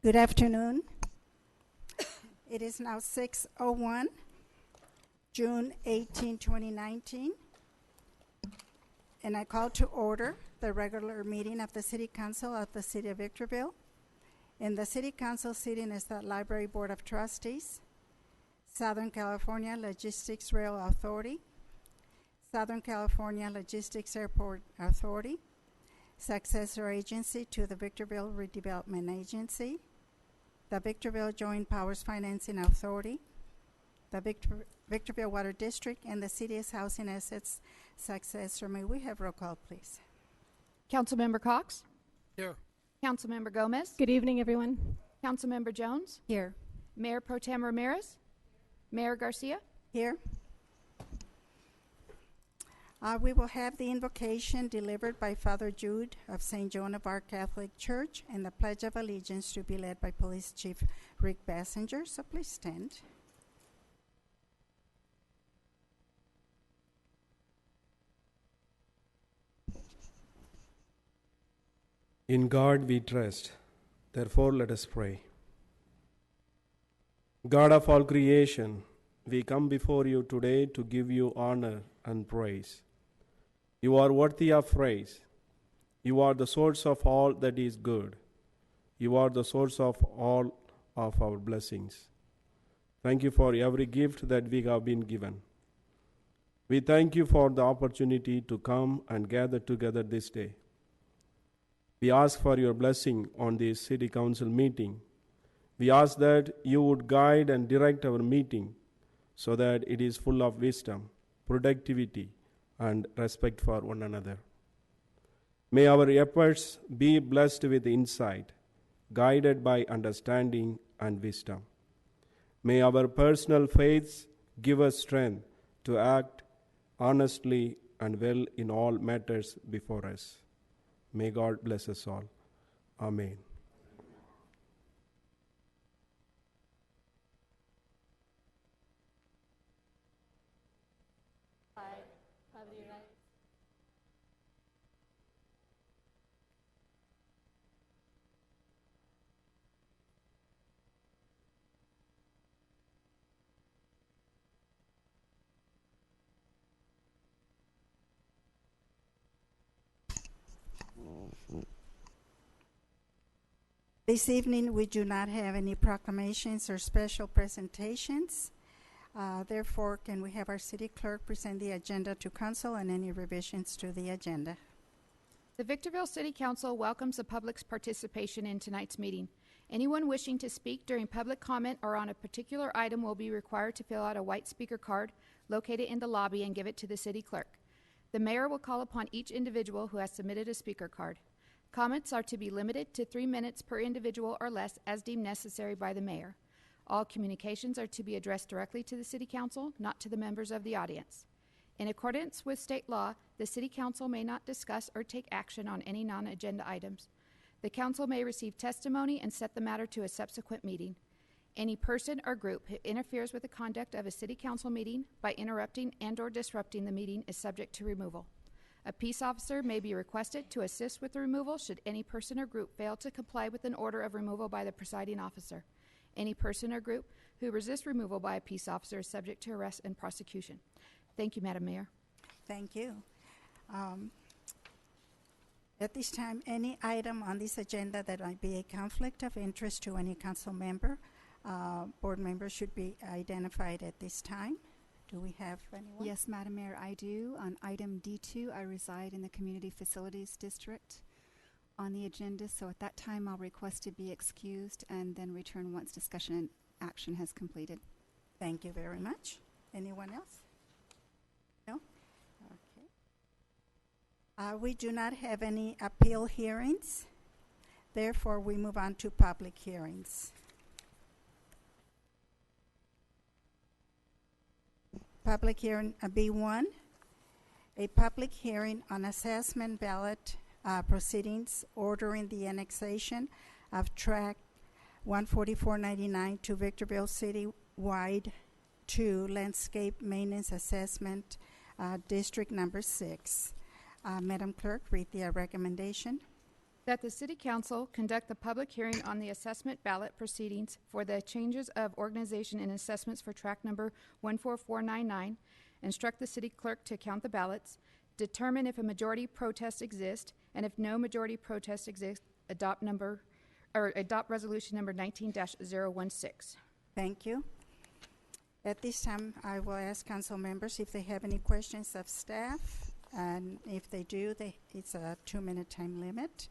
Good afternoon. It is now 6:01, June 18, 2019, and I call to order the regular meeting of the City Council of the City of Victorville. And the City Council sitting is the Library Board of Trustees, Southern California Logistics Rail Authority, Southern California Logistics Airport Authority, successor agency to the Victorville Redevelopment Agency, the Victorville Joint Powers Financing Authority, the Victorville Water District, and the City's Housing Assets successor. May we have roll call, please? Councilmember Cox? Here. Councilmember Gomez? Good evening, everyone. Councilmember Jones? Here. Mayor Pro Tem Ramirez? Mayor Garcia? Here. We will have the invocation delivered by Father Jude of St. Joan of Arc Catholic Church and the Pledge of Allegiance to be led by Police Chief Rick Bassinger. So please stand. In God we trust. Therefore let us pray. God of all creation, we come before you today to give you honor and praise. You are worthy of praise. You are the source of all that is good. You are the source of all of our blessings. Thank you for every gift that we have been given. We thank you for the opportunity to come and gather together this day. We ask for your blessing on this City Council meeting. We ask that you would guide and direct our meeting so that it is full of wisdom, productivity, and respect for one another. May our efforts be blessed with insight, guided by understanding and wisdom. May our personal faiths give us strength to act honestly and well in all matters before us. May God bless us all. Amen. This evening, we do not have any proclamations or special presentations. Therefore, can we have our city clerk present the agenda to council and any revisions to the agenda? The Victorville City Council welcomes the public's participation in tonight's meeting. Anyone wishing to speak during public comment or on a particular item will be required to fill out a white speaker card located in the lobby and give it to the city clerk. The mayor will call upon each individual who has submitted a speaker card. Comments are to be limited to 3 minutes per individual or less as deemed necessary by the mayor. All communications are to be addressed directly to the City Council, not to the members of the audience. In accordance with state law, the City Council may not discuss or take action on any non-agenda items. The Council may receive testimony and set the matter to a subsequent meeting. Any person or group who interferes with the conduct of a City Council meeting by interrupting and/or disrupting the meeting is subject to removal. A peace officer may be requested to assist with the removal should any person or group fail to comply with an order of removal by the presiding officer. Any person or group who resists removal by a peace officer is subject to arrest and prosecution. Thank you, Madam Mayor. Thank you. At this time, any item on this agenda that might be a conflict of interest to any council member, board member should be identified at this time. Do we have anyone? Yes, Madam Mayor, I do. On item D2, I reside in the Community Facilities District on the agenda, so at that time I'll request to be excused and then return once discussion and action has completed. Thank you very much. Anyone else? No? Okay. We do not have any appeal hearings. Therefore, we move on to public hearings. Public hearing B1, a public hearing on assessment ballot proceedings ordering the annexation of tract 14499 to Victorville City-wide to Landscape Maintenance Assessment District Number 6. Madam Clerk, read the recommendation. That the City Council conduct the public hearing on the assessment ballot proceedings for the changes of organization and assessments for track number 14499, instruct the city clerk to count the ballots, determine if a majority protest exists, and if no majority protest exists, adopt resolution number 19-016. Thank you. At this time, I will ask council members if they have any questions of staff, and if they do, it's a 2-minute time limit.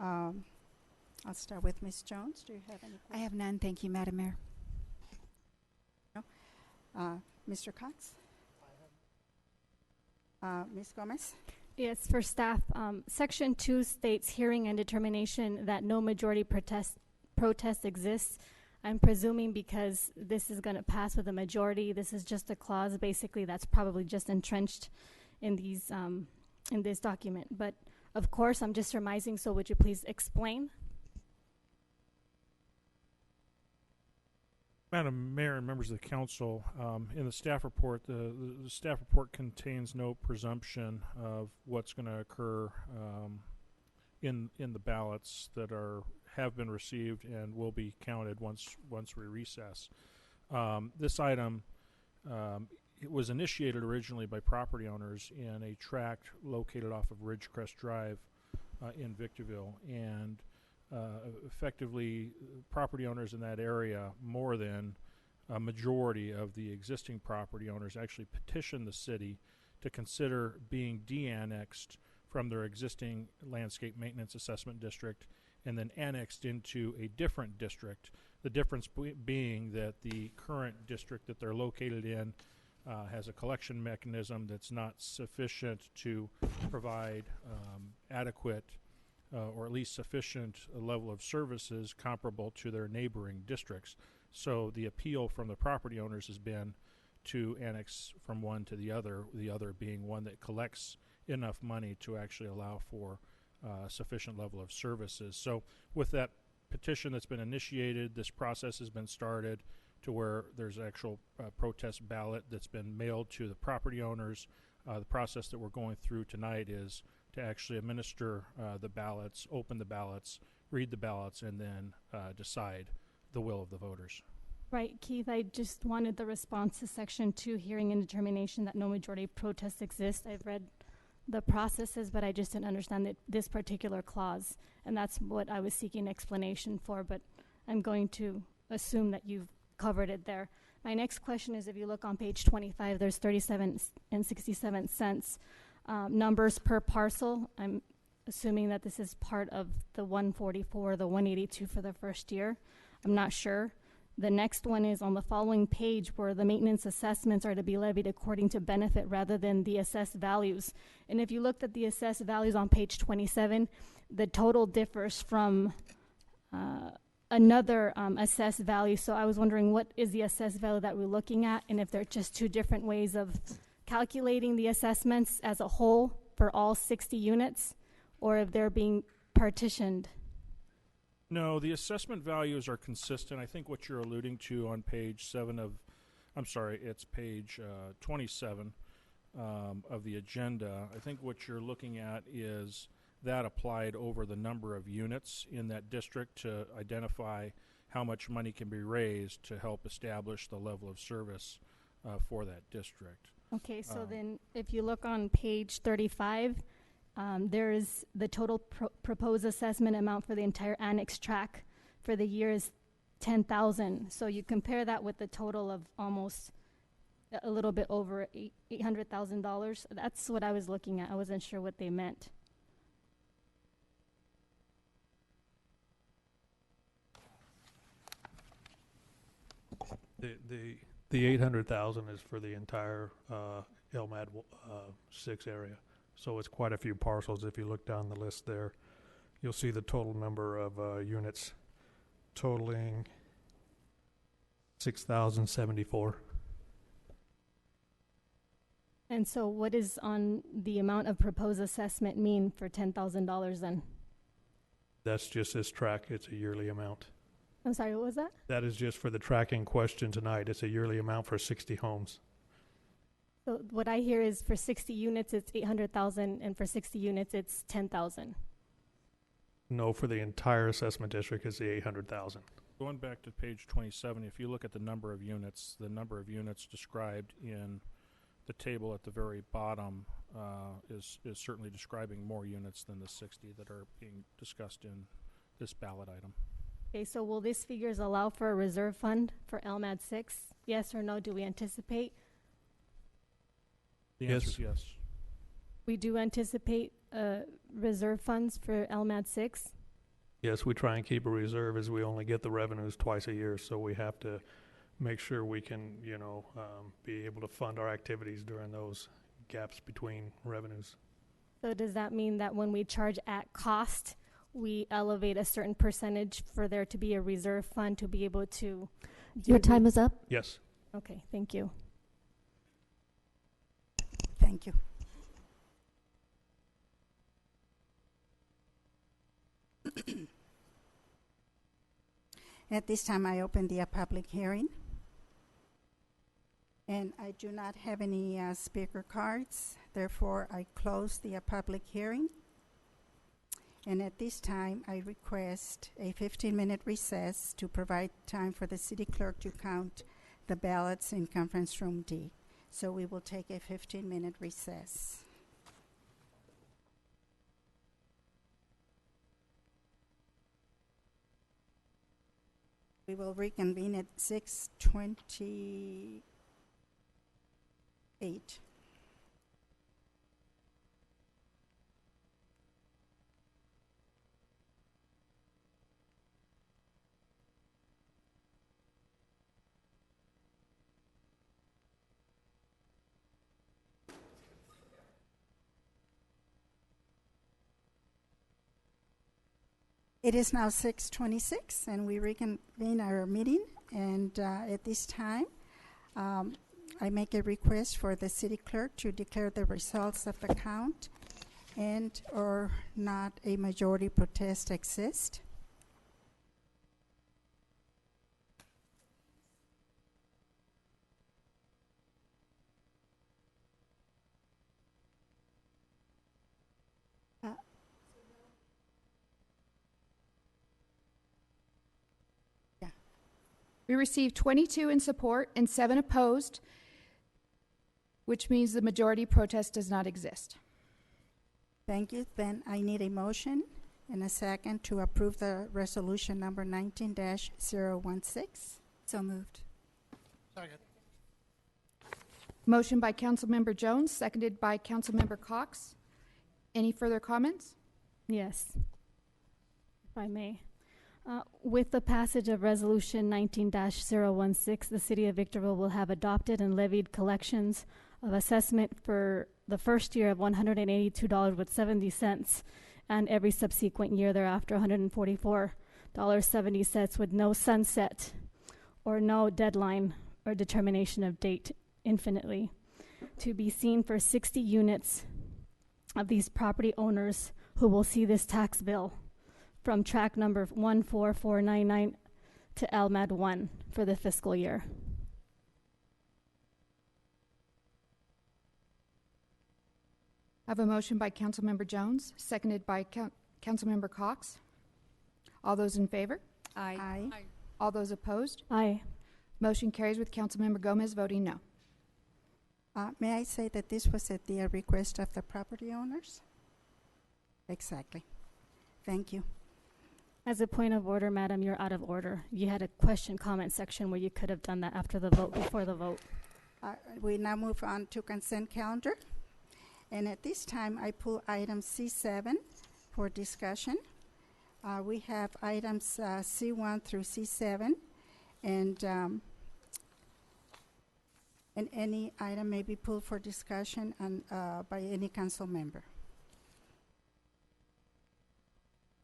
I'll start with Ms. Jones. Do you have any I questions? have none. Thank you, Madam Mayor. Mr. Cox? Ms. Gomez? Yes, for staff, Section 2 states hearing and determination that no majority protest exists. I'm presuming because this is going to pass with a majority, this is just a clause basically that's probably just entrenched in these in this document. But of course, I'm just surmising, so would you please explain? Madam Mayor and members of the council, in the staff report, the staff report contains no presumption of what's going to occur in the ballots that have been received and will be counted once we recess. This item it was initiated originally by property owners in a tract located off of Ridgecrest Drive in Victorville, and effectively property owners in that area, more than a majority of the existing property owners, actually petitioned the city to consider being de-annexed from their existing landscape maintenance assessment district and then annexed into a different district. The difference being that the current district that they're located in has a collection mechanism that's not sufficient to provide adequate or at least sufficient level of services comparable to their neighboring districts. So the appeal from the property owners has been to annex from one to the other being one that collects enough money to actually allow for sufficient level of services. So with that petition that's been initiated, this process has been started to where there's actual protest ballot that's been mailed to the property owners. The process that we're going through tonight is to actually administer the ballots, open the ballots, read the ballots, and then decide the will of the voters. Right, Keith, I just wanted the response to Section 2, hearing and determination that no majority protest exists. I've read the processes, but I just didn't understand this particular clause, and that's what I was seeking explanation for, but I'm going to assume that you've covered it there. My next question is, if you look on page 25, there's 37 and 67 cents numbers per parcel. I'm assuming that this is part of the 144, the 182 for the first year. I'm not sure. The next one is on the following page, where the maintenance assessments are to be levied according to benefit rather than the assessed values. And if you looked at the assessed values on page 27, the total differs from another assessed value. So I was wondering, what is the assessed value that we're looking at, and if there are just two different ways of calculating the assessments as a whole for all 60 units, or if they're being partitioned. No, the assessment values are consistent. I think what you're alluding to on page 27 of the agenda, I think what you're looking at is that applied over the number of units in that district to identify how much money can be raised to help establish the level of service for that district. Okay, so then if you look on page 35, there's the total proposed assessment amount for the entire annex tract for the year is $10,000. So you compare that with the total of almost a little bit over $800,000. That's what I was looking at. I wasn't sure what they meant. The 800,000 is for the entire LMAD 6 area. So it's quite a few parcels. If you look down the list there, you'll see the total number of units totaling 6,074. And so what is on the amount of proposed assessment mean for $10,000 then? That's just this track. It's a yearly amount. I'm sorry, what was that? That is just for the tracking question tonight. It's a yearly amount for 60 homes. So what I hear is for 60 units, it's 800,000, and for 60 units, it's 10,000. No, for the entire assessment district is the 800,000. Going back to page 27, if you look at the number of units described in the table at the very bottom is certainly describing more units than the 60 that are being discussed in this ballot item. Okay, so will these figures allow for a reserve fund for LMAD 6? Yes or no? Do we anticipate? The Yes. answer is yes. We do anticipate reserve funds for LMAD 6? Yes, we try and keep a reserve as we only get the revenues twice a year, so we have to make sure we can, be able to fund our activities during those gaps between revenues. So does that mean that when we charge at cost, we elevate a certain percentage for there to be a reserve fund to be able to do Your time is up. Yes. Okay, thank you. Thank you. At this time, I open the public hearing. And I do not have any speaker cards. Therefore, I close the public hearing. And at this time, I request a 15-minute recess to provide time for the city clerk to count the ballots in conference room D. So we will take a 15-minute recess. We will reconvene at 6:28. It is now 6:26, and we reconvene our meeting. And at this time, I make a request for the city clerk to declare the results of the count and or not a majority protest exist. We received 22 in support and 7 opposed, which means the majority protest does not exist. Thank you. Then I need a motion and a second to approve the resolution number 19-016. So moved. Motion by Councilmember Jones, seconded by Councilmember Cox. Any further comments? Yes, if I may. With the passage of Resolution 19-016, the City of Victorville will have adopted and levied collections of assessment for the first year of $182.70, and every subsequent year thereafter $144.70, with no sunset or no deadline or determination of date infinitely, to be seen for 60 units of these property owners who will see this tax bill from track number 14499 to LMAD 1 for the fiscal year. I have a motion by Councilmember Jones, seconded by Councilmember Cox. All those in favor? Aye. All those opposed? Aye. Motion carries with Councilmember Gomez voting no. May I say that this was at the request of the property owners? Exactly. Thank you. As a point of order, Madam, you're out of order. You had a question comment section where you could have done that after the vote, before the vote. We now move on to consent calendar. And at this time, I pull item C7 for discussion. We have items C1 through C7, and any item may be pulled for discussion by any council member.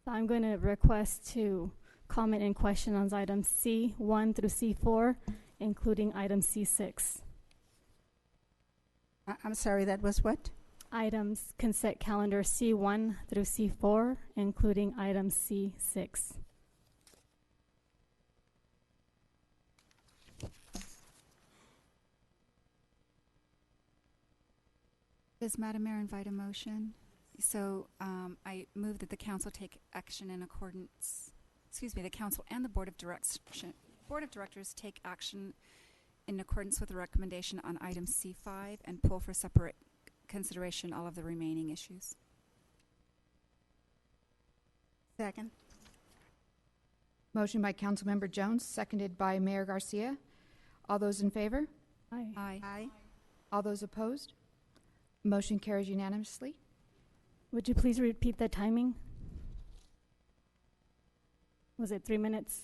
So I'm going to request to comment and question on items C1 through C4, including item C6. I'm sorry, that was what? Items consent calendar C1 through C4, including item C6. Does Madam Mayor invite a motion? So I move that the council take action in accordance, the council and the Board of Directors take action in accordance with the recommendation on item C5 and pull for separate consideration all of the remaining issues. Second. Motion by Councilmember Jones, seconded by Mayor Garcia. All those in favor? Aye. Aye. Aye. All those opposed? Motion carries unanimously. Would you please repeat the timing? Was it 3 minutes?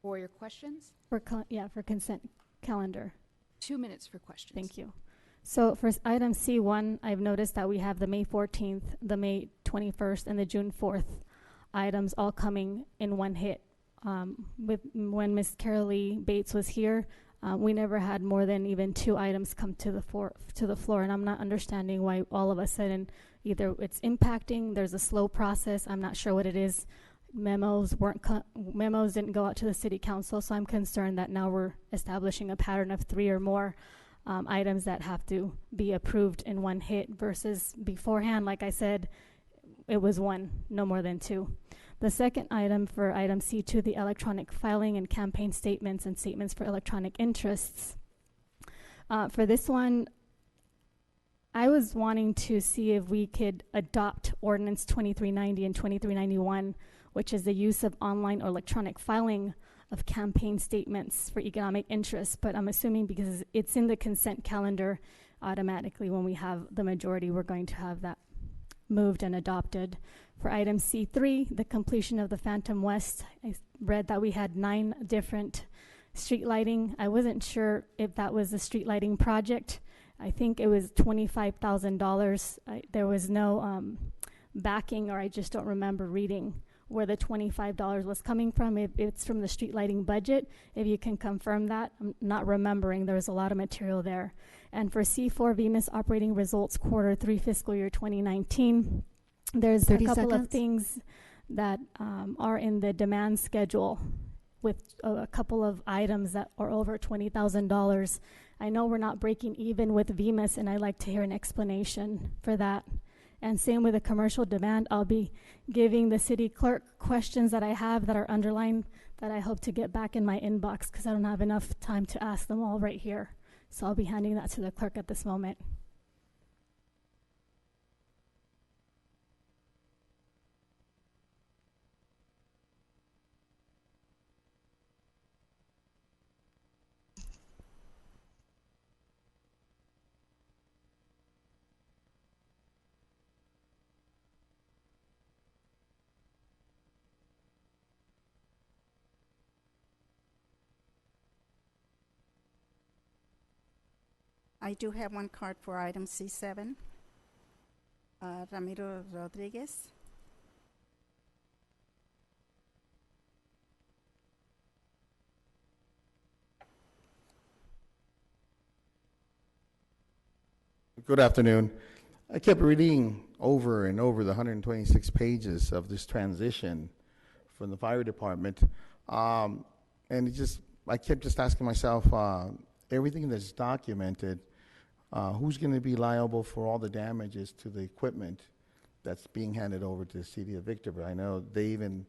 For your questions, For consent calendar. 2 minutes for questions. Thank you. So for item C1, I've noticed that we have the May 14th, the May 21st, and the June 4th items all coming in one hit. When Ms. Carolee Bates was here, we never had more than even 2 items come to the floor, and I'm not understanding why all of a sudden either it's impacting, there's a slow process, I'm not sure what it is. Memos didn't go out to the city council, so I'm concerned that now we're establishing a pattern of 3 or more items that have to be approved in one hit versus beforehand, like I said, it was 1, no more than 2. The second item for item C2, the electronic filing and campaign statements and statements for electronic interests. For this one, I was wanting to see if we could adopt Ordinance 2390 and 2391, which is the use of online or electronic filing of campaign statements for economic interests. But I'm assuming because it's in the consent calendar, automatically when we have the majority, we're going to have that moved and adopted. For item C3, the completion of the Phantom West, I read that we had 9 different street lighting. I wasn't sure if that was a street lighting project. I think it was $25,000. There was no backing, or I just don't remember reading where the $25 was coming from. If it's from the street lighting budget, if you can confirm that. I'm not remembering. There was a lot of material there. And for C4, VMIS operating results quarter 3 fiscal year 2019, there's a couple of things that are in the demand schedule with a couple of items that are over $20,000. I know we're not breaking even with VMIS, and I'd like to hear an explanation for that. And same with the commercial demand. I'll be giving the city clerk questions that I have that are underlined that I hope to get back in my inbox because I don't have enough time to ask them all right here. So I'll be handing that to the clerk at this moment. I do have one card for item C7. Ramiro Rodriguez. Good afternoon. I kept reading over and over the 126 pages of this transition from the fire department, and I kept just asking myself, everything that's documented, who's going to be liable for all the damages to the equipment that's being handed over to the city of Victorville? I know they even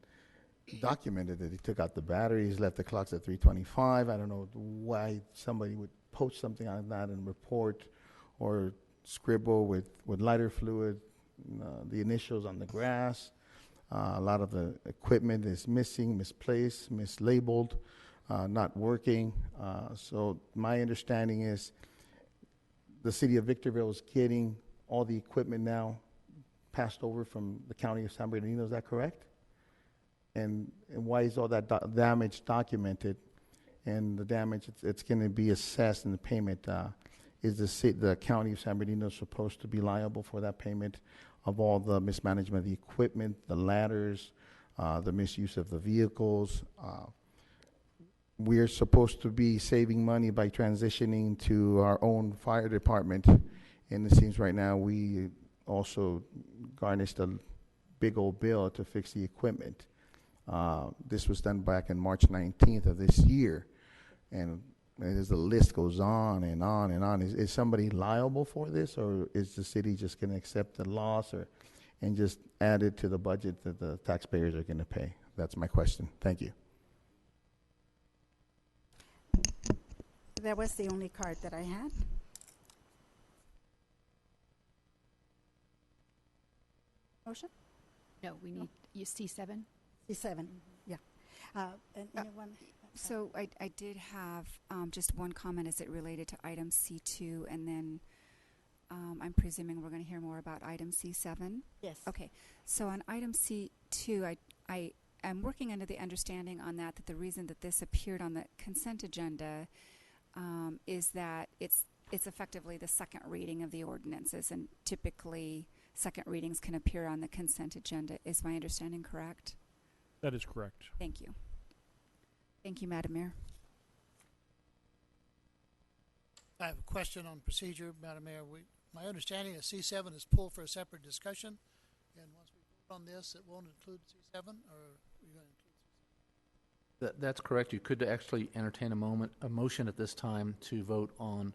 documented that they took out the batteries, left the clocks at 325. I don't know why somebody would post something like that and report or scribble with lighter fluid the initials on the grass. A lot of the equipment is missing, misplaced, mislabeled, not working. So my understanding is the city of Victorville is getting all the equipment now passed over from the county of San Bernardino. Is that correct? And why is all that damage documented? And the damage, it's going to be assessed in the payment. Is the county of San Bernardino supposed to be liable for that payment of all the mismanagement of the equipment, the ladders, the misuse of the vehicles? We're supposed to be saving money by transitioning to our own fire department, and it seems right now we also garnished a big old bill to fix the equipment. This was done back on March 19th of this year, and And as the list goes on and on and on, is somebody liable for this, or is the city just going to accept the loss, and just add it to the budget that the taxpayers are going to pay? That's my question. Thank you. That was the only card that I had. Motion? No, we need C7. C7, yeah. And anyone? So I did have just one comment as it related to item C2, and then I'm presuming we're going to hear more about item C7. Yes. Okay, so on item C2, I am working under the understanding on that the reason that this appeared on the consent agenda is that it's effectively the second reading of the ordinances, and typically second readings can appear on the consent agenda. Is my understanding correct? That is correct. Thank you. Thank you, Madam Mayor. I have a question on procedure, Madam Mayor. My understanding is C7 is pulled for a separate discussion, and once we vote on this, it won't include C7, or are you going to include C7? That's correct. You could actually entertain a motion at this time to vote on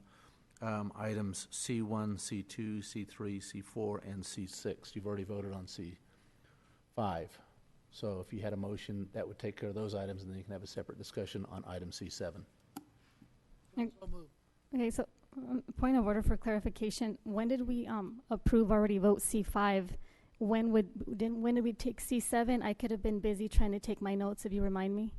items C1, C2, C3, C4, and C6. You've already voted on C5. So if you had a motion, that would take care of those items, and then you can have a separate discussion on item C7. So moved. Okay, so point of order for clarification. When did we approve already vote C5? When did we take C7? I could have been busy trying to take my notes if you remind me.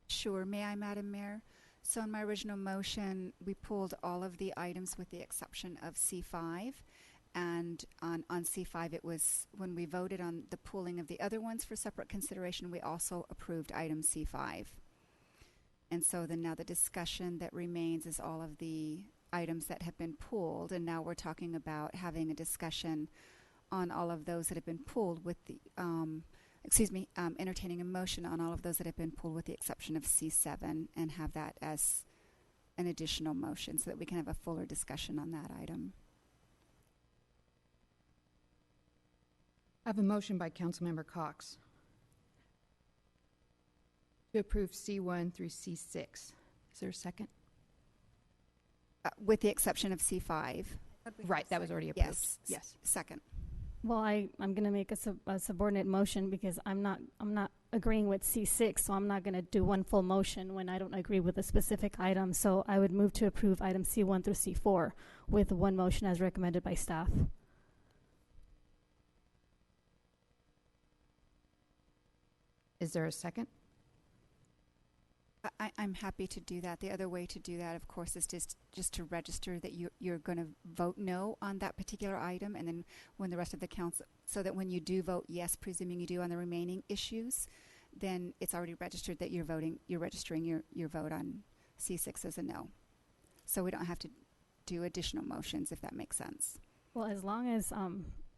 Sure. May I, Madam Mayor? So in my original motion, we pulled all of the items with the exception of C5. And on C5, it was when we voted on the pooling of the other ones for separate consideration, we also approved item C5. And so then now the discussion that remains is all of the items that have been pooled. And now we're talking about having a discussion on all of those that have been pooled with the, entertaining a motion on all of those that have been pooled with the exception of C7, and have that as an additional motion so that we can have a fuller discussion on that item. I have a motion by Councilmember Cox to approve C1 through C6. Is there a second? With the exception of C5. Right, that was already approved. Yes. Yes. Second. Well, I'm going to make a subordinate motion because I'm not agreeing with C6, so I'm not going to do one full motion when I don't agree with a specific item. So I would move to approve item C1 through C4 with one motion as recommended by staff. Is there a second? I'm happy to do that. The other way to do that, of course, is just to register that you're going to vote no on that particular item, and then when the rest of the council, so that when you do vote yes, presuming you do on the remaining issues, then it's already registered that you're registering your vote on C6 as a no. So we don't have to do additional motions, if that makes sense. Well, as long as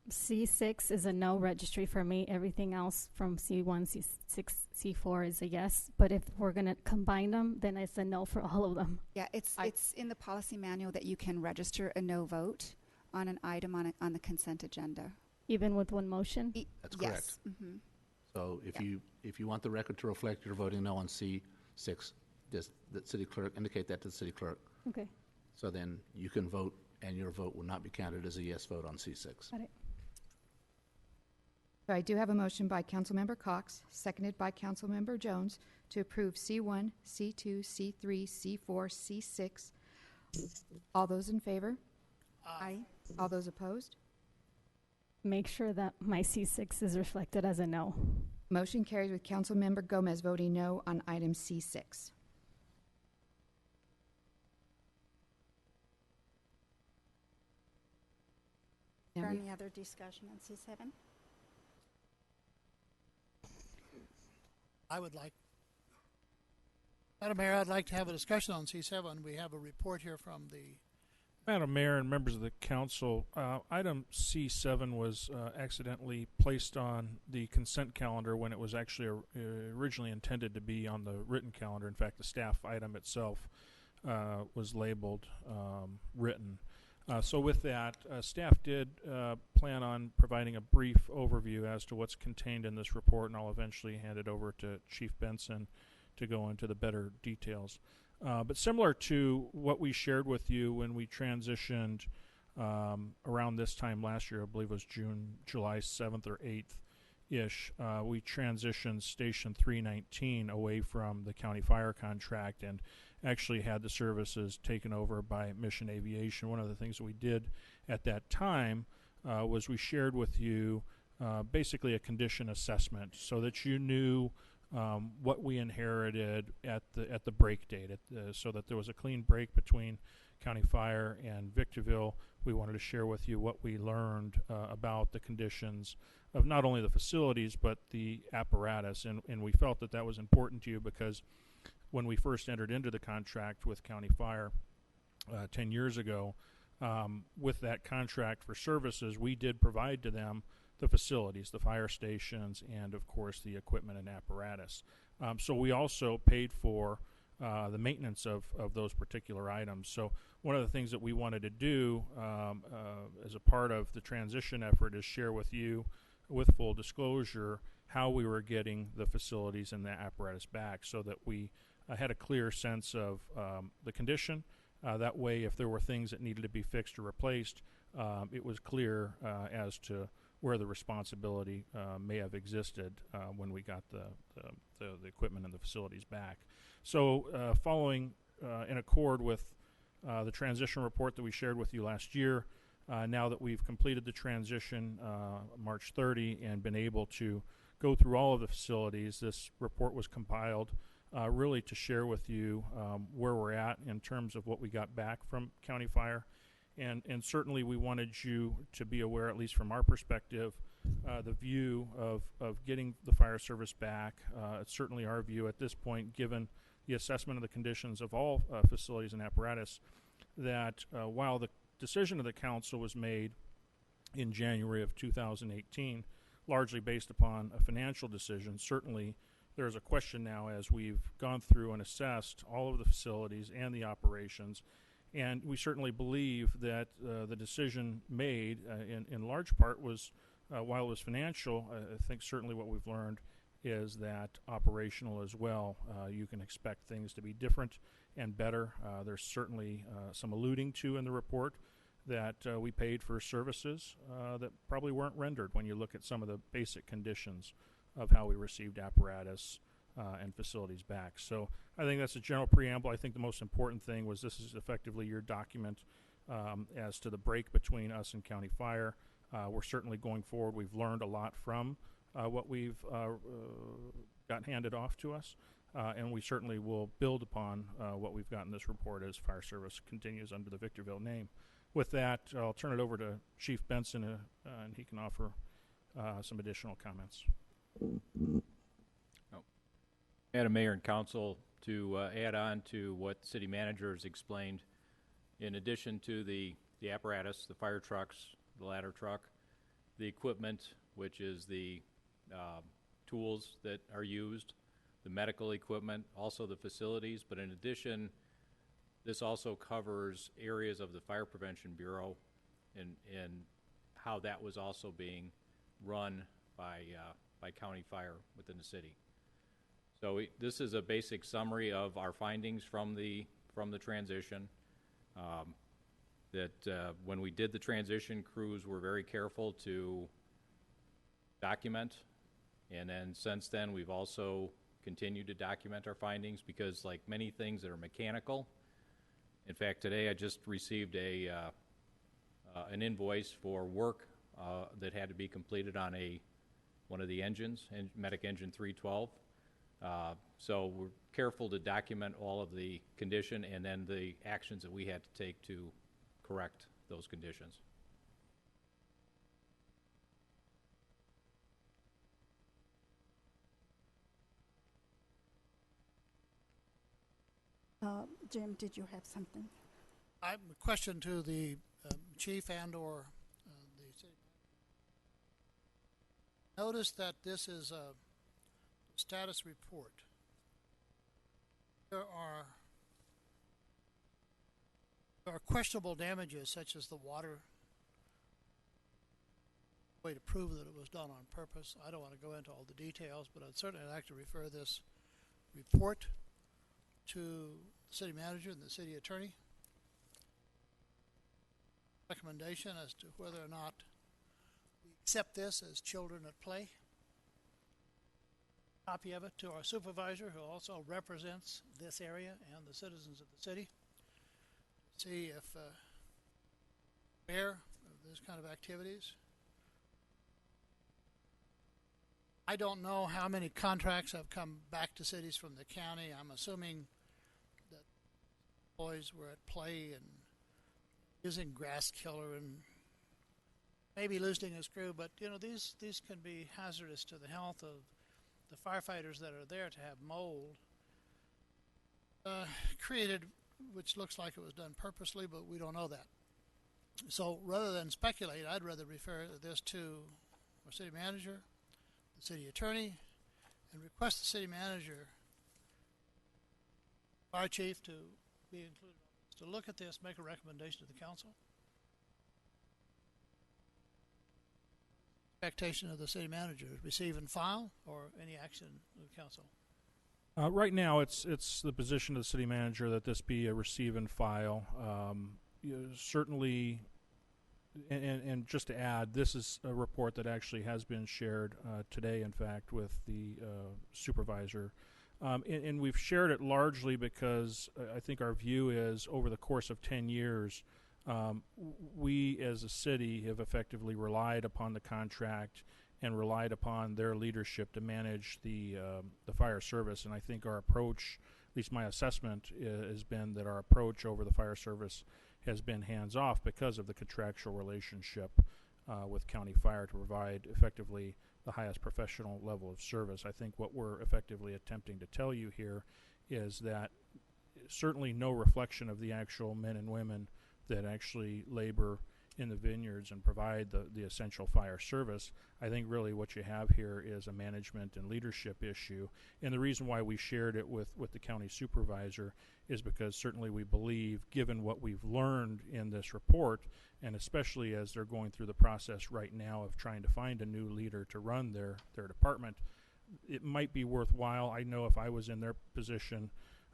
C6 is a no registry for me, everything else from C1, C6, C4 is a yes. But if we're going to combine them, then it's a no for all of them. Yeah, it's in the policy manual that you can register a no vote on an item on the consent agenda. Even with one motion? That's yes. correct. Mm-hmm. So if you want the record to reflect you're voting no on C6, just the city clerk, indicate that to the city clerk. Okay. So then you can vote, and your vote will not be counted as a yes vote on C6. Got it. So I do have a motion by Councilmember Cox, seconded by Councilmember Jones, to approve C1, C2, C3, C4, C6. All those in favor? Aye. All those opposed? Make sure that my C6 is reflected as a no. Motion carries with Councilmember Gomez voting no on item C6. Is there any other discussion on C7? Madam Mayor, I'd like to have a discussion on C7. We have a report here from the... Madam Mayor and members of the council, item C7 was accidentally placed on the consent calendar when it was actually originally intended to be on the written calendar. In fact, the staff item itself was labeled written. So with that, staff did plan on providing a brief overview as to what's contained in this report, and I'll eventually hand it over to Chief Benson to go into the better details. But similar to what we shared with you when we transitioned around this time last year, I believe it was July 7th or 8th-ish, we transitioned Station 319 away from the county fire contract and actually had the services taken over by Mission Aviation. One of the things that we did at that time was we shared with you basically a condition assessment so that you knew what we inherited at the break date, so that there was a clean break between County Fire and Victorville. We wanted to share with you what we learned about the conditions of not only the facilities but the apparatus, and we felt that that was important to you because when we first entered into the contract with County Fire 10 years ago, with that contract for services, we did provide to them the facilities, the fire stations, and of course the equipment and apparatus. So we also paid for the maintenance of those particular items. So one of the things that we wanted to do as a part of the transition effort is share with you, with full disclosure, how we were getting the facilities and the apparatus back so that we had a clear sense of the condition. That way, if there were things that needed to be fixed or replaced, it was clear as to where the responsibility may have existed when we got the equipment and the facilities back. So following in accord with the transition report that we shared with you last year, now that we've completed the transition March 30 and been able to go through all of the facilities, this report was compiled really to share with you where we're at in terms of what we got back from County Fire. And certainly we wanted you to be aware, at least from our perspective, the view of getting the fire service back. It's certainly our view at this point, given the assessment of the conditions of all facilities and apparatus, that while the decision of the council was made in January of 2018, largely based upon a financial decision, certainly there's a question now as we've gone through and assessed all of the facilities and the operations. And we certainly believe that the decision made in large part was, while it was financial, I think certainly what we've learned is that operational as well. You can expect things to be different and better. There's certainly some alluding to in the report that we paid for services that probably weren't rendered when you look at some of the basic conditions of how we received apparatus and facilities back. So I think that's a general preamble. I think the most important thing was this is effectively your document as to the break between us and County Fire. We're certainly going forward. We've learned a lot from what we've got handed off to us, and we certainly will build upon what we've got in this report as Fire Service continues under the Victorville name. With that, I'll turn it over to Chief Benson, and he can offer some additional comments. Madam Mayor and Council, to add on to what the City Manager has explained, in addition to the apparatus, the fire trucks, the ladder truck, the equipment, which is the tools that are used, the medical equipment, also the facilities, but in addition, this also covers areas of the Fire Prevention Bureau and how that was also being run by County Fire within the city. So this is a basic summary of our findings from the transition. When we did the transition, crews were very careful to document, and then since then we've also continued to document our findings because, like many things that are mechanical, in fact today I just received an invoice for work that had to be completed on one of the engines, Medic Engine 312. So we're careful to document all of the condition and then the actions that we had to take to correct those conditions. Jim, did you have something? I have a question to the chief and or the city. Notice that this is a status report. There are questionable damages such as the water. Way to prove that it was done on purpose. I don't want to go into all the details, but I'd certainly like to refer this report to city manager and the city attorney. Recommendation as to whether or not we accept this as children at play. Copy of it to our supervisor, who also represents this area and the citizens of the city. See if aware of this kind of activities. I don't know how many contracts have come back to cities from the county. I'm assuming that boys were at play and using grass killer and maybe loosening a screw, but you know, these can be hazardous to the health of the firefighters that are there. To have mold created, which looks like it was done purposely, but we don't know that. So rather than speculate, I'd rather refer this to our city manager, the city attorney, and request the city manager, fire chief, to be included, to look at this, make a recommendation to the council. Expectation of the city manager, receive and file, or any action of the council? Right now, it's the position of the city manager that this be a receive and file. Certainly, and just to add, this is a report that actually has been shared today, in fact, with the supervisor. And we've shared it largely because I think our view is, over the course of 10 years, we as a city have effectively relied upon the contract and relied upon their leadership to manage the fire service. And I think our approach, at least my assessment, has been that our approach over the fire service has been hands-off because of the contractual relationship with County Fire to provide effectively the highest professional level of service. I think what we're effectively attempting to tell you here is that certainly no reflection of the actual men and women that actually labor in the vineyards and provide the essential fire service. I think really what you have here is a management and leadership issue. And the reason why we shared it with the county supervisor is because certainly we believe, given what we've learned in this report, and especially as they're going through the process right now of trying to find a new leader to run their department, it might be worthwhile. I know if I was in their position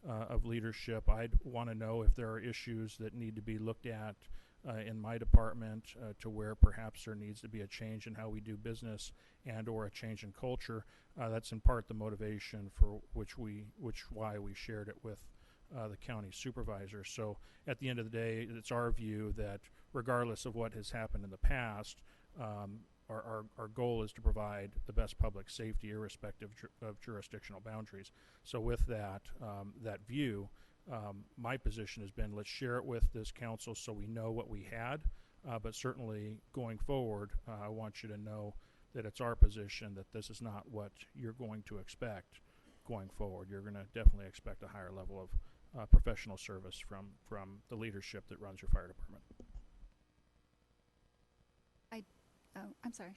of leadership, I'd want to know if there are issues that need to be looked at in my department to where perhaps there needs to be a change in how we do business and or a change in culture. That's in part the motivation for why we shared it with the county supervisor. So at the end of the day, it's our view that regardless of what has happened in the past, our goal is to provide the best public safety irrespective of jurisdictional boundaries. So with that view, my position has been, let's share it with this council so we know what we had, but certainly going forward, I want you to know that it's our position that this is not what you're going to expect going forward. You're going to definitely expect a higher level of professional service from the leadership that runs your fire department. I'm sorry.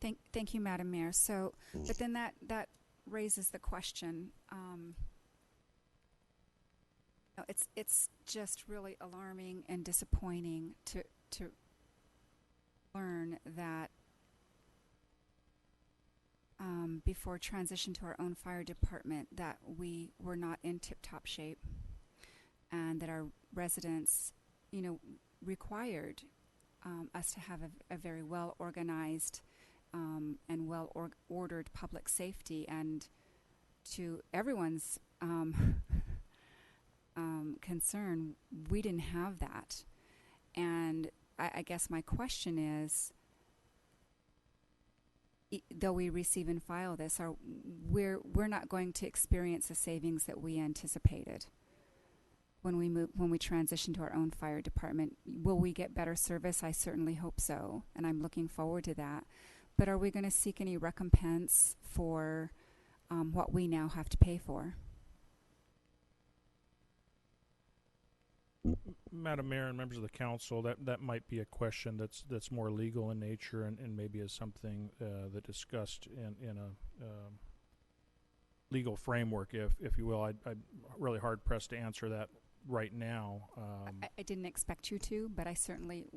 Thank you, Madam Mayor. So, but then that raises the question. It's just really alarming and disappointing to learn that before transition to our own fire department, that we were not in tip-top shape, and that our residents, required us to have a very well-organized and well-ordered public safety. And to everyone's concern, we didn't have that. And I guess my question is, though we receive and file this, we're not going to experience the savings that we anticipated when we transition to our own fire department. Will we get better service? I certainly hope so, and I'm looking forward to that. But are we going to seek any recompense for what we now have to pay for? Madam Mayor and members of the council, that might be a question that's more legal in nature and maybe is something that discussed in a legal framework, if you will. I'm really hard pressed to answer that right now. I didn't expect you to, but I certainly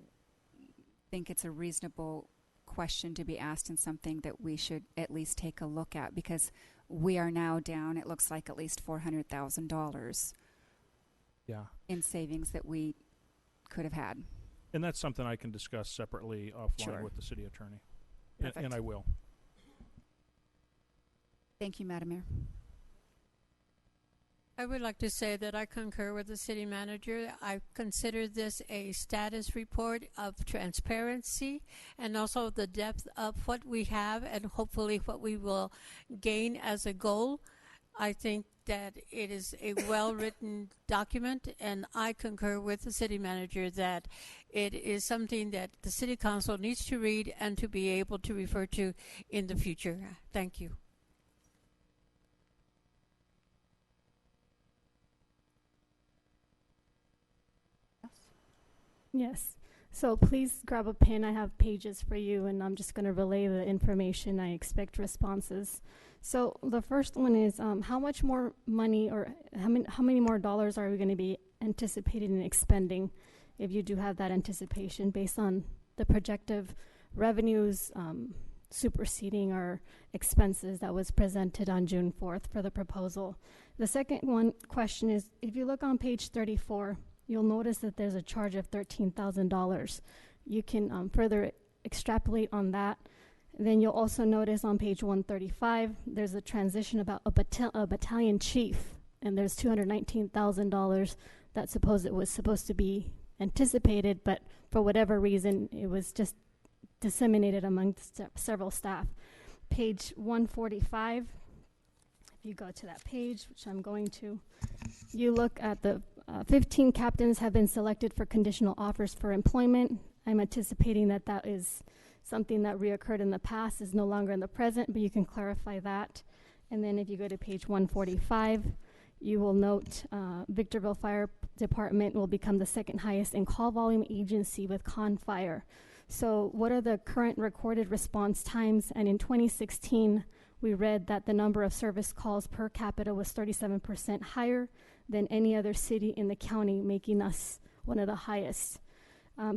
think it's a reasonable question to be asked and something that we should at least take a look at, because we are now down, it looks like, at least $400,000 Yeah. in savings that we could have had. And that's something I can discuss separately offline Sure. with the city attorney. Perfect. And I will. Thank you, Madam Mayor. I would like to say that I concur with the city manager. I consider this a status report of transparency and also the depth of what we have and hopefully what we will gain as a goal. I think that it is a well-written document, and I concur with the city manager that it is something that the city council needs to read and to be able to refer to in the future. Thank you. Yes. So please grab a pen. I have pages for you, and I'm just going to relay the information. I expect responses. So the first one is how much more money or how many more dollars are we going to be anticipating and expending if you do have that anticipation based on the projected revenues superseding our expenses that was presented on June 4th for the proposal. The second question is, if you look on page 34, you'll notice that there's a charge of $13,000. You can further extrapolate on that. Then you'll also notice on page 135, there's a transition about a battalion chief, and there's $219,000 that was supposed to be anticipated, but for whatever reason, it was just disseminated among several staff. Page 145, if you go to that page, which I'm going to, you look at the 15 captains have been selected for conditional offers for employment. I'm anticipating that that is something that reoccurred in the past, is no longer in the present, but you can clarify that. And then if you go to page 145, you will note Victorville Fire Department will become the second highest in call volume agency with Confire. So what are the current recorded response times? And in 2016, we read that the number of service calls per capita was 37% higher than any other city in the county, making us one of the highest.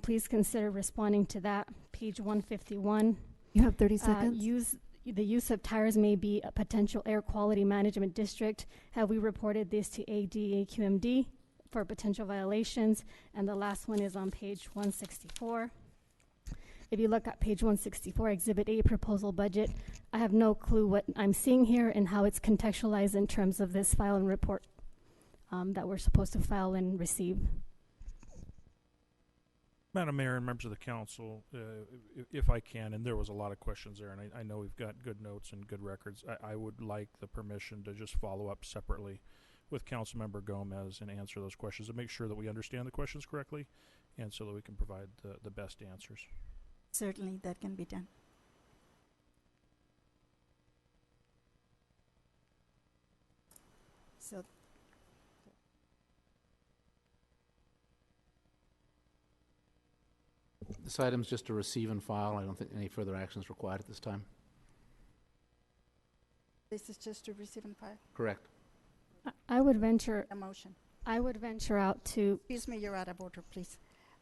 Please consider responding to that. Page 151. You have 30 seconds. The use of tires may be a potential air quality management district. Have we reported this to ADAQMD for potential violations? And the last one is on page 164. If you look at page 164, Exhibit A, proposal budget, I have no clue what I'm seeing here and how it's contextualized in terms of this file and report that we're supposed to file and receive. Madam Mayor and members of the council, if I can, and there was a lot of questions there, and I know we've got good notes and good records, I would like the permission to just follow up separately with Councilmember Gomez and answer those questions and make sure that we understand the questions correctly and so that we can provide the best answers. Certainly, that can be done. So This item's just to receive and file. I don't think any further action is required at this time. this is just to receive and file Correct. I would venture a motion. out to, Excuse me, you're out of order, please.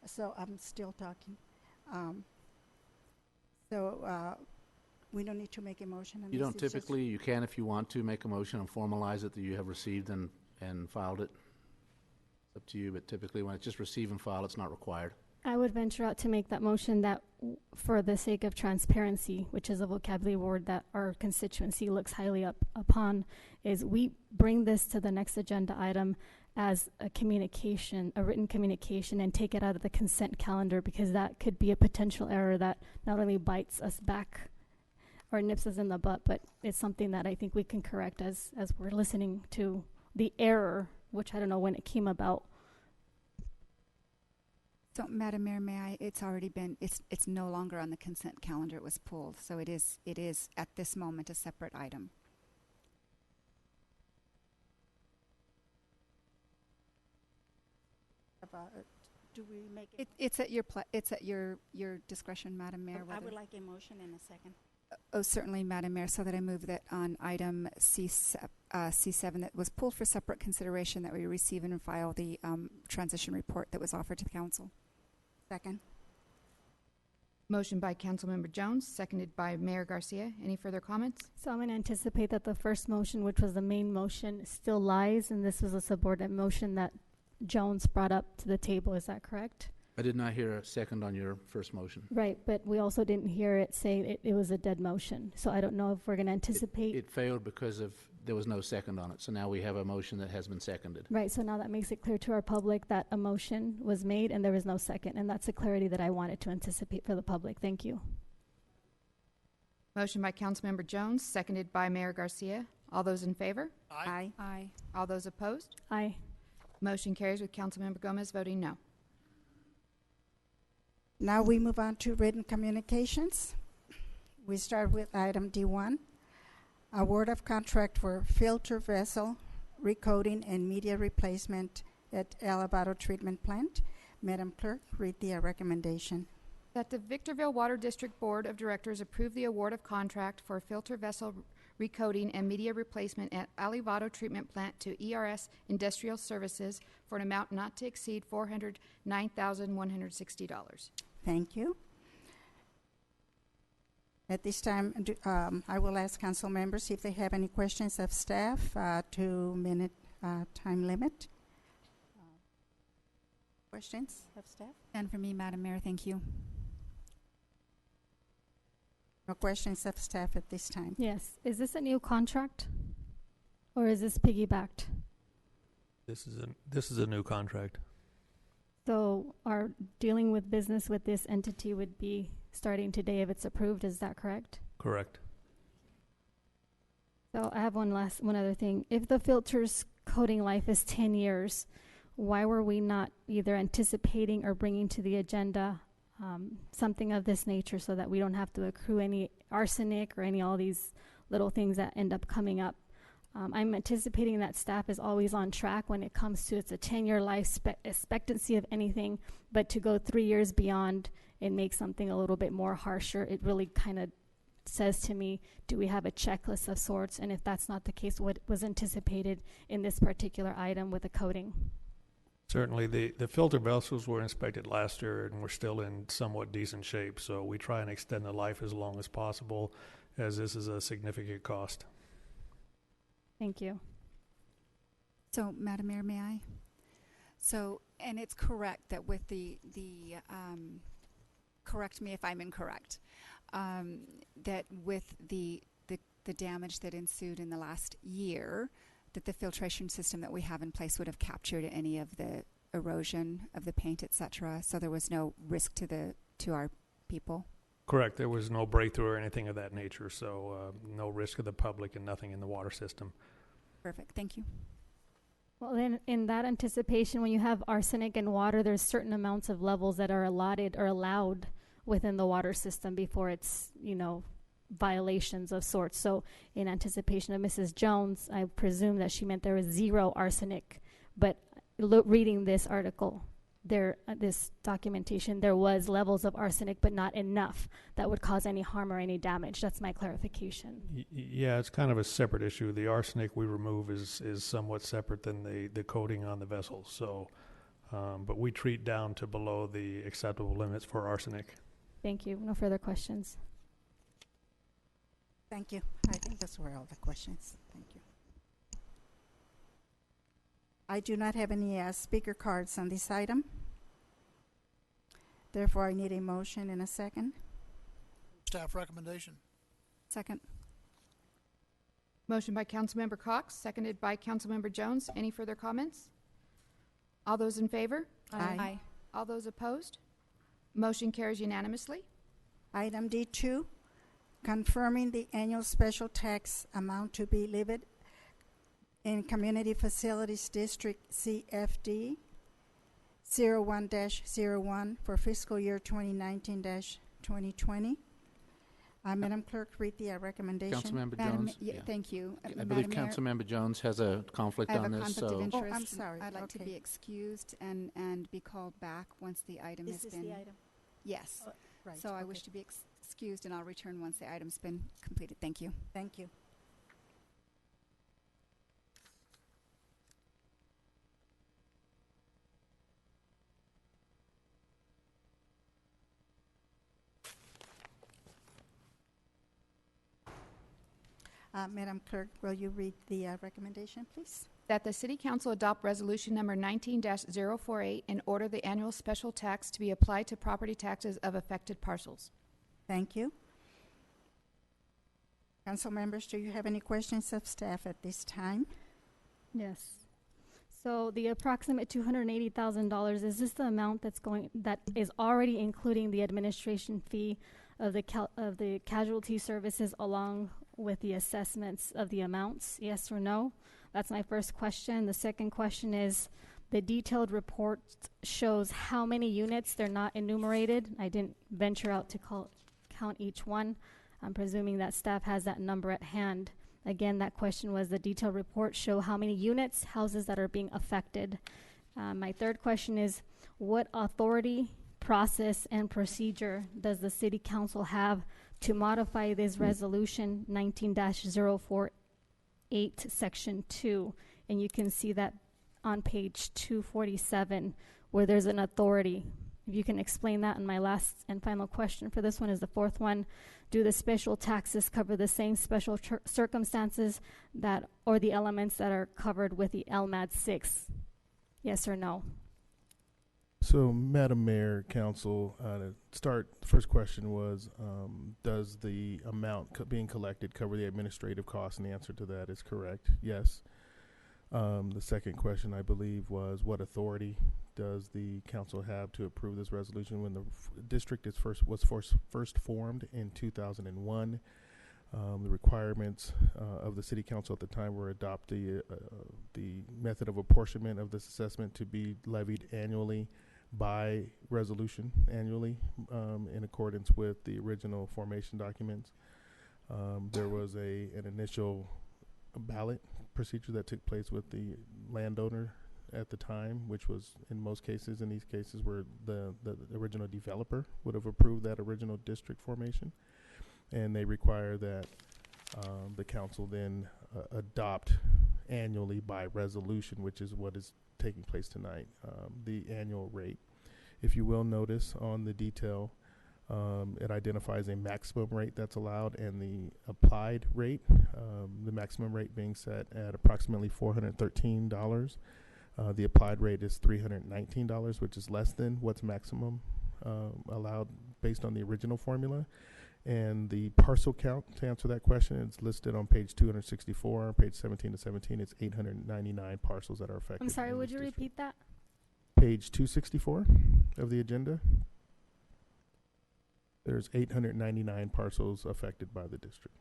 So I'm still talking. We don't need to make a motion on You this. don't It's just- typically, you can if you want to make a motion and formalize it that you have received and filed it. It's up to you, but typically when it's just receive and file, it's not required. I would venture out to make that motion that for the sake of transparency, which is a vocabulary word that our constituency looks highly upon, is we bring this to the next agenda item as a written communication, and take it out of the consent calendar, because that could be a potential error that not only bites us back or nips us in the butt, but it's something that I think we can correct as we're listening to the error, which I don't know when it came about. So, Madam Mayor, it's already been, it's no longer on the consent calendar. It was pulled. So it is at this moment a separate item. Do we make it? It's at your discretion, Madam Mayor. I would whether- like a motion in a second. Oh, certainly, Madam Mayor, so that I move that on item C7 that was pulled for separate consideration, that we receive and file the transition report that was offered to the council. Second. Motion by Councilmember Jones, seconded by Mayor Garcia. Any further comments? So I'm going to anticipate that the first motion, which was the main motion, still lies, and this was a subordinate motion that Jones brought up to the table. Is that correct? I did not hear a second on your first motion. Right, but we also didn't hear it say it was a dead motion. So I don't know if we're going to anticipate. It failed because there was no second on it. So now we have a motion that has been seconded. Right, so now that makes it clear to our public that a motion was made and there was no second. And that's the clarity that I wanted to anticipate for the public. Thank you. Motion by Councilmember Jones, seconded by Mayor Garcia. All those in favor? Aye. Aye. All those opposed? Aye. Motion carries with Councilmember Gomez voting no. Now we move on to written communications. We start with item D1, award of contract for filter vessel recoating and media replacement at El Avado Treatment Plant. Madam Clerk, read the recommendation. That the Victorville Water District Board of Directors approve the award of contract for filter vessel recoating and media replacement at Alivado Treatment Plant to ERS Industrial Services for an amount not to exceed $409,160. Thank you. At this time, I will ask council members if they have any questions of staff. 2-minute time limit. Questions of staff? And for me, Madam Mayor, thank you. No questions of staff at this time. Yes. Is this a new contract? Or is this piggybacked? This is a new contract. So our dealing with business with this entity would be starting today if it's approved. Is that correct? Correct. So I have one other thing. If the filter's coating life is 10 years, why were we not either anticipating or bringing to the agenda something of this nature so that we don't have to accrue any arsenic or all these little things that end up coming up? I'm anticipating that staff is always on track when it comes to it's a 10-year life expectancy of anything, but to go 3 years beyond and make something a little bit more harsher, it really kind of says to me, do we have a checklist of sorts? And if that's not the case, what was anticipated in this particular item with the coating? Certainly, the filter vessels were inspected last year and we're still in somewhat decent shape. So we try and extend the life as long as possible, as this is a significant cost. Thank you. So, Madam Mayor, may I? So, and it's correct that with the correct me if I'm incorrect, that with the damage that ensued in the last year, that the filtration system that we have in place would have captured any of the erosion of the paint, etc. So there was no risk to our people. Correct. There was no breakthrough or anything of that nature, so no risk of the public and nothing in the water system. Perfect. Thank you. Well, then in that anticipation, when you have arsenic in water, there's certain amounts of levels that are allotted or allowed within the water system before it's, violations of sorts. So in anticipation of Mrs. Jones, I presume that she meant there was zero arsenic. But reading this article, this documentation, there was levels of arsenic, but not enough that would cause any harm or any damage. That's my clarification. Yeah, it's kind of a separate issue. The arsenic we remove is somewhat separate than the coating on the vessel. So, but we treat down to below the acceptable limits for arsenic. Thank you. No further questions. Thank you. I think those were all the questions. Thank you. I do not have any speaker cards on this item. Therefore, I need a motion and a second. Staff recommendation. Second. Motion by Councilmember Cox, seconded by Councilmember Jones. Any further comments? All those in favor? Aye. All those opposed? Motion carries unanimously. Item D2, confirming the annual special tax amount to be levied in Community Facilities District CFD 01-01 for fiscal year 2019-2020. Madam Clerk, read the recommendation. Councilmember Jones? Thank you. I believe Councilmember Jones has a conflict on this. I have a conflict of interest. Oh, I'm sorry. I'd like to be excused and be called back once the item has been... Is this the item? Yes. Right. So I wish to be excused, and I'll return once the item's been completed. Thank you. Thank you. Madam Clerk, will you read the recommendation, please? That the City Council adopt Resolution Number 19-048 and order the annual special tax to be applied to property taxes of affected parcels. Thank you. Council members, do you have any questions of staff at this time? Yes. So the approximate $280,000, is this the amount that is already including the administration fee of the casualty services along with the assessments of the amounts? Yes or no? That's my first question. The second question is, the detailed report shows how many units. They're not enumerated. I didn't venture out to count each one. I'm presuming that staff has that number at hand. Again, that question was, the detailed report show how many units, houses that are being affected. My third question is, what authority, process, and procedure does the City Council have to modify this resolution 19-048, section 2? And you can see that on page 247, where there's an authority. If you can explain that. And my last and final question for this one is the fourth one. Do the special taxes cover the same special circumstances that, or the elements that are covered with the LMAD 6? Yes or no? So, Madam Mayor, Council, to start, the first question was, does the amount being collected cover the administrative costs? And the answer to that is correct, yes. The second question, I believe, was, what authority does the council have to approve this resolution? When the district was first formed in 2001, the requirements of the city council at the time were adopt the method of apportionment of this assessment to be levied annually by resolution annually in accordance with the original formation documents. There was an initial ballot procedure that took place with the landowner at the time, which was in these cases where the original developer would have approved that original district formation, and they require that the council then adopt annually by resolution, which is what is taking place tonight, the annual rate. If you will notice on the detail, it identifies a maximum rate that's allowed and the applied rate, the maximum rate being set at approximately $413. The applied rate is $319, which is less than what's maximum allowed based on the original formula. And the parcel count, to answer that question, it's listed on page 264, page 17 to 17. It's 899 parcels that are affected. I'm sorry, would you repeat that? Page 264 of the agenda. There's 899 parcels affected by the district.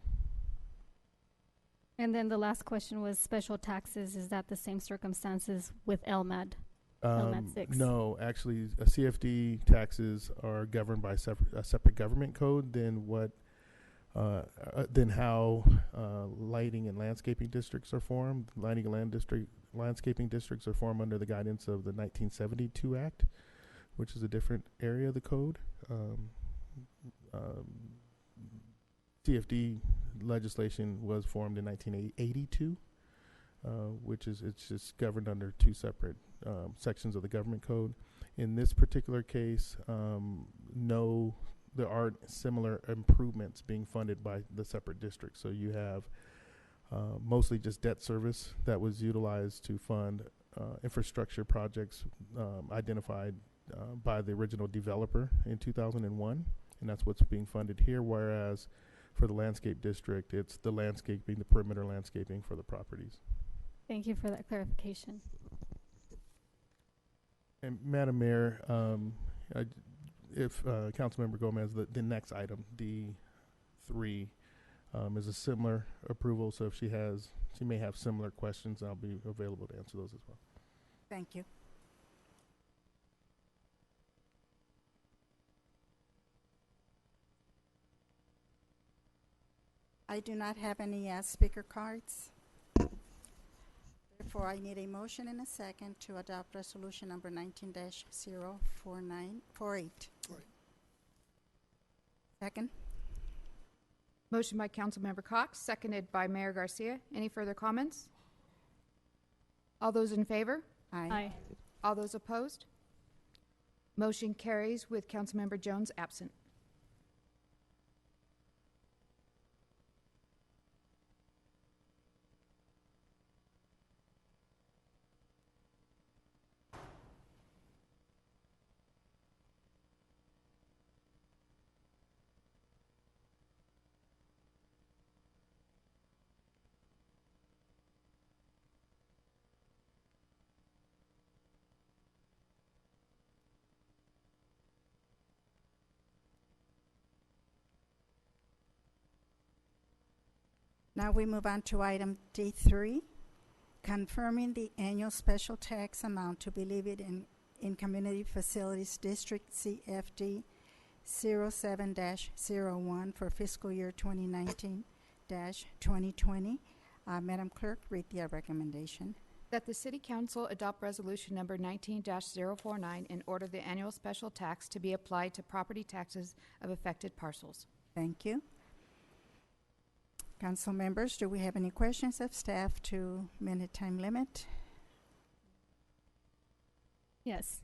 And then the last question was special taxes. Is that the same circumstances with LMAD? LMAD 6? No, actually, CFD taxes are governed by a separate government code than how lighting and landscaping districts are formed. Lighting and landscaping districts are formed under the guidance of the 1972 Act, which is a different area of the code. CFD legislation was formed in 1982, which is it's just governed under two separate sections of the government code. In this particular case, no, there aren't similar improvements being funded by the separate districts. So you have mostly just debt service that was utilized to fund infrastructure projects identified by the original developer in 2001, and that's what's being funded here, whereas for the landscape district, it's the landscaping, the perimeter landscaping for the properties. Thank you for that clarification. And Madam Mayor, if Councilmember Gomez, the next item, D3, is a similar approval, so if she may have similar questions, I'll be available to answer those as well. Thank you. I do not have any speaker cards. Therefore, I need a motion and a second to adopt resolution number 19-048. Second. Motion by Councilmember Cox, seconded by Mayor Garcia. Any further comments? All those in favor? Aye. All those opposed? Motion carries with Councilmember Jones absent. Now we move on to item D3, confirming the annual special tax amount to be levied in Community Facilities District CFD 07-01 for fiscal year 2019-2020. Madam Clerk, read the recommendation. That the City Council adopt Resolution Number 19-049 and order the annual special tax to be applied to property taxes of affected parcels. Thank you. Council members, do we have any questions of staff to minute time limit? Yes.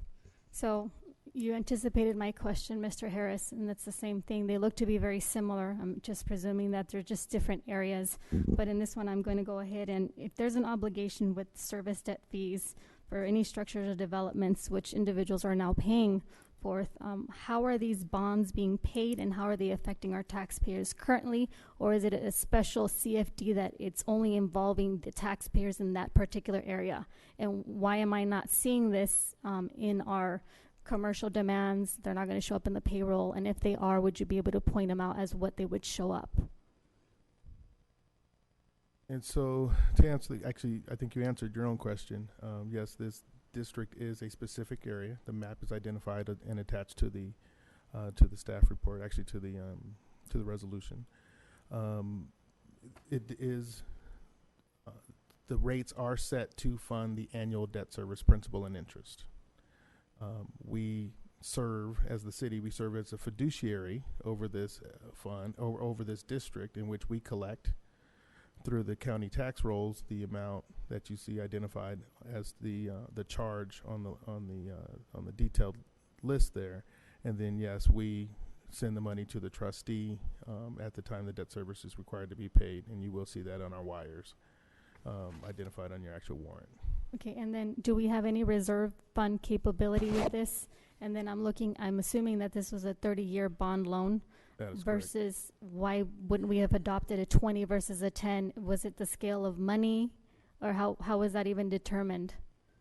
So you anticipated my question, Mr. Harris, and that's the same thing. They look to be very similar. I'm just presuming that they're just different areas. But in this one, I'm going to go ahead and if there's an obligation with service debt fees for any structures or developments which individuals are now paying for, how are these bonds being paid and how are they affecting our taxpayers currently? Or is it a special CFD that it's only involving the taxpayers in that particular area? And why am I not seeing this in our commercial demands? They're not going to show up in the payroll, and if they are, would you be able to point them out as what they would show up? And so to answer, actually, I think you answered your own question. Yes, this district is a specific area. The map is identified and attached to the staff report, actually to the resolution. It is the rates are set to fund the annual debt service principal and interest. We serve, as the city, we serve as a fiduciary over this fund, or over this district, in which we collect through the county tax rolls the amount that you see identified as the charge on the detailed list there, and then yes, we send the money to the trustee at the time the debt service is required to be paid, and you will see that on our wires identified on your actual warrant. Okay, and then do we have any reserve fund capability with this? And then I'm assuming that this was a 30-year bond loan versus correct. Why wouldn't we have adopted a 20 versus a 10? Was it the scale of money, or how was that even determined?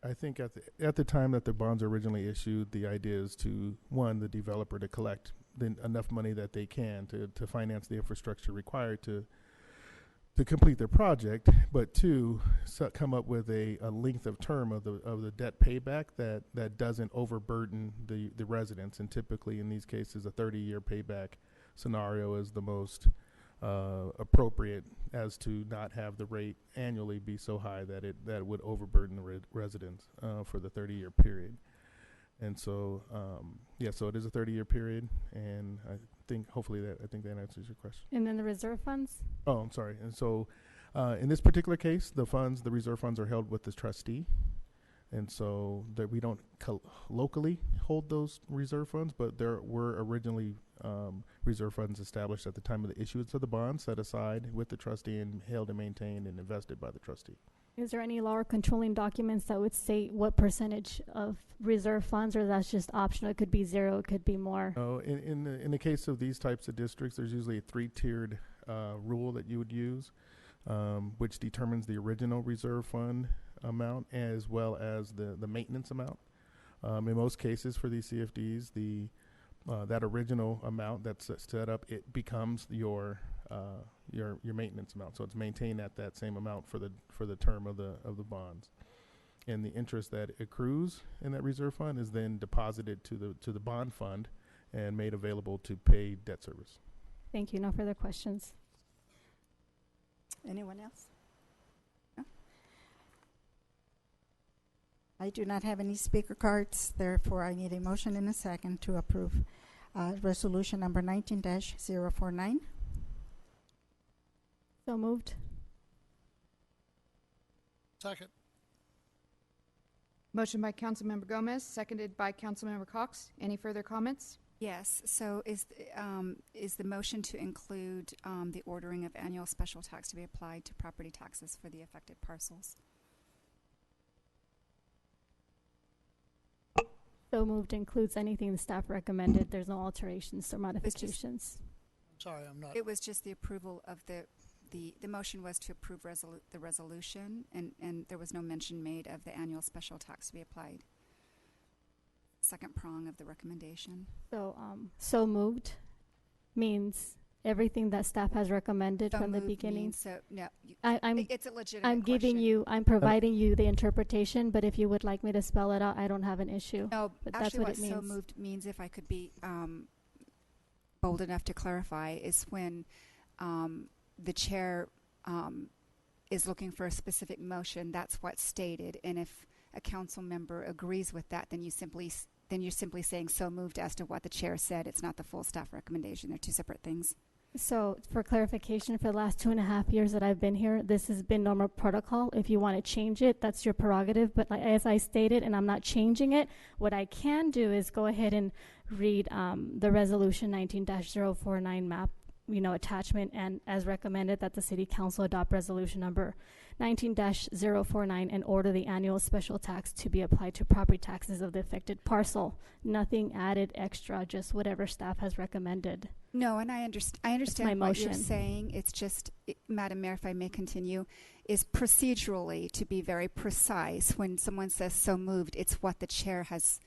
I think at the time that the bonds were originally issued, the idea is to, one, the developer to collect enough money that they can to finance the infrastructure required to complete their project, but two, come up with a length of term of the debt payback that doesn't overburden the residents. And typically in these cases, a 30-year payback scenario is the most appropriate, as to not have the rate annually be so high that it would overburden the residents for the 30-year period. And so, so it is a 30-year period, and I think that answers your question. And then the reserve funds? Oh, I'm sorry. And so, in this particular case, the reserve funds are held with the trustee, and so that we don't locally hold those reserve funds, but there were originally reserve funds established at the time of the issuance of the bond, set aside with the trustee and held and maintained and invested by the trustee. Is there any law or controlling documents that would state what percentage of reserve funds, or that's just optional? It could be zero, it could be more. Oh, in the case of these types of districts, there's usually a 3-tiered rule that you would use, which determines the original reserve fund amount as well as the maintenance amount. In most cases for these CFDs, that original amount that's set up, it becomes your maintenance amount. So it's maintained at that same amount for the term of the bonds, and the interest that accrues in that reserve fund is then deposited to the bond fund and made available to pay debt service. Thank you. No further questions. Anyone else? No? I do not have any speaker cards, therefore I need a motion in a second to approve resolution number 19-049. So moved. Second. Motion by Councilmember Gomez, seconded by Councilmember Cox. Any further comments? Yes. So is the motion to include the ordering of annual special tax to be applied to property taxes for the affected parcels? So moved includes anything the staff recommended. There's no alterations or modifications. I'm sorry, I'm not. It was just the approval of the motion was to approve the resolution, and there was no mention made of the annual special tax to be applied. Second prong of the recommendation. So, so moved means everything that staff has recommended So from the moved beginning. means so, no, it's a legitimate I'm giving question. you, I'm providing you the interpretation, but if you would like me to spell it out, I don't have an issue. No, But that's actually what what it so means. moved means, if I could be bold enough to clarify, is when the chair is looking for a specific motion, that's what's stated. And if a council member agrees with that, then you're simply saying so moved as to what the chair said. It's not the full staff recommendation. They're two separate things. So for clarification, for the last 2.5 years that I've been here, this has been normal protocol. If you want to change it, that's your prerogative. But like, as I stated, and I'm not changing it, what I can do is go ahead and read the resolution 19-049 map, attachment, and as recommended that the City Council adopt resolution number 19-049 and order the annual special tax to be applied to property taxes of the affected parcel. Nothing added extra, just whatever staff has recommended. No, and I understand my what you're motion. saying. It's just, Madam Mayor, if I may continue, is procedurally, to be very precise, when someone says so moved, it's what the chair has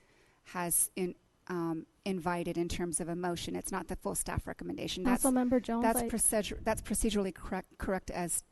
invited in terms of a motion. It's not the full staff recommendation. Councilmember Jones, That's procedurally correct as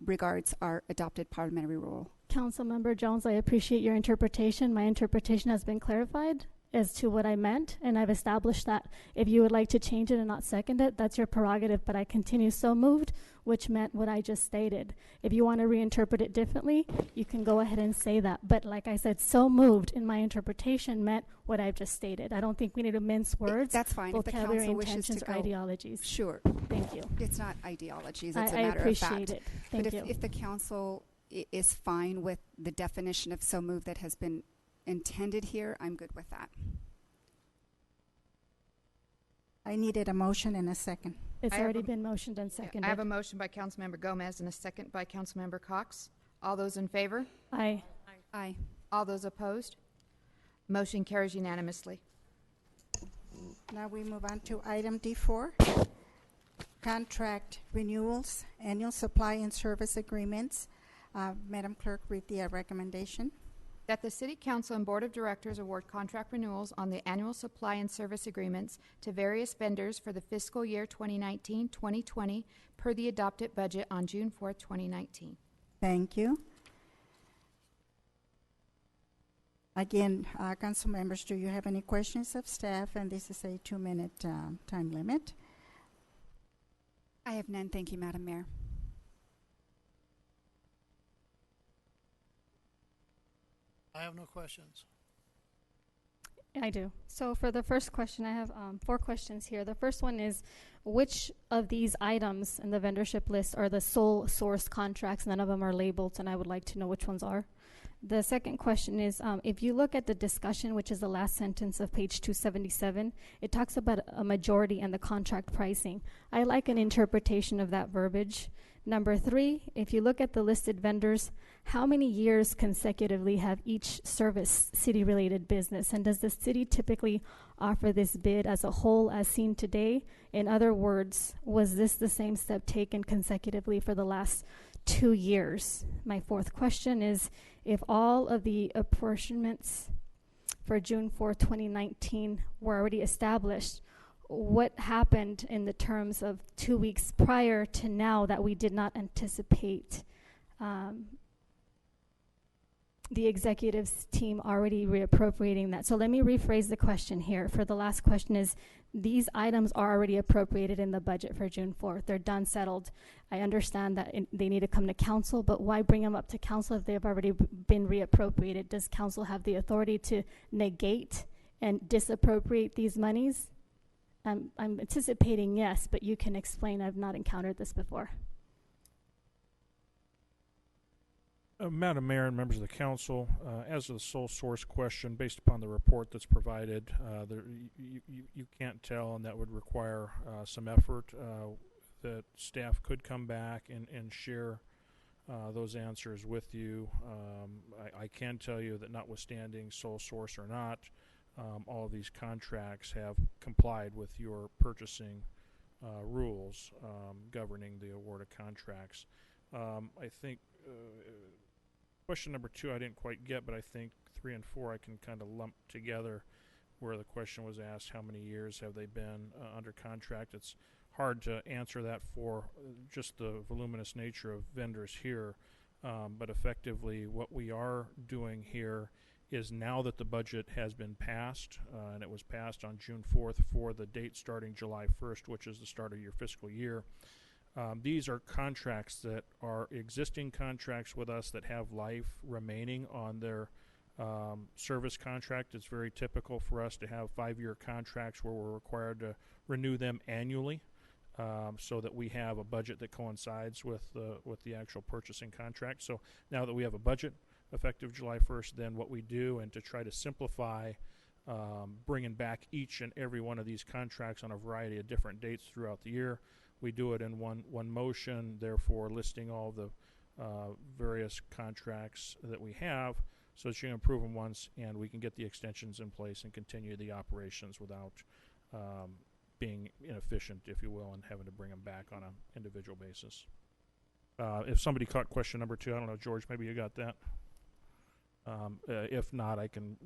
regards our adopted parliamentary rule. Councilmember Jones, I appreciate your interpretation. My interpretation has been clarified as to what I meant, and I've established that if you would like to change it and not second it, that's your prerogative, but I continue so moved, which meant what I just stated. If you want to reinterpret it differently, you can go ahead and say that. But like I said, so moved in my interpretation meant what I've just stated. I don't think we need to mince words. That's fine. If the vocabulary, council wishes to intentions, go, or ideologies. Sure. Thank you. It's not ideologies. It's a I matter of fact. appreciate it. Thank But you. if the council is fine with the definition of so moved that has been intended here, I'm good with that. I needed a motion and a second. It's I have already a- been motioned and seconded. I have a motion by Councilmember Gomez and a second by Councilmember Cox. All those in favor? Aye. Aye. All those opposed? Motion carries unanimously. Now we move on to item D4, contract renewals, annual supply and service agreements. Madam Clerk, read the recommendation. That the City Council and Board of Directors award contract renewals on the annual supply and service agreements to various vendors for the fiscal year 2019-2020 per the adopted budget on June 4th, 2019. Thank you. Again, council members, do you have any questions of staff? And this is a 2-minute time limit. I have none. Thank you, Madam Mayor. I have no questions. I do. So for the first question, I have 4 questions here. The first one is, which of these items in the vendorship list are the sole source contracts? None of them are labeled, and I would like to know which ones are. The second question is, if you look at the discussion, which is the last sentence of page 277, it talks about a majority and the contract pricing. I like an interpretation of that verbiage. Number 3, if you look at the listed vendors, how many years consecutively have each service city-related business? And does the city typically offer this bid as a whole as seen today? In other words, was this the same step taken consecutively for the last 2 years? My fourth question is, if all of the apportionments for June 4th, 2019 were already established, what happened in the terms of 2 weeks prior to now that we did not anticipate the executives team already reappropriating that? So let me rephrase the question here. For the last question is, these items are already appropriated in the budget for June 4th. They're done, settled. I understand that they need to come to council, but why bring them up to council if they've already been reappropriated? Does council have the authority to negate and disappropriate these monies? I'm anticipating yes, but you can explain. I've not encountered this before. Madam Mayor and members of the council, as to the sole source question, based upon the report that's provided, you can't tell, and that would require some effort. That staff could come back and share those answers with you. I can tell you that notwithstanding sole source or not, all of these contracts have complied with your purchasing rules governing the award of contracts. I think question number 2 I didn't quite get, but I think 3 and 4 I can kind of lump together, where the question was asked how many years have they been under contract. It's hard to answer that for just the voluminous nature of vendors here. But effectively, what we are doing here is, now that the budget has been passed, and it was passed on June 4th for the date starting July 1st, which is the start of your fiscal year, these are contracts that are existing contracts with us that have life remaining on their service contract. It's very typical for us to have 5-year contracts where we're required to renew them annually, so that we have a budget that coincides with the actual purchasing contract. So now that we have a budget effective July 1st, then what we do, and to try to simplify bringing back each and every one of these contracts on a variety of different dates throughout the year, we do it in one motion, therefore listing all the various contracts that we have, so that you can approve them once and we can get the extensions in place and continue the operations without being inefficient, if you will, and having to bring them back on an individual basis. If somebody caught question number 2, I don't know, George, maybe you got that. If not, we can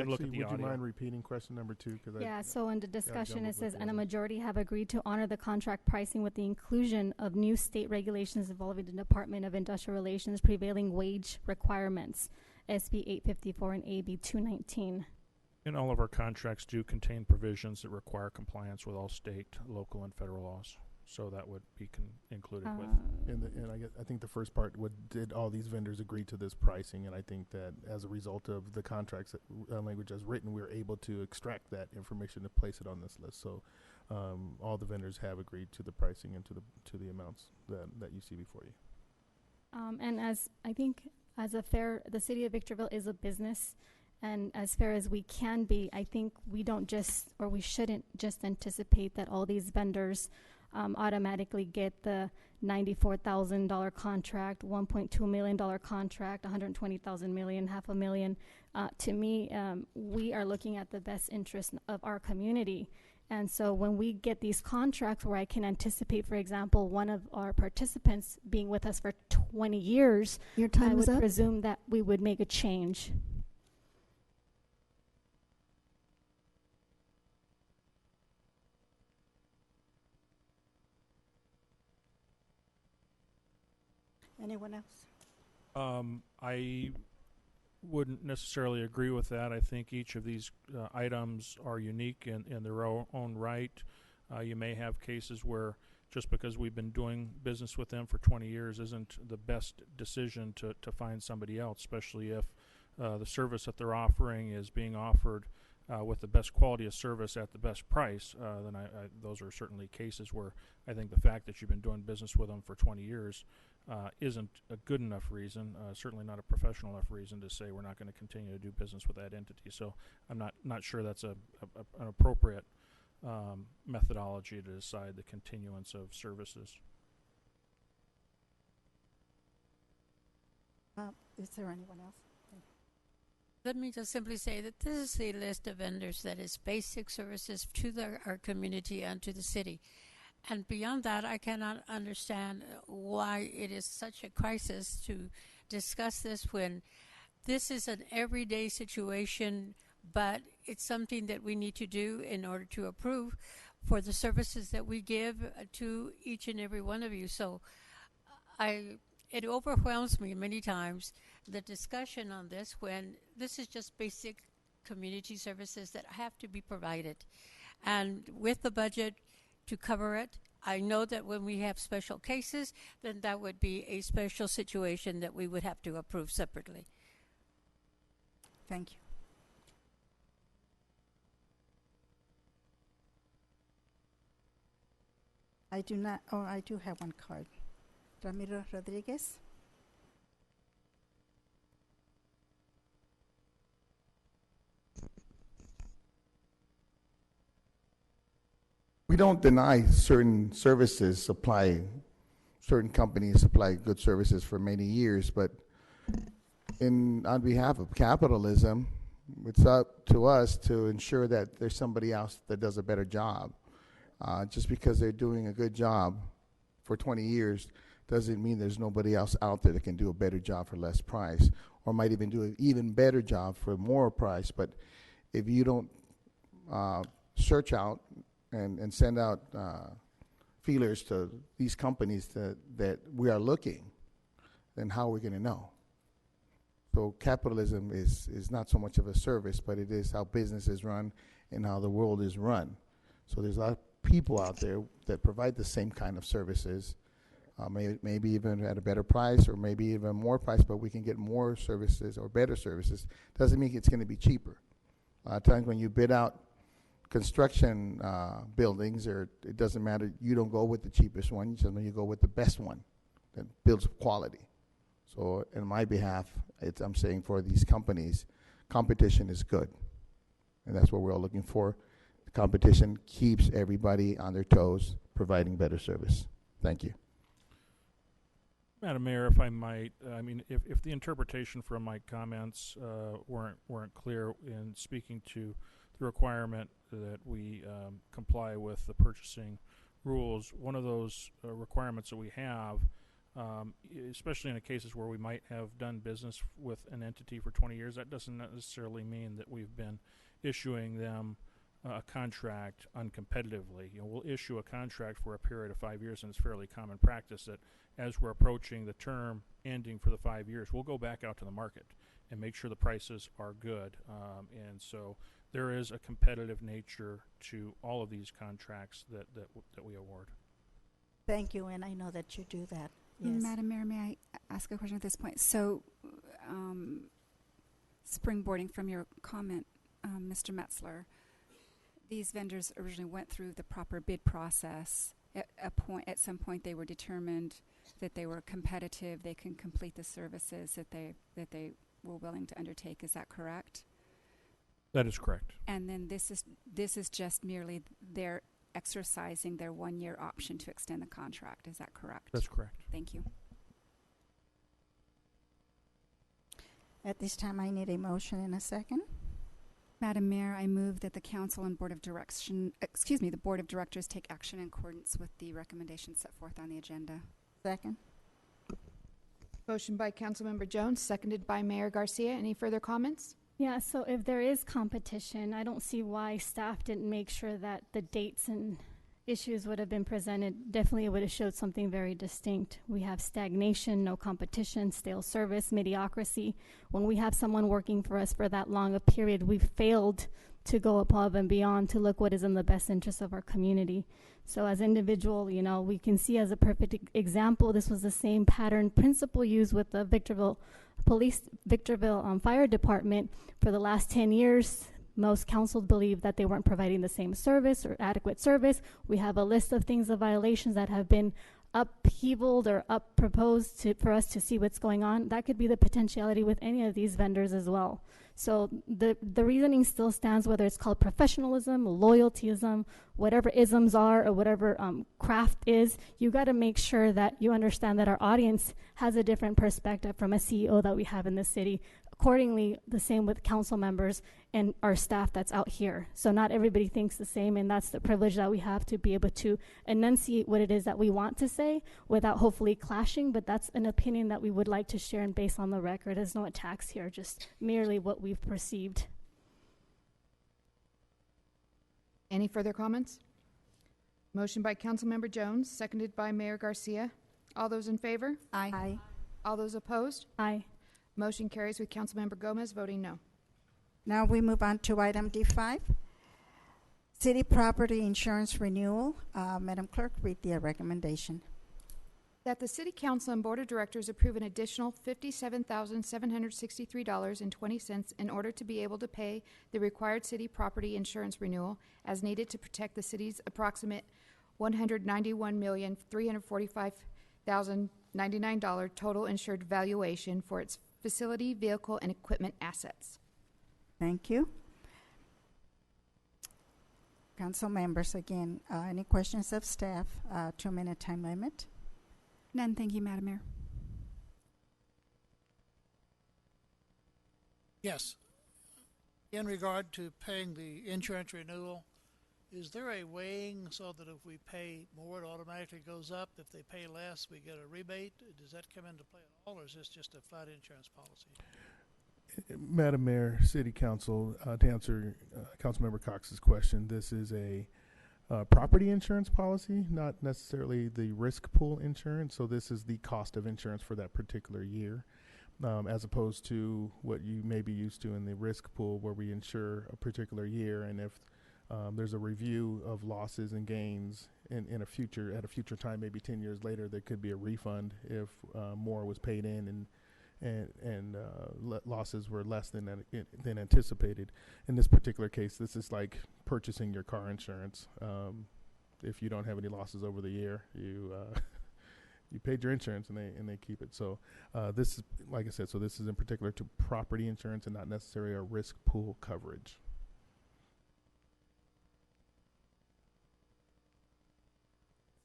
look at the would audio. you mind repeating question number 2? So in the discussion it says, with and a the- majority have agreed to honor the contract pricing with the inclusion of new state regulations involving the Department of Industrial Relations prevailing wage requirements, SB 854 and AB 219. And all of our contracts do contain provisions that require compliance with all state, local, and federal laws. So that would be included with. And I think the first part, did all these vendors agree to this pricing? And I think that as a result of the contracts language as written, we were able to extract that information to place it on this list. So all the vendors have agreed to the pricing and to the amounts that you see before you. And as I think, the city of Victorville is a business, and as fair as we can be, I think we shouldn't just anticipate that all these vendors automatically get the $94,000 contract, $1.2 million contract, $120,000 million, $500,000. To me, we are looking at the best interest of our community. And so when we get these contracts where I can anticipate, for example, one of our participants being with us for 20 years, Your time I is would up. presume that we would make a change. Anyone else? I wouldn't necessarily agree with that. I think each of these items are unique in their own right. You may have cases where just because we've been doing business with them for 20 years isn't the best decision to find somebody else, especially if the service that they're offering is being offered with the best quality of service at the best price. Then those are certainly cases where I think the fact that you've been doing business with them for 20 years isn't a good enough reason, certainly not a professional enough reason to say we're not going to continue to do business with that entity. So I'm not sure that's an appropriate methodology to decide the continuance of services. Is there anyone else? Let me just simply say that this is a list of vendors that is basic services to our community and to the city. And beyond that, I cannot understand why it is such a crisis to discuss this when this is an everyday situation, but it's something that we need to do in order to approve for the services that we give to each and every one of you. So it overwhelms me many times, the discussion on this, when this is just basic community services that have to be provided. And with the budget to cover it, I know that when we have special cases, then that would be a special situation that we would have to approve separately. Thank you. I do have one card. Ramiro Rodriguez. We don't deny certain services certain companies supply good services for many years, but on behalf of capitalism, it's up to us to ensure that there's somebody else that does a better job. Just because they're doing a good job for 20 years doesn't mean there's nobody else out there that can do a better job for less price, or might even do an even better job for more price. But if you don't search out and send out feelers to these companies that we are looking, then how are we going to know? So capitalism is not so much of a service, but it is how business is run and how the world is run. So there's a lot of people out there that provide the same kind of services, maybe even at a better price or maybe even more price, but we can get more services or better services. Doesn't mean it's going to be cheaper. A lot of times when you bid out construction buildings, or it doesn't matter, you don't go with the cheapest one, you go with the best one that builds quality. So in my behalf, I'm saying for these companies, competition is good. And that's what we're all looking for. The competition keeps everybody on their toes, providing better service. Thank you. Madam Mayor, if I might, I mean, if the interpretation from my comments weren't clear in speaking to the requirement that we comply with the purchasing rules, one of those requirements that we have, especially in the cases where we might have done business with an entity for 20 years, that doesn't necessarily mean that we've been issuing them a contract uncompetitively. You know, we'll issue a contract for a period of 5 years, and it's fairly common practice that as we're approaching the term ending for the 5 years, we'll go back out to the market and make sure the prices are good. And so there is a competitive nature to all of these contracts that we award. Thank you, and I know that you do that. Yes. Madam Mayor, may I ask a question at this point? So, springboarding from your comment, Mr. Metzler, these vendors originally went through the proper bid process. At some point, they were determined that they were competitive. They can complete the services that they were willing to undertake. Is that correct? That is correct. And then this is just merely their exercising their 1-year option to extend the contract. Is that correct? That's correct. Thank you. At this time, I need a motion and a second. Madam Mayor, I move that the council and the board of directors take action in accordance with the recommendations set forth on the agenda. Second. Motion by Councilmember Jones, seconded by Mayor Garcia. Any further comments? Yeah, so if there is competition, I don't see why staff didn't make sure that the dates and issues would have been presented. Definitely it would have showed something very distinct. We have stagnation, no competition, stale service, mediocrity. When we have someone working for us for that long a period, we've failed to go above and beyond to look what is in the best interest of our community. So as individual, you know, we can see as a perfect example, this was the same pattern principle used with the Victorville Fire Department for the last 10 years. Most councils believe that they weren't providing the same service or adequate service. We have a list of things of violations that have been upheavaled or proposed for us to see what's going on. That could be the potentiality with any of these vendors as well. So the reasoning still stands, whether it's called professionalism, loyaltyism, whatever isms are, or whatever craft is. You got to make sure that you understand that our audience has a different perspective from a CEO that we have in the city. Accordingly, the same with council members and our staff that's out here. So not everybody thinks the same, and that's the privilege that we have to be able to enunciate what it is that we want to say without hopefully clashing, but that's an opinion that we would like to share and base on the record. There's no attacks here, just merely what we've perceived. Any further comments? Motion by Councilmember Jones, seconded by Mayor Garcia. All those in favor? Aye. Aye. All those opposed? Aye. Motion carries with Councilmember Gomez voting no. Now we move on to item D5, City Property Insurance Renewal. Madam Clerk, read the recommendation. That the City Council and Board of Directors approve an additional $57,763.20 in order to be able to pay the required city property insurance renewal as needed to protect the city's approximate $191,345,099 total insured valuation for its facility, vehicle, and equipment assets. Thank you. Council members, again, any questions of staff? 2-minute time limit. None, thank you, Madam Mayor. Yes. In regard to paying the insurance renewal, is there a weighing so that if we pay more, it automatically goes up? If they pay less, we get a rebate? Does that come into play at all, or is this just a flat insurance policy? Madam Mayor, City Council, to answer Councilmember Cox's question, this is a property insurance policy, not necessarily the risk pool insurance. So this is the cost of insurance for that particular year, as opposed to what you may be used to in the risk pool, where we insure a particular year, and if there's a review of losses and gains at a future time, maybe 10 years later, there could be a refund if more was paid in and losses were less than anticipated. In this particular case, this is like purchasing your car insurance. If you don't have any losses over the year, you you paid your insurance and they keep it. So this is, like I said, so this is in particular to property insurance and not necessarily a risk pool coverage.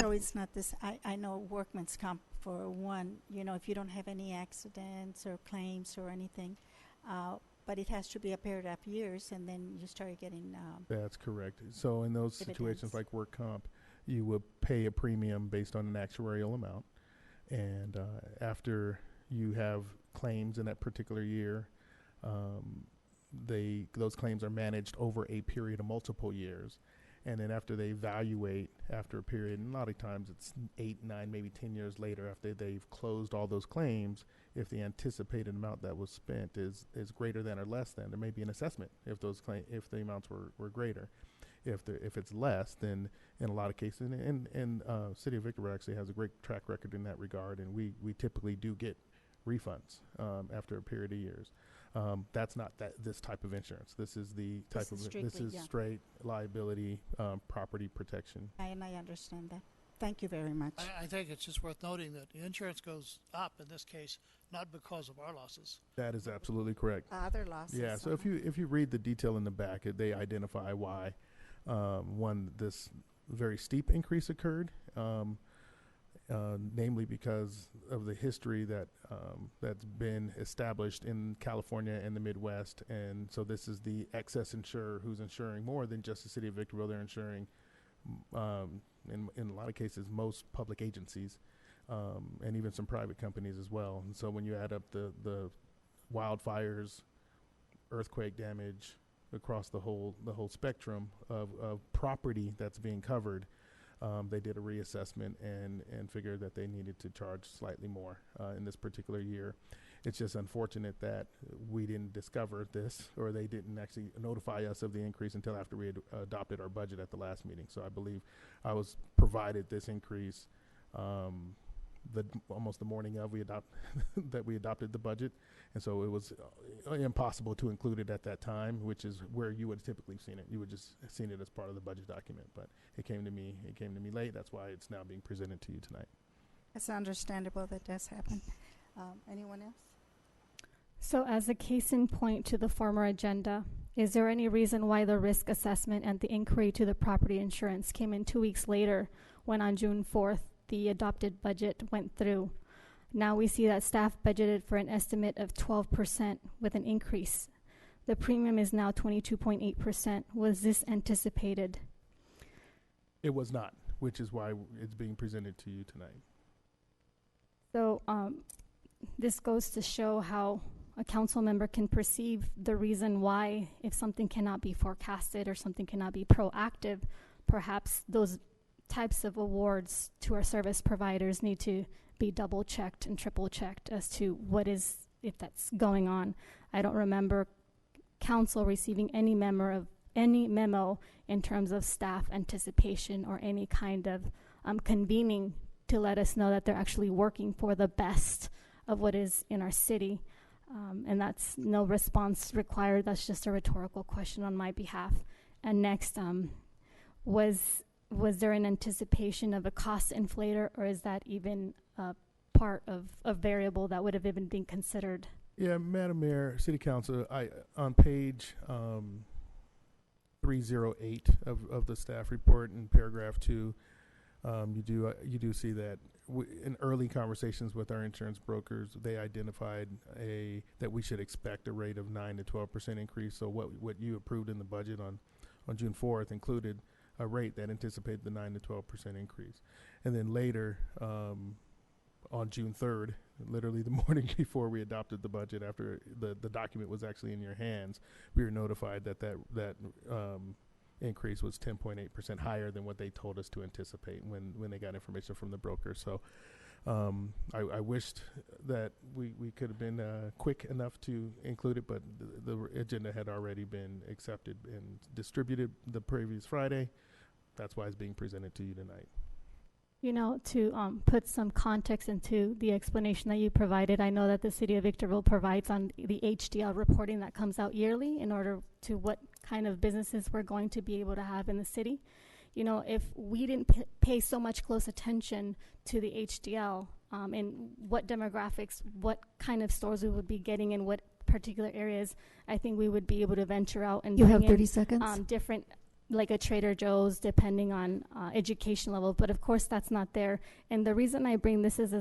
So it's not this, I know workman's comp for one, you know, if you don't have any accidents or claims or anything, but it has to be a period of years, and then you start getting That's correct. So in those situations dividends. like work comp, you would pay a premium based on an actuarial amount, and after you have claims in that particular year, those claims are managed over a period of multiple years. And then after they evaluate after a period, and a lot of times it's 8, 9, maybe 10 years later, after they've closed all those claims, if the anticipated amount that was spent is greater than or less than, there may be an assessment if if the amounts were greater. If it's less, then in a lot of cases, and City of Victorville actually has a great track record in that regard, and we typically do get refunds after a period of years. That's not this type of insurance. This is the type this is straight liability, property protection. and I understand that. Thank you very much. I think it's just worth noting that the insurance goes up in this case, not because of our losses. That is absolutely correct. Other losses. Yeah. So if you read the detail in the back, they identify why this very steep increase occurred. Namely because of the history that's been established in California and the Midwest. And so this is the excess insurer who's insuring more than just the City of Victorville. They're insuring, in a lot of cases, most public agencies, and even some private companies as well. And so when you add up the wildfires, earthquake damage across the whole spectrum of property that's being covered, they did a reassessment and figured that they needed to charge slightly more in this particular year. It's just unfortunate that we didn't discover this, or they didn't actually notify us of the increase until after we had adopted our budget at the last meeting. So I believe I was provided this increase almost the morning of that we adopted the budget, and so it was impossible to include it at that time, which is where you would have typically seen it. You would just have seen it as part of the budget document, but it came to me late. That's why it's now being presented to you tonight. It's understandable that does happen. Anyone else? So as a case in point to the former agenda, is there any reason why the risk assessment and the inquiry to the property insurance came in 2 weeks later, when on June 4th, the adopted budget went through? Now we see that staff budgeted for an estimate of 12% with an increase. The premium is now 22.8%. Was this anticipated? It was not, which is why it's being presented to you tonight. So this goes to show how a council member can perceive the reason why, if something cannot be forecasted or something cannot be proactive, perhaps those types of awards to our service providers need to be double checked and triple checked as to what is, if that's going on. I don't remember council receiving any memo in terms of staff anticipation or any kind of convening to let us know that they're actually working for the best of what is in our city. And that's no response required. That's just a rhetorical question on my behalf. And next, was there an anticipation of a cost inflator, or is that even a part of a variable that would have even been considered? Yeah, Madam Mayor, City Council, on page 308 of the staff report in paragraph 2, you do see that in early conversations with our insurance brokers, they identified that we should expect a rate of 9 to 12% increase. So what you approved in the budget on June 4th included a rate that anticipated the 9 to 12% increase. And then later, on June 3rd, literally the morning before we adopted the budget, after the document was actually in your hands, we were notified that increase was 10.8% higher than what they told us to anticipate when they got information from the broker. So I wished that we could have been quick enough to include it, but the agenda had already been accepted and distributed the previous Friday. That's why it's being presented to you tonight. You know, to put some context into the explanation that you provided, I know that the City of Victorville provides on the HDL reporting that comes out yearly in order to what kind of businesses we're going to be able to have in the city. You know, if we didn't pay so much close attention to the HDL and what demographics, what kind of stores we would be getting in what particular areas, I think we would be able to venture out and You bring have 30 in, seconds. different, like a Trader Joe's, depending on education level. But of course, that's not there. And the reason I bring this as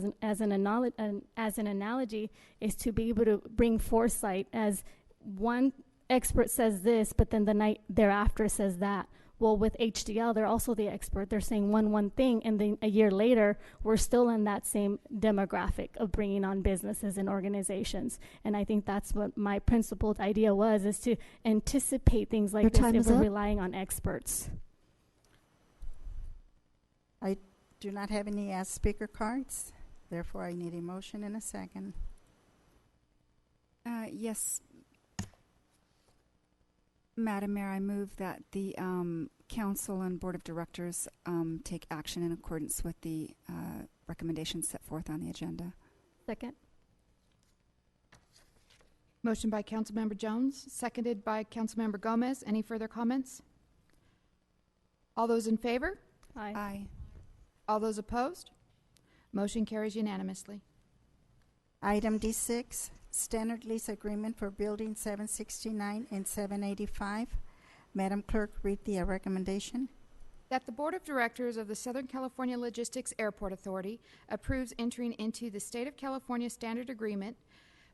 an analogy is to be able to bring foresight, as one expert says this, but then the night thereafter says that. Well, with HDL, they're also the expert. They're saying one thing, and then a year later, we're still in that same demographic of bringing on businesses and organizations. And I think that's what my principled idea was, is to anticipate things like Your this time if is we're up. relying on experts. I do not have any speaker cards. Therefore, I need a motion and a second. Yes, Madam Mayor, I move that the Council and Board of Directors take action in accordance with the recommendations set forth on the agenda. Second. Motion by Councilmember Jones, seconded by Councilmember Gomez. Any further comments? All those in favor? Aye. Aye. All those opposed? Motion carries unanimously. Item D6, standard lease agreement for building 769 and 785. Madam Clerk, read the recommendation. That the Board of Directors of the Southern California Logistics Airport Authority approves entering into the State of California Standard Agreement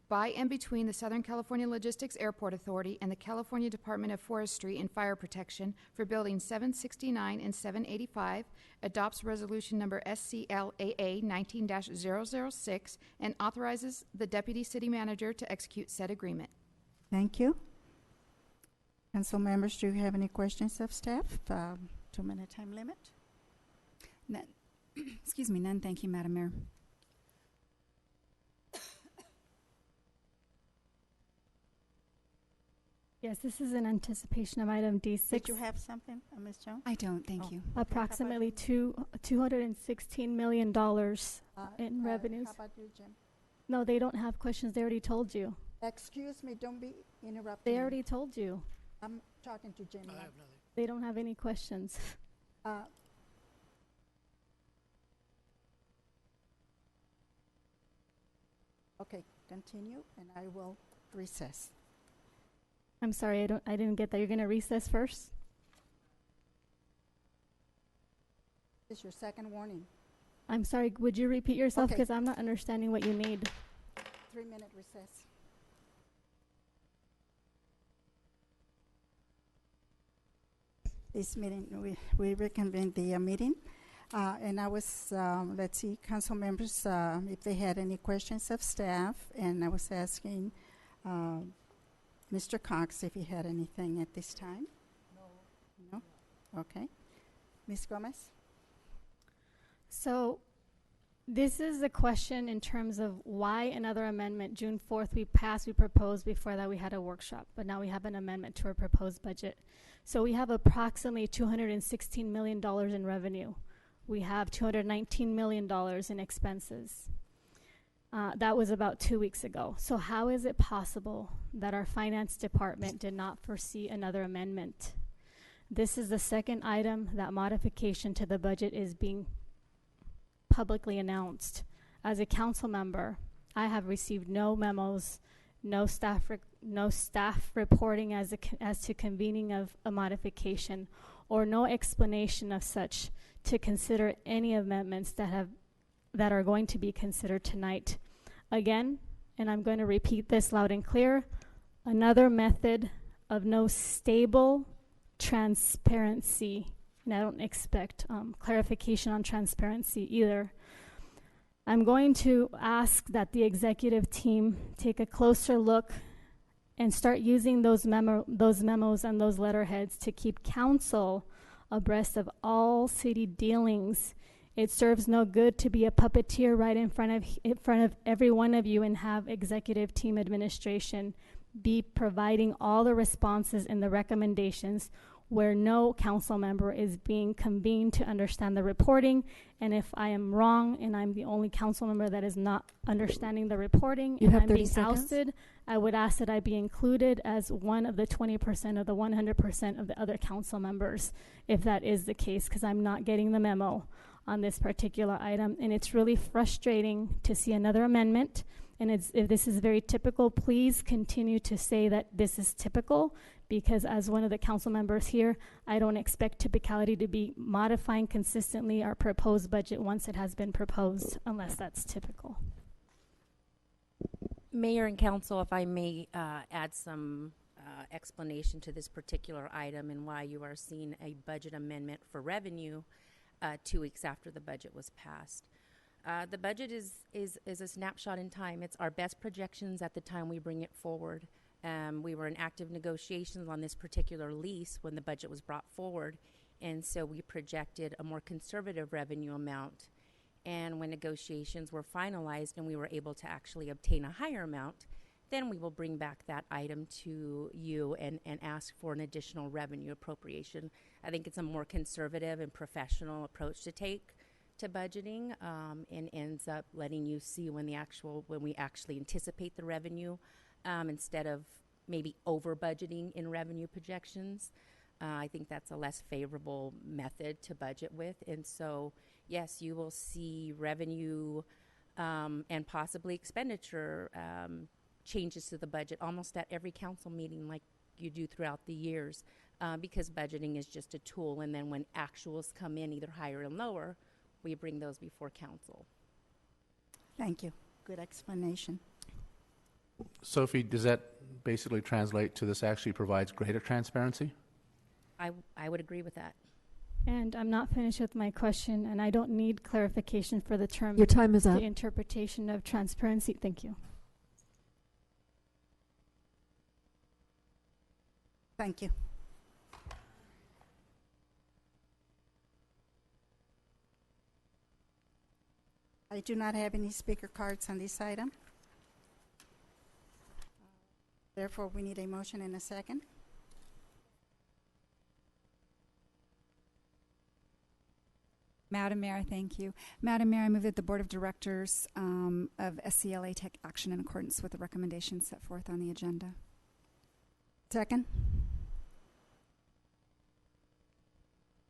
by and between the Southern California Logistics Airport Authority and the California Department of Forestry and Fire Protection for Buildings 769 and 785, adopts resolution number SCLAA 19-006, and authorizes the Deputy City Manager to execute said agreement. Thank you. Council members, do you have any questions of staff? 2-minute time limit. None. Excuse me, none. Thank you, Madam Mayor. Yes, this is in anticipation of item D6. Did you have something, Ms. Jones? I don't. Thank you. Approximately $216 million in revenues. How about you, Jim? No, they don't have questions. They already told you. Excuse me, don't be interrupting. They me. already told you. I'm talking to Jim. I have nothing. They don't have any questions. Okay, continue, and I will recess. I'm sorry, I didn't get that. You're gonna recess first? This is your second warning. I'm sorry, would you repeat yourself? Okay. Because I'm not understanding what you need. 3-minute recess. This meeting, we reconvened the meeting, and I was, let's see, council members, if they had any questions of staff, and I was asking Mr. Cox if he had anything at this time. No? Okay. Ms. Gomez? So this is a question in terms of why another amendment. June 4th we proposed. Before that we had a workshop, but now we have an amendment to our proposed budget. So we have approximately $216 million in revenue. We have $219 million in expenses. That was about 2 weeks ago. So how is it possible that our finance department did not foresee another amendment? This is the second item that modification to the budget is being publicly announced. As a council member, I have received no memos, no staff reporting as to convening of a modification, or no explanation of such to consider any amendments that are going to be considered tonight. Again, and I'm going to repeat this loud and clear, another method of no stable transparency, and I don't expect clarification on transparency either. I'm going to ask that the executive team take a closer look and start using those memos and those letterheads to keep council abreast of all city dealings. It serves no good to be a puppeteer right in front of every one of you and have executive team administration be providing all the responses and the recommendations where no council member is being convened to understand the reporting. And if I am wrong and I'm the only council member that is not understanding the reporting You and have I'm 30 being seconds. ousted, I would ask that I be included as one of the 20% of the 100% of the other council members, if that is the case, because I'm not getting the memo on this particular item. And it's really frustrating to see another amendment. And if this is very typical, please continue to say that this is typical, because as one of the council members here, I don't expect typicality to be modifying consistently our proposed budget once it has been proposed, unless that's typical. Mayor and council, if I may add some explanation to this particular item and why you are seeing a budget amendment for revenue 2 weeks after the budget was passed. The budget is a snapshot in time. It's our best projections at the time we bring it forward. We were in active negotiations on this particular lease when the budget was brought forward, and so we projected a more conservative revenue amount. And when negotiations were finalized and we were able to actually obtain a higher amount, then we will bring back that item to you and ask for an additional revenue appropriation. I think it's a more conservative and professional approach to take to budgeting, and ends up letting you see when we actually anticipate the revenue, instead of maybe over budgeting in revenue projections. I think that's a less favorable method to budget with. And so, yes, you will see revenue and possibly expenditure changes to the budget almost at every council meeting, like you do throughout the years, because budgeting is just a tool. And then when actuals come in either higher or lower, we bring those before council. Thank you. Good explanation. Sophie, does that basically translate to this actually provides greater transparency? I would agree with that. And I'm not finished with my question, and I don't need clarification for the term. Your time is up. The interpretation of transparency. Thank you. Thank you. I do not have any speaker cards on this item. Therefore, we need a motion and a second. Madam Mayor, thank you. Madam Mayor, I move that the Board of Directors of SCLA take action in accordance with the recommendations set forth on the agenda. Second.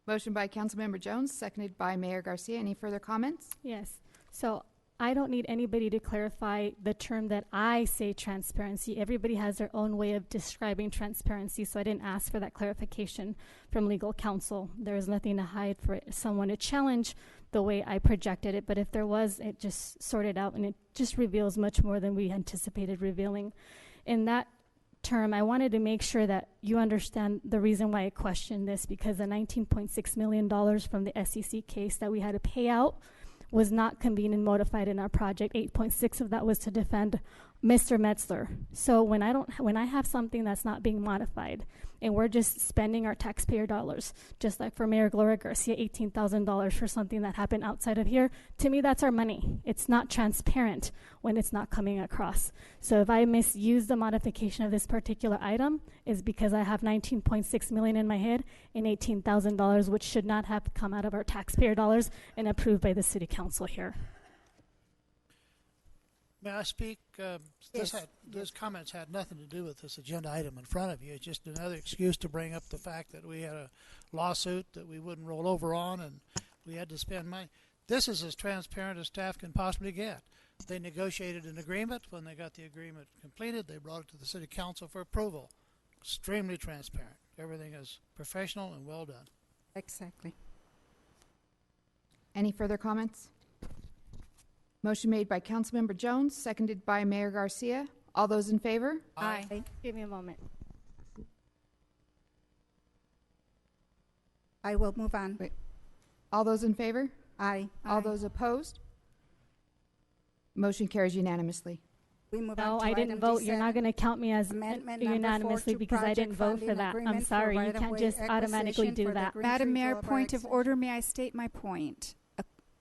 Motion by Councilmember Jones, seconded by Mayor Garcia. Any further comments? Yes. So I don't need anybody to clarify the term that I say transparency. Everybody has their own way of describing transparency, so I didn't ask for that clarification from legal counsel. There is nothing to hide for someone to challenge the way I projected it, but if there was, it just sorted out, and it just reveals much more than we anticipated revealing. In that term, I wanted to make sure that you understand the reason why I questioned this, because the $19.6 million from the SEC case that we had to pay out was not convened and modified in our project. 8.6 of that was to defend Mr. Metzler. So when I have something that's not being modified and we're just spending our taxpayer dollars, just like for Mayor Gloria Garcia, $18,000 for something that happened outside of here, to me that's our money. It's not transparent when it's not coming across. So if I misuse the modification of this particular item, is because I have $19.6 million in my head and $18,000, which should not have come out of our taxpayer dollars and approved by the city council here. May I speak? Those comments had nothing to do with this agenda item in front of you. It's just another excuse to bring up the fact that we had a lawsuit that we wouldn't roll over on, and we had to spend money. This is as transparent as staff can possibly get. They negotiated an agreement. When they got the agreement completed, they brought it to the city council for approval. Extremely transparent. Everything is professional and well done. Exactly. Any further comments? Motion made by Councilmember Jones, seconded by Mayor Garcia. All those in favor? Aye. Give me a moment. I will move on. Wait. All those in favor? Aye. All those opposed? Motion carries unanimously. We move No, on to I didn't item vote. You're not D7. going to count me as Amendment number 4 unanimously to because I project didn't vote for funding that. I'm agreement for sorry. You can't right-of-way just automatically acquisition do for the that. Green Madam Tree Mayor, Boulevard point of extension. order. May I state my point?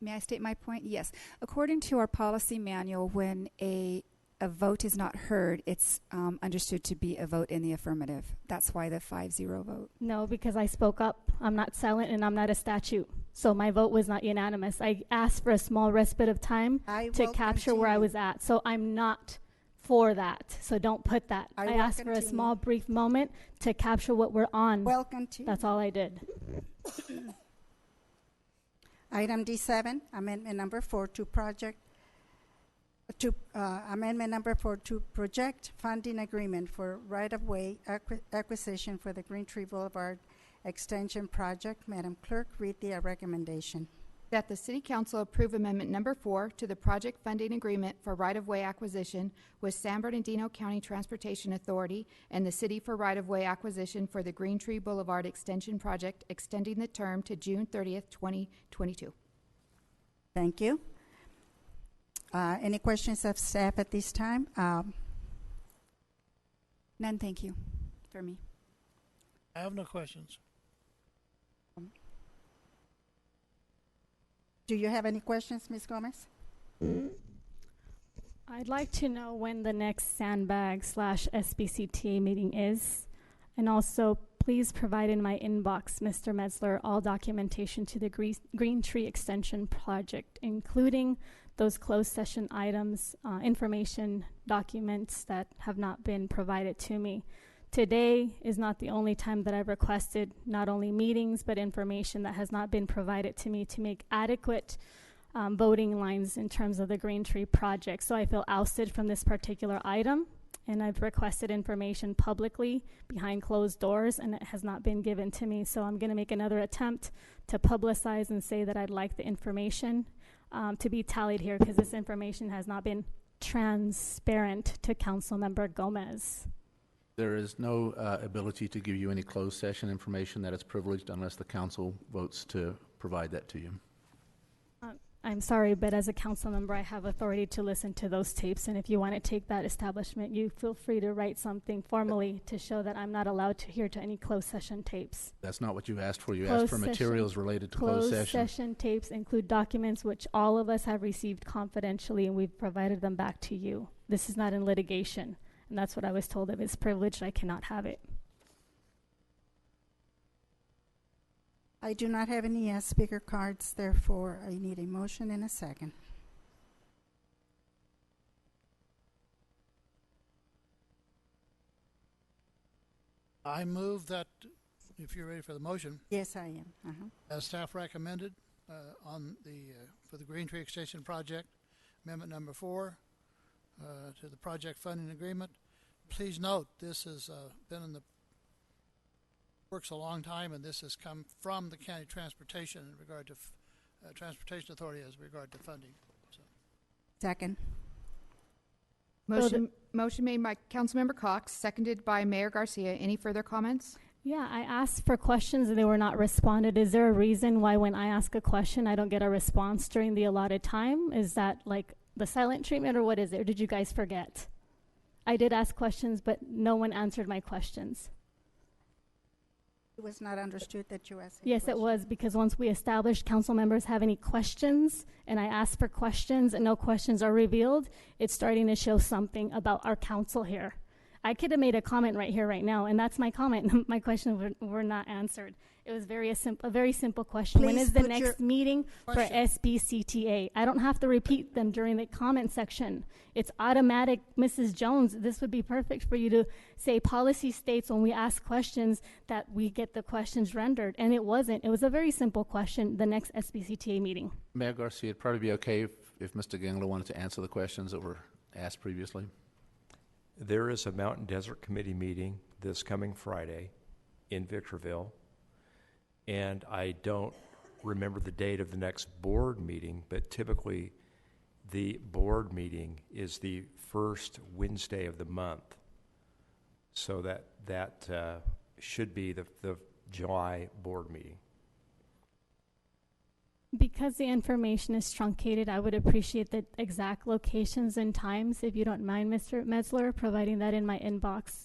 May I state my point? Yes. According to our policy manual, when a vote is not heard, it's understood to be a vote in the affirmative. That's why the 5-0 vote. No, because I spoke up. I'm not silent and I'm not a statute. So my vote was not unanimous. I asked for a small respite of time I to will capture where I continue. was at. So I'm not for that. So don't put that. I I will asked for a continue. small brief moment to capture what we're on. Well, continue. That's all I did. Item D7, amendment number 4 to project, amendment number 4 to project funding agreement for right-of-way acquisition for the Green Tree Boulevard Extension Project. Madam Clerk, read the recommendation. That the City Council approve Amendment Number 4 to the project funding agreement for right-of-way acquisition with San Bernardino County Transportation Authority and the City for right-of-way acquisition for the Green Tree Boulevard Extension Project, extending the term to June 30th, 2022. Thank you. Any questions of staff at this time? None, thank you, for me. I have no questions. Do you have any questions, Ms. Gomez? I'd like to know when the next sandbag/SBCTA meeting is. And also, please provide in my inbox, Mr. Metzler, all documentation to the Green Tree Extension Project, including those closed session items, information documents that have not been provided to me. Today is not the only time that I've requested not only meetings, but information that has not been provided to me to make adequate voting lines in terms of the Green Tree project. So I feel ousted from this particular item, and I've requested information publicly behind closed doors, and it has not been given to me. So I'm going to make another attempt to publicize and say that I'd like the information to be tallied here, because this information has not been transparent to Councilmember Gomez. There is no ability to give you any closed session information that is privileged unless the council votes to provide that to you. I'm sorry, but as a council member, I have authority to listen to those tapes. And if you want to take that establishment, you feel free to write something formally to show that I'm not allowed to hear to any closed session tapes. That's not what you asked for. You Closed asked for materials related to Closed closed session. session tapes include documents which all of us have received confidentially, and we've provided them back to you. This is not in litigation, and that's what I was told. If it's privileged, I cannot have it. I do not have any speaker cards, therefore I need a motion and a second. I move that, if you're ready for the motion, Yes, I am. as staff recommended on the for the Green Tree Extension Project, amendment number 4 to the project funding agreement. Please note, this has been in the works a long time, and this has come from the county transportation in regard to transportation authority as regard to funding. So. Second. Motion made by Councilmember Cox, seconded by Mayor Garcia. Any further comments? Yeah, I asked for questions and they were not responded. Is there a reason why when I ask a question, I don't get a response during the allotted time? Is that like the silent treatment, or what is it? Or did you guys forget? I did ask questions, but no one answered my questions. It was not understood that you asked. Yes, it was, because once we established council members have any questions, and I ask for questions and no questions are revealed, it's starting to show something about our council here. I could have made a comment right here, right now, and that's my comment. My questions were not answered. It was a very simple question. When Please is the put your next meeting for question. SBCTA? I don't have to repeat them during the comment section. It's automatic. Mrs. Jones, this would be perfect for you to say policy states when we ask questions that we get the questions rendered, and it wasn't. It was a very simple question, the next SBCTA meeting. Mayor Garcia, it'd probably be okay if Mr. Gangler wanted to answer the questions that were asked previously. There is a Mountain Desert Committee meeting this coming Friday in Victorville, and I don't remember the date of the next board meeting, but typically the board meeting is the first Wednesday of the month. So that should be the July board meeting. Because the information is truncated, I would appreciate the exact locations and times, if you don't mind, Mr. Metzler, providing that in my inbox.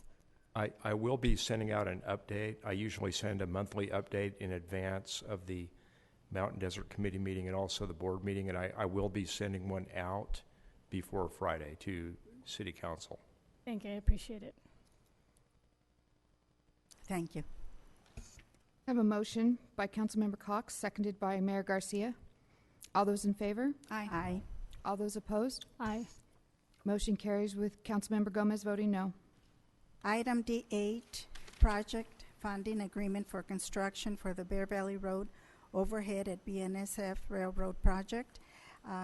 I will be sending out an update. I usually send a monthly update in advance of the Mountain Desert Committee meeting and also the board meeting, and I will be sending one out before Friday to City Council. Thank you, I appreciate it. Thank you. I have a motion by Councilmember Cox, seconded by Mayor Garcia. All those in favor? Aye. Aye. All those opposed? Aye. Motion carries with Councilmember Gomez voting no. Item D8, project funding agreement for construction for the Bear Valley Road overhead at BNSF Railroad Project.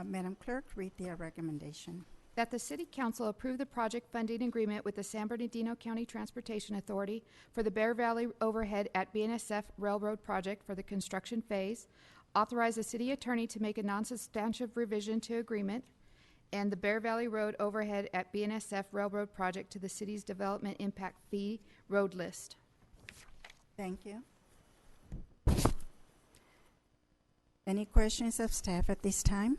Madam Clerk, read the recommendation. That the City Council approve the project funding agreement with the San Bernardino County Transportation Authority for the Bear Valley overhead at BNSF Railroad Project for the construction phase, authorize the city attorney to make a non-substantive revision to agreement, and the Bear Valley Road overhead at BNSF Railroad Project to the city's development impact fee road list. Thank you. Any questions of staff at this time?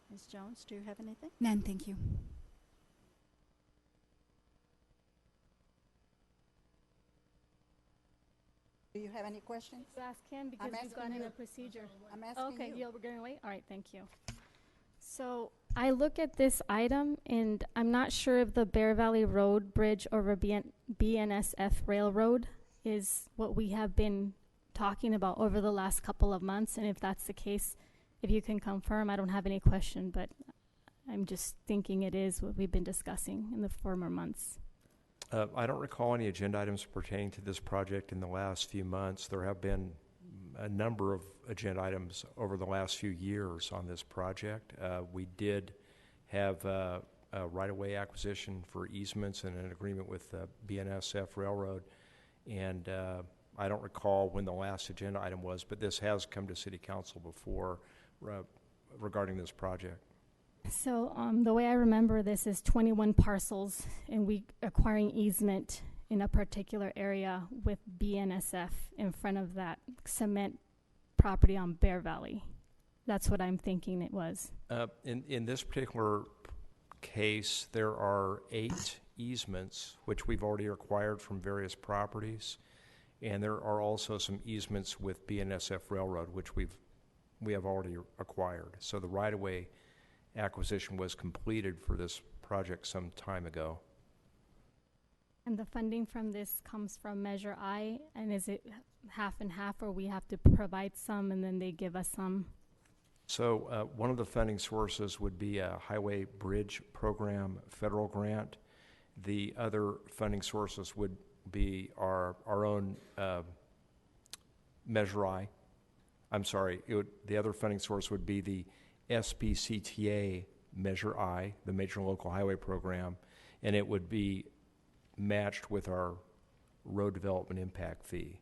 Ms. Jones, do you have anything? None, thank you. Do you have any questions? Ask him because I'm we've gone asking in you. a procedure. I'm asking Okay, you. yeah, we're going to wait? All right, thank you. So I look at this item, and I'm not sure if the Bear Valley Road Bridge over BNSF Railroad is what we have been talking about over the last couple of months, and if that's the case, if you can confirm. I don't have any question, but I'm just thinking it is what we've been discussing in the former months. I don't recall any agenda items pertaining to this project in the last few months. There have been a number of agenda items over the last few years on this project. We did have a right-of-way acquisition for easements and an agreement with BNSF Railroad, and I don't recall when the last agenda item was, but this has come to City Council before regarding this project. So the way I remember this is 21 parcels, and we acquiring easement in a particular area with BNSF in front of that cement property on Bear Valley. That's what I'm thinking it was. In this particular case, there are 8 easements, which we've already acquired from various properties, and there are also some easements with BNSF Railroad, which we have already acquired. So the right-of-way acquisition was completed for this project some time ago. And the funding from this comes from Measure I, and is it half and half, or we have to provide some and then they give us some? So one of the funding sources would be a highway bridge program federal grant. The other funding sources would be our own Measure I. I'm sorry, the other funding source would be the SBCTA Measure I, the Major Local Highway Program, and it would be matched with our road development impact fee.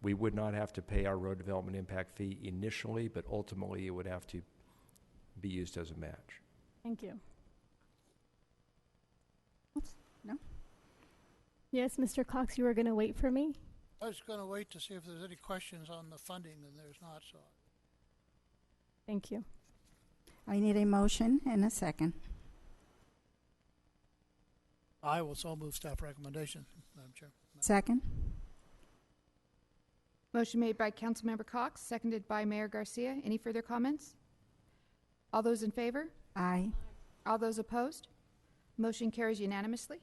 We would not have to pay our road development impact fee initially, but ultimately it would have to be used as a match. Thank you. No? Yes, Mr. Cox, you were going to wait for me? I was going to wait to see if there's any questions on the funding, and there's not, so. Thank you. I need a motion and a second. I will so move staff recommendation, Madam Chair. Second? Motion made by Councilmember Cox, seconded by Mayor Garcia. Any further comments? All those in favor? Aye. All those opposed? Motion carries unanimously.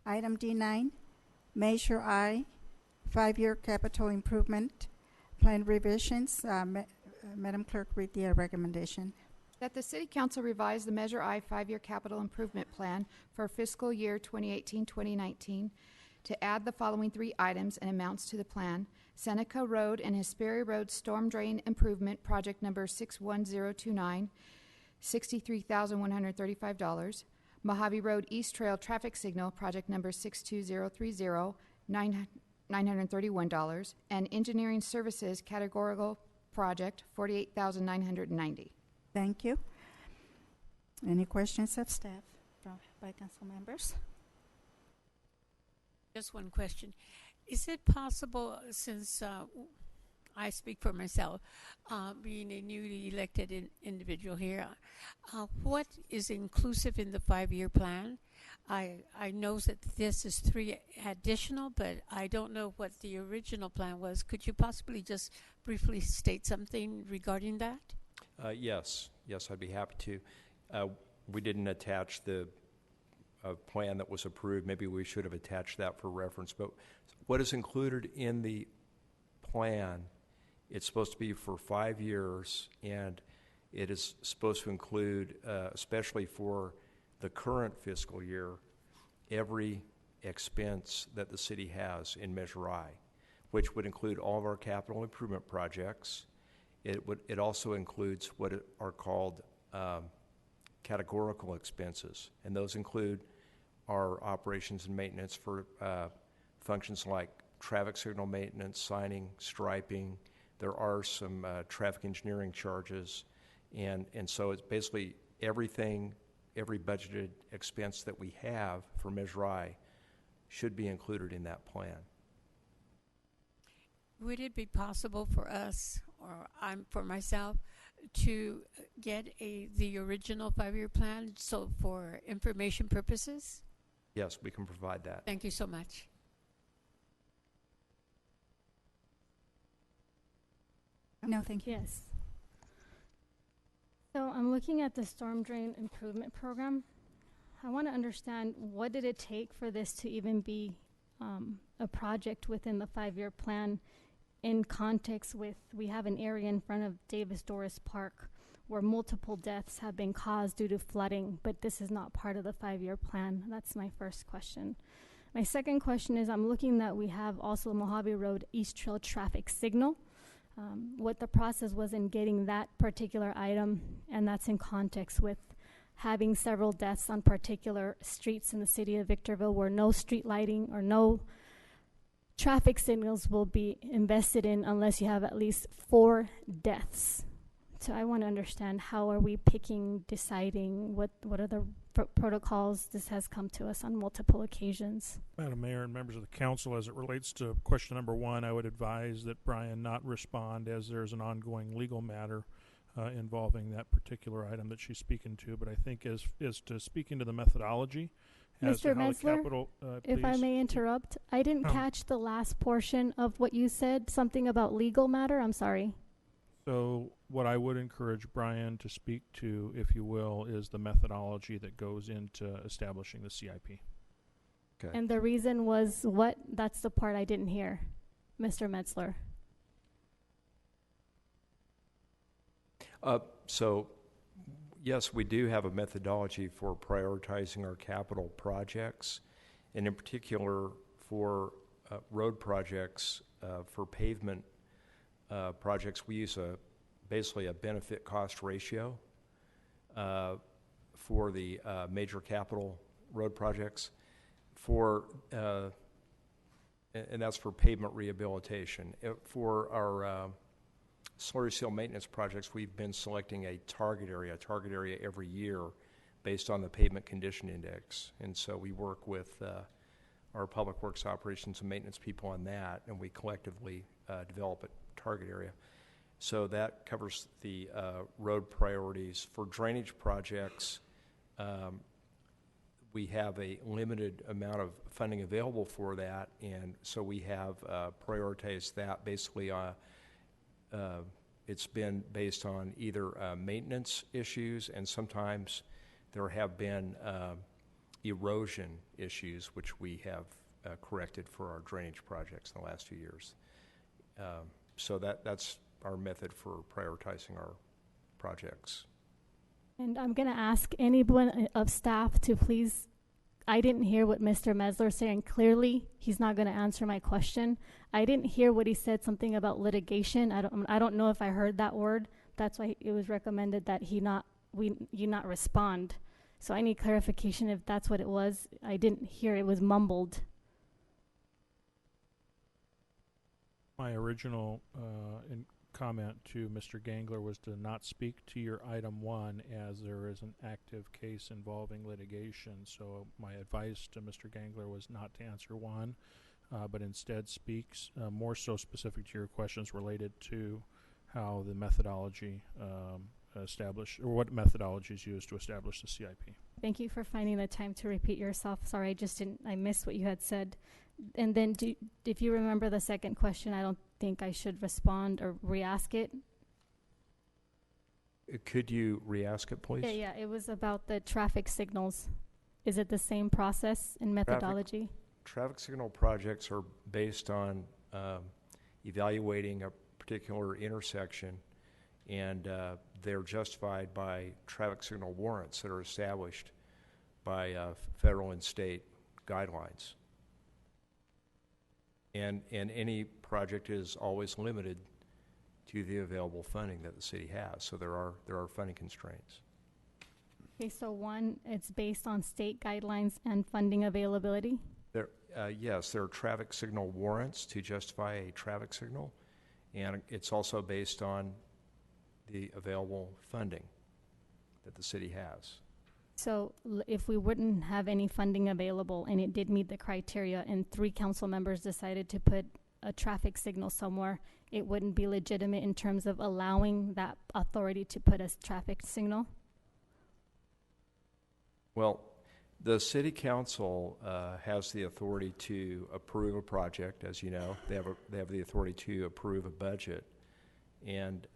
Item D9, Measure I, 5-year capital improvement plan revisions. Madam Clerk, read the recommendation. That the City Council revise the Measure I 5-year capital improvement plan for fiscal year 2018-2019 to add the following 3 items and amounts to the plan: Seneca Road and Hesperia Road Storm Drain Improvement Project number 61029, $63,135. Mojave Road East Trail Traffic Signal Project number 62030, $931, and Engineering Services Categorical Project $48,990. Thank you. Any questions of staff by council members? Just one question. Is it possible, since I speak for myself, being a newly elected individual here. What is inclusive in the 5-year plan? I know that this is 3 additional, but I don't know what the original plan was. Could you possibly just briefly state something regarding that? Yes, I'd be happy to. We didn't attach the plan that was approved. Maybe we should have attached that for reference. But what is included in the plan, it's supposed to be for 5 years, and it is supposed to include, especially for the current fiscal year, every expense that the city has in Measure I, which would include all of our capital improvement projects. It also includes what are called categorical expenses, and those include our operations and maintenance for functions like traffic signal maintenance, signing, striping. There are some traffic engineering charges, and so it's basically everything, every budgeted expense that we have for Measure I should be included in that plan. Would it be possible for us, or for myself, to get the original 5-year plan, so for information purposes? Yes, we can provide that. Thank you so much. No, thank you. Yes. So I'm looking at the storm drain improvement program. I want to understand, what did it take for this to even be a project within the 5-year plan, in context with, we have an area in front of Davis Doris Park where multiple deaths have been caused due to flooding, but this is not part of the 5-year plan. That's my first question. My second question is, I'm looking that we have also Mojave Road East Trail traffic signal. What the process was in getting that particular item, and that's in context with having several deaths on particular streets in the city of Victorville where no street lighting or no traffic signals will be invested in unless you have at least 4 deaths. So I want to understand, how are we picking, deciding, what are the protocols? This has come to us on multiple occasions. Madam Mayor and members of the council, as it relates to question number 1, I would advise that Brian not respond, as there's an ongoing legal matter involving that particular item that she's speaking to. But I think as to speaking to the methodology, as to Mr. how the Metzler, capital, if I please. may interrupt, I didn't catch the last portion of what you said, something about legal matter. I'm sorry. So what I would encourage Brian to speak to, if you will, is the methodology that goes into establishing the CIP. Okay. And the reason was what? That's the part I didn't hear, Mr. Metzler. So, yes, we do have a methodology for prioritizing our capital projects, and in particular for road projects, for pavement projects, we use basically a benefit cost ratio for the major capital road projects, and that's for pavement rehabilitation. For our slurry seal maintenance projects, we've been selecting a target area every year based on the pavement condition index. And so we work with our public works operations and maintenance people on that, and we collectively develop a target area. So that covers the road priorities. For drainage projects, we have a limited amount of funding available for that, and so we have prioritized that basically it's been based on either maintenance issues, and sometimes there have been erosion issues, which we have corrected for our drainage projects in the last few years. So that's our method for prioritizing our projects. And I'm going to ask anyone of staff to please, I didn't hear what Mr. Metzler said, and clearly he's not going to answer my question. I didn't hear what he said, something about litigation. I don't know if I heard that word. That's why it was recommended that you not respond. So I need clarification if that's what it was. I didn't hear, it was mumbled. My original comment to Mr. Gangler was to not speak to your item 1, as there is an active case involving litigation. So my advice to Mr. Gangler was not to answer 1. but instead speaks more so specific to your questions related to how the methodology established, or what methodology is used to establish the CIP. Thank you for finding the time to repeat yourself. Sorry, I missed what you had said. And then if you remember the second question, I don't think I should respond or re-ask it. Could you re-ask it, please? Yeah, it was about the traffic signals. Is it the same process and methodology? Traffic signal projects are based on evaluating a particular intersection, and they're justified by traffic signal warrants that are established by federal and state guidelines. And any project is always limited to the available funding that the city has. So there are funding constraints. Okay, so one, it's based on state guidelines and funding availability? Yes, there are traffic signal warrants to justify a traffic signal, and it's also based on the available funding that the city has. So if we wouldn't have any funding available and it did meet the criteria and 3 council members decided to put a traffic signal somewhere, it wouldn't be legitimate in terms of allowing that authority to put a traffic signal? Well, the city council has the authority to approve a project, as you know. They have the authority to approve a budget, and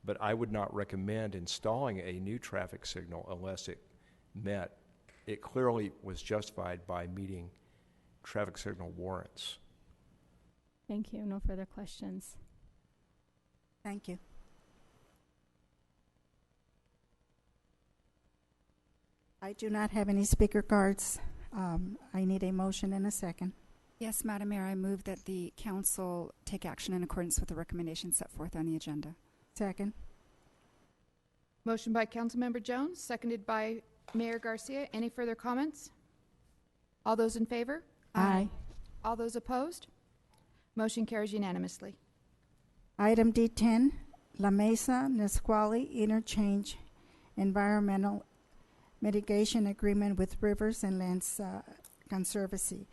but I would not recommend installing a new traffic signal unless it clearly was justified by meeting traffic signal warrants. Thank you. No further questions. Thank you. I do not have any speaker cards. I need a motion and a second. Yes, Madam Mayor, I move that the council take action in accordance with the recommendations set forth on the agenda. Second. Motion by Councilmember Jones, seconded by Mayor Garcia. Any further comments? All those in favor? Aye. All those opposed? Motion carries unanimously. Item D10, La Mesa Nisqually Interchange Environmental Mitigation Agreement with Rivers and Lands Conservancy.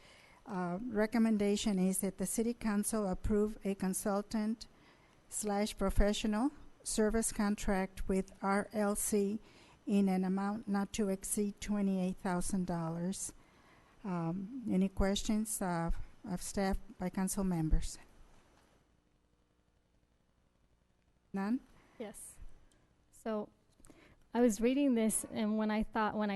Recommendation is that the City Council approve a consultant/professional service contract with RLC in an amount not to exceed $28,000. Any questions of staff by council members? None? Yes. So I was reading this, and when I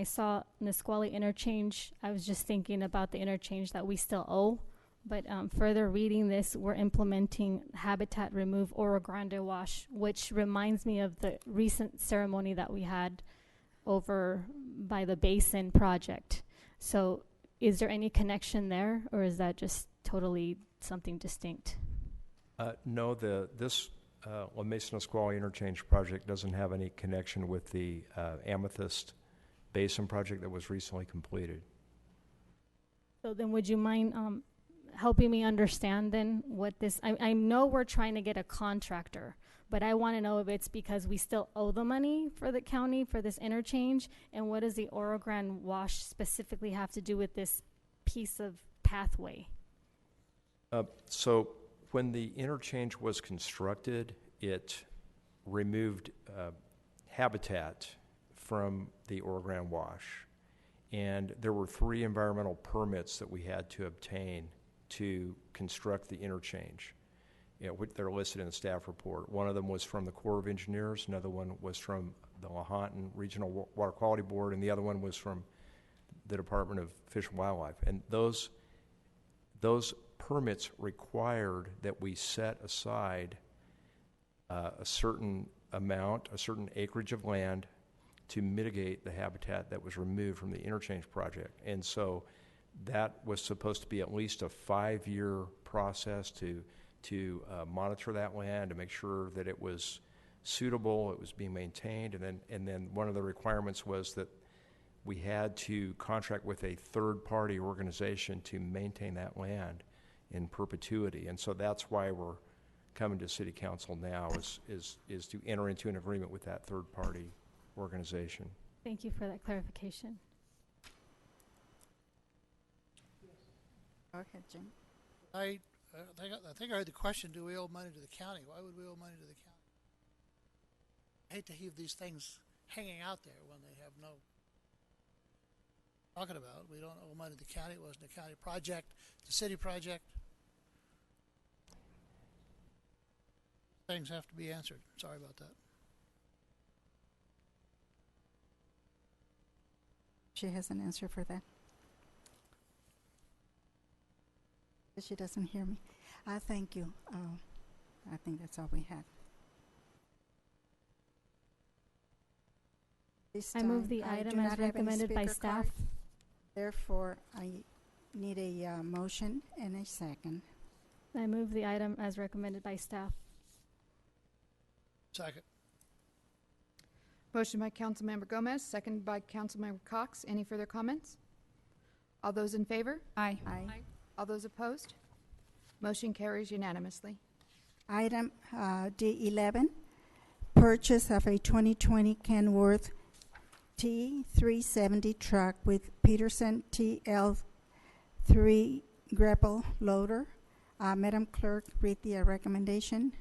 saw Nisqually Interchange, I was just thinking about the interchange that we still owe. But further reading this, we're implementing Habitat Remove Oro Grande Wash, which reminds me of the recent ceremony that we had over by the Basin project. So is there any connection there, or is that just totally something distinct? No, this La Mesa Nisqually Interchange project doesn't have any connection with the Amethyst Basin project that was recently completed. So then would you mind helping me understand then what this, I know we're trying to get a contractor, but I want to know if it's because we still owe the money for the county for this interchange, and what does the Oro Grande Wash specifically have to do with this piece of pathway? So when the interchange was constructed, it removed habitat from the Oro Grande Wash, and there were 3 environmental permits that we had to obtain to construct the interchange. Which they're listed in the staff report. One of them was from the Corps of Engineers, another one was from the Lahontan Regional Water Quality Board, and the other one was from the Department of Fish and Wildlife. And those permits required that we set aside a certain amount, a certain acreage of land to mitigate the habitat that was removed from the interchange project. And so that was supposed to be at least a 5-year process to monitor that land, to make sure that it was suitable, it was being maintained, and then one of the requirements was that we had to contract with a third-party organization to maintain that land in perpetuity. And so that's why we're coming to City Council now, is to enter into an agreement with that third-party organization. Thank you for that clarification. Go ahead, Jim. I think I heard the question, do we owe money to the county? Why would we owe money to the county? I hate to leave these things hanging out there when they have no talking about. We don't owe money to the county. It wasn't a county project. It's a city project. Things have to be answered. Sorry about that. She has an answer for that. She doesn't hear me. Thank you. I think that's all we had. This I move time, the I item do as not have any recommended by speaker staff. card. Therefore, I need a motion and a second. I move the item as recommended by staff. Second. Motion by Councilmember Gomez, second by Councilmember Cox. Any further comments? All those in favor? Aye. Aye. All those opposed? Motion carries unanimously. Item D11, purchase of a 2020 Kenworth T370 truck with Peterson TL3 grapple loader. Madam Clerk, read the recommendation.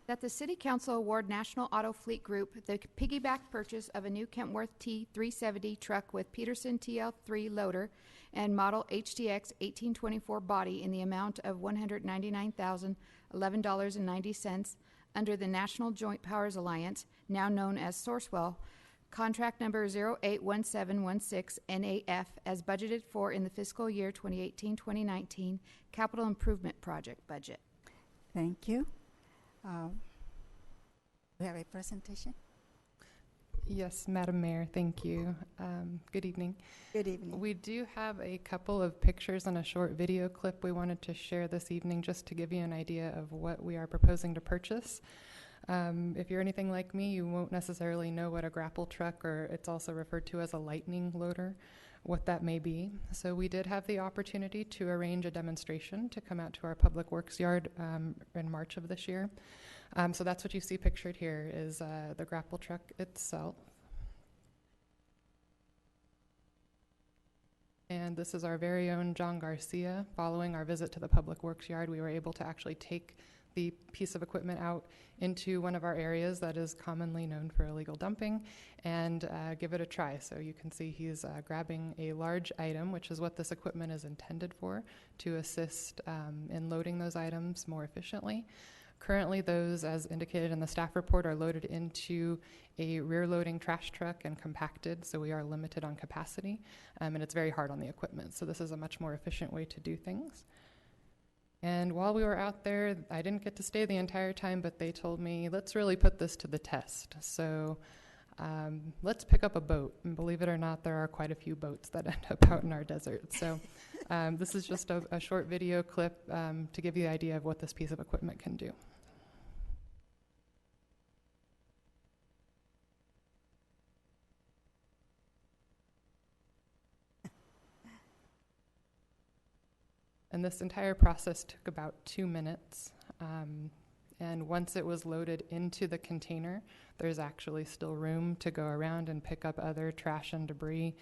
That the City Council award National Auto Fleet Group the piggyback purchase of a new Kentworth T370 truck with Peterson TL3 loader and model HDX 1824 body in the amount of $199,011.90 under the National Joint Powers Alliance, now known as Sourcewell, contract number 081716 NAF, as budgeted for in the fiscal year 2018-2019 capital improvement project budget. Thank you. We have a presentation. Yes, Madam Mayor, thank you. Good evening. Good evening. We do have a couple of pictures and a short video clip we wanted to share this evening just to give you an idea of what we are proposing to purchase. If you're anything like me, you won't necessarily know what a grapple truck, or it's also referred to as a lightning loader, what that may be. So we did have the opportunity to arrange a demonstration to come out to our public works yard in March of this year. So that's what you see pictured here is the grapple truck itself. And this is our very own John Garcia. Following our visit to the public works yard, we were able to actually take the piece of equipment out into one of our areas that is commonly known for illegal dumping and give it a try. So you can see he's grabbing a large item, which is what this equipment is intended for, to assist in loading those items more efficiently. Currently, those, as indicated in the staff report, are loaded into a rear-loading trash truck and compacted, so we are limited on capacity, and it's very hard on the equipment. So this is a much more efficient way to do things. And while we were out there, I didn't get to stay the entire time, but they told me, let's really put this to the test. So let's pick up a boat. And believe it or not, there are quite a few boats that end up out in our desert. So this is just a short video clip to give you the idea of what this piece of equipment can do. And this entire process took about 2 minutes. And once it was loaded into the container, there's actually still room to go around and pick up other trash and debris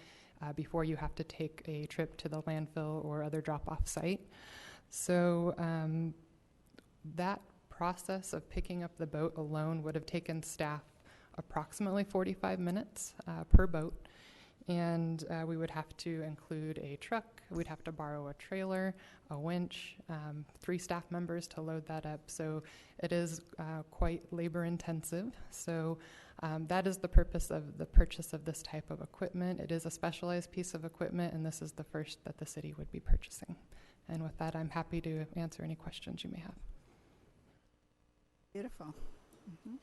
before you have to take a trip to the landfill or other drop-off site. So that process of picking up the boat alone would have taken staff approximately 45 minutes per boat. And we would have to include a truck, we'd have to borrow a trailer, a winch, 3 staff members to load that up. So it is quite labor intensive. So that is the purpose of the purchase of this type of equipment. It is a specialized piece of equipment, and this is the first that the city would be purchasing. And with that, I'm happy to answer any questions you may have. Beautiful. Mm-hmm.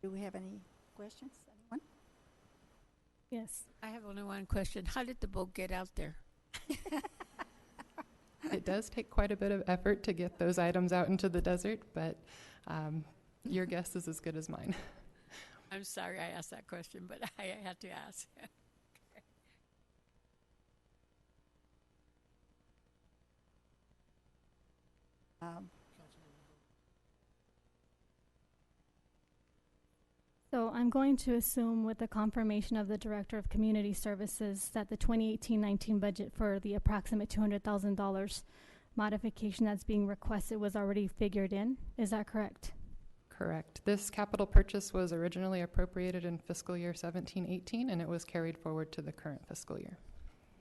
Do we have any questions? Anyone? Yes. I have only one question. How did the boat get out there? It does take quite a bit of effort to get those items out into the desert, but your guess is as good as mine. I'm sorry I asked that question, but I had to ask. So I'm going to assume with the confirmation of the Director of Community Services that the 2018-19 budget for the approximate $200,000 modification that's being requested was already figured in. Is that correct? Correct. This capital purchase was originally appropriated in fiscal year 17-18, and it was carried forward to the current fiscal year.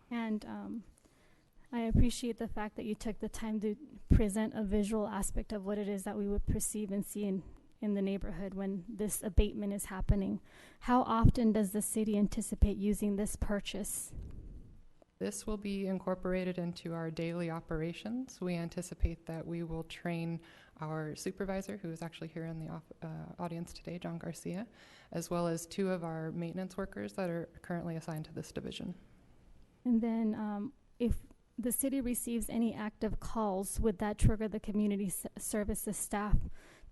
And I appreciate the fact that you took the time to present a visual aspect of what it is that we would perceive and see in the neighborhood when this abatement is happening. How often does the city anticipate using this purchase? This will be incorporated into our daily operations. We anticipate that we will train our supervisor, who is actually here in the audience today, John Garcia, as well as 2 of our maintenance workers that are currently assigned to this division. And then if the city receives any active calls, would that trigger the community services staff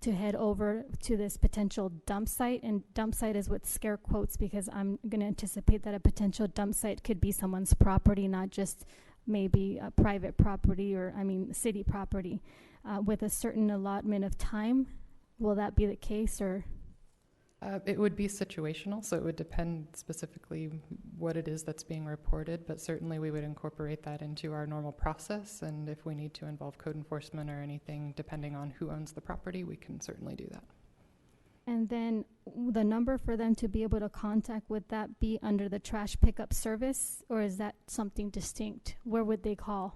to head over to this potential dump site? And dump site is with scare quotes because I'm going to anticipate that a potential dump site could be someone's property, not just maybe a private property or, city property. With a certain allotment of time, will that be the case, or? It would be situational, so it would depend specifically what it is that's being reported, but certainly we would incorporate that into our normal process, and if we need to involve code enforcement or anything, depending on who owns the property, we can certainly do that. And then the number for them to be able to contact, would that be under the trash pickup service, or is that something distinct? Where would they call?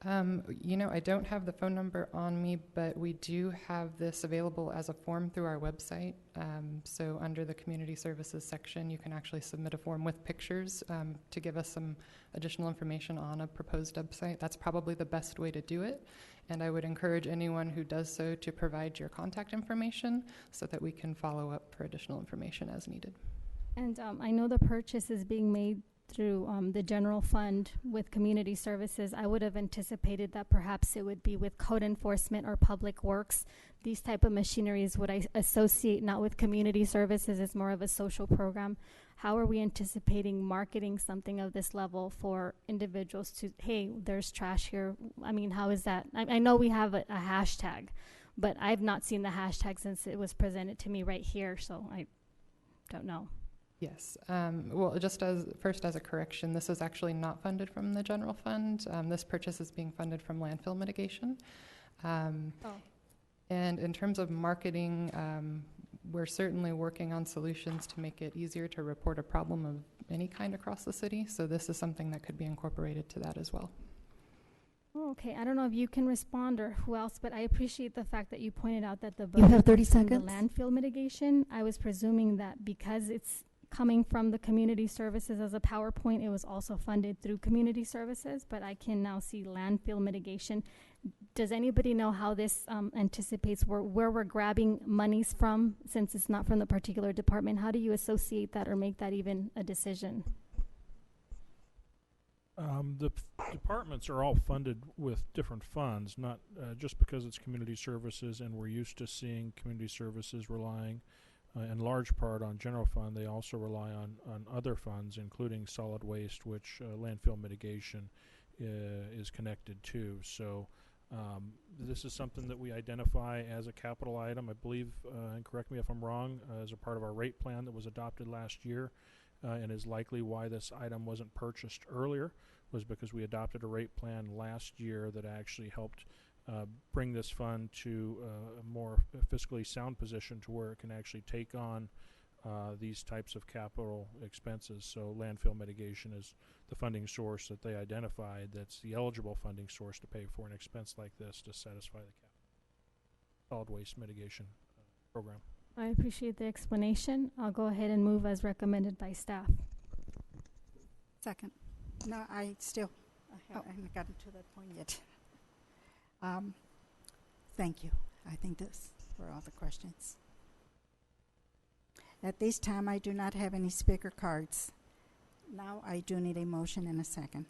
I don't have the phone number on me, but we do have this available as a form through our website. So under the community services section, you can actually submit a form with pictures to give us some additional information on a proposed website. That's probably the best way to do it. And I would encourage anyone who does so to provide your contact information so that we can follow up for additional information as needed. And I know the purchase is being made through the general fund with community services. I would have anticipated that perhaps it would be with code enforcement or public works. These type of machineries would I associate not with community services. It's more of a social program. How are we anticipating marketing something of this level for individuals to, hey, there's trash here? How is that? I know we have a hashtag, but I've not seen the hashtag since it was presented to me right here, so I don't know. Yes. Well, just as a correction, this is actually not funded from the general fund. This purchase is being funded from landfill mitigation. And in terms of marketing, we're certainly working on solutions to make it easier to report a problem of any kind across the city. So this is something that could be incorporated to that as well. Oh, okay. I don't know if you can respond or who else, but I appreciate the fact that you pointed out that the You have 30 comes from seconds. the landfill mitigation. I was presuming that because it's coming from the community services as a PowerPoint, it was also funded through community services, but I can now see landfill mitigation. Does anybody know how this anticipates where we're grabbing monies from, since it's not from the particular department? How do you associate that or make that even a decision? The departments are all funded with different funds, not just because it's community services, and we're used to seeing community services relying in large part on general fund. They also rely on other funds, including solid waste, which landfill mitigation is connected to. So this is something that we identify as a capital item, I believe, and correct me if I'm wrong, as a part of our rate plan that was adopted last year, and is likely why this item wasn't purchased earlier, was because we adopted a rate plan last year that actually helped bring this fund to a more fiscally sound position to where it can actually take on these types of capital expenses. So landfill mitigation is the funding source that they identified that's the eligible funding source to pay for an expense like this to satisfy the solid waste mitigation program. I appreciate the explanation. I'll go ahead and move as recommended by staff. Second. No, I haven't gotten to that point yet. Thank you. I think those were all the questions. At this time, I do not have any speaker cards. Now I do need a motion and a second.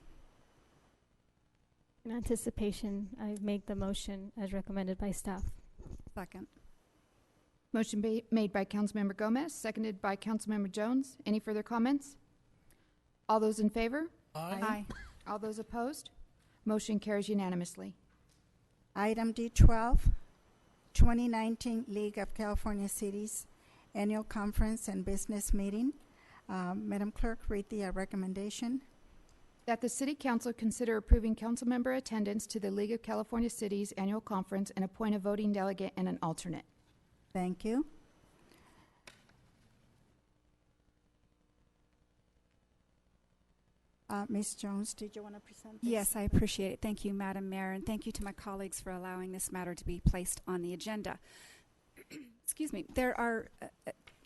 In anticipation, I make the motion as recommended by staff. Second. Motion made by Councilmember Gomez, seconded by Councilmember Jones. Any further comments? All those in favor? Aye. All those opposed? Motion carries unanimously. Item D12, 2019 League of California Cities Annual Conference and Business Meeting. Madam Clerk, read the recommendation. That the City Council consider approving council member attendance to the League of California Cities Annual Conference and appoint a voting delegate and an alternate. Thank you. Ms. Jones, did you want to present this? Yes, I appreciate it. Thank you, Madam Mayor, and thank you to my colleagues for allowing this matter to be placed on the agenda. Excuse me. There are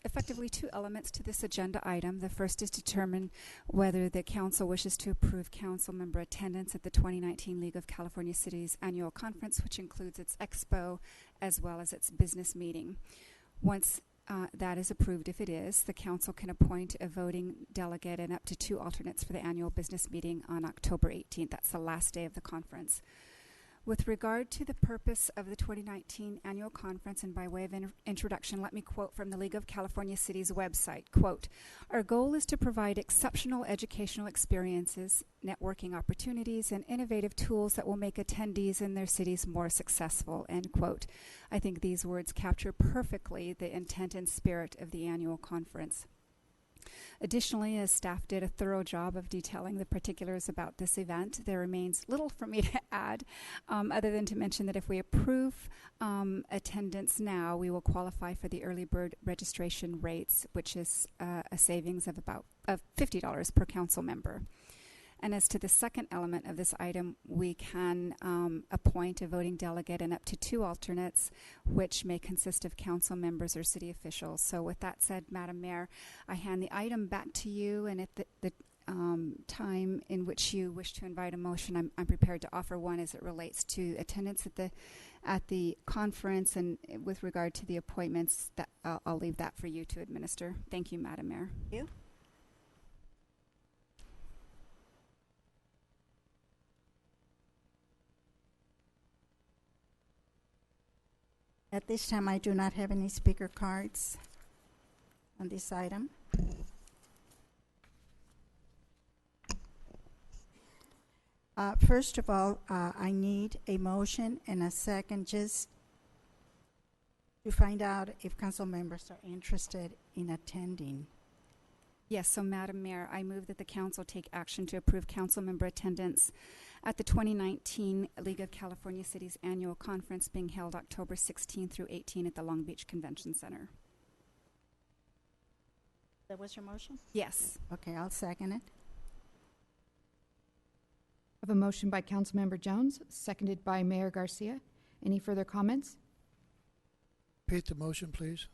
effectively two elements to this agenda item. The first is to determine whether the council wishes to approve council member attendance at the 2019 League of California Cities Annual Conference, which includes its expo as well as its business meeting. Once that is approved, if it is, the council can appoint a voting delegate and up to 2 alternates for the annual business meeting on October 18th. That's the last day of the conference. With regard to the purpose of the 2019 annual conference, and by way of introduction, let me quote from the League of California Cities website, quote, "Our goal is to provide exceptional educational experiences, networking opportunities, and innovative tools that will make attendees in their cities more successful," end quote. I think these words capture perfectly the intent and spirit of the annual conference. Additionally, as staff did a thorough job of detailing the particulars about this event, there remains little for me to add, other than to mention that if we approve attendance now, we will qualify for the early bird registration rates, which is a savings of about $50 per council member. And as to the second element of this item, we can appoint a voting delegate and up to 2 alternates, which may consist of council members or city officials. So with that said, Madam Mayor, I hand the item back to you, and at the time in which you wish to invite a motion, I'm prepared to offer one as it relates to attendance at the conference, and with regard to the appointments, that I'll leave that for you to administer. Thank you, Madam Mayor. Thank you. At this time, I do not have any speaker cards on this item. First of all, I need a motion and a second just to find out if council members are interested in attending. Yes, so Madam Mayor, I move that the council take action to approve council member attendance at the 2019 League of California Cities Annual Conference being held October 16 through 18 at the Long Beach Convention Center. That was your motion? Yes. Okay, I'll second it. I have a motion by Councilmember Jones, seconded by Mayor Garcia. Any further comments? Repeat the motion, please.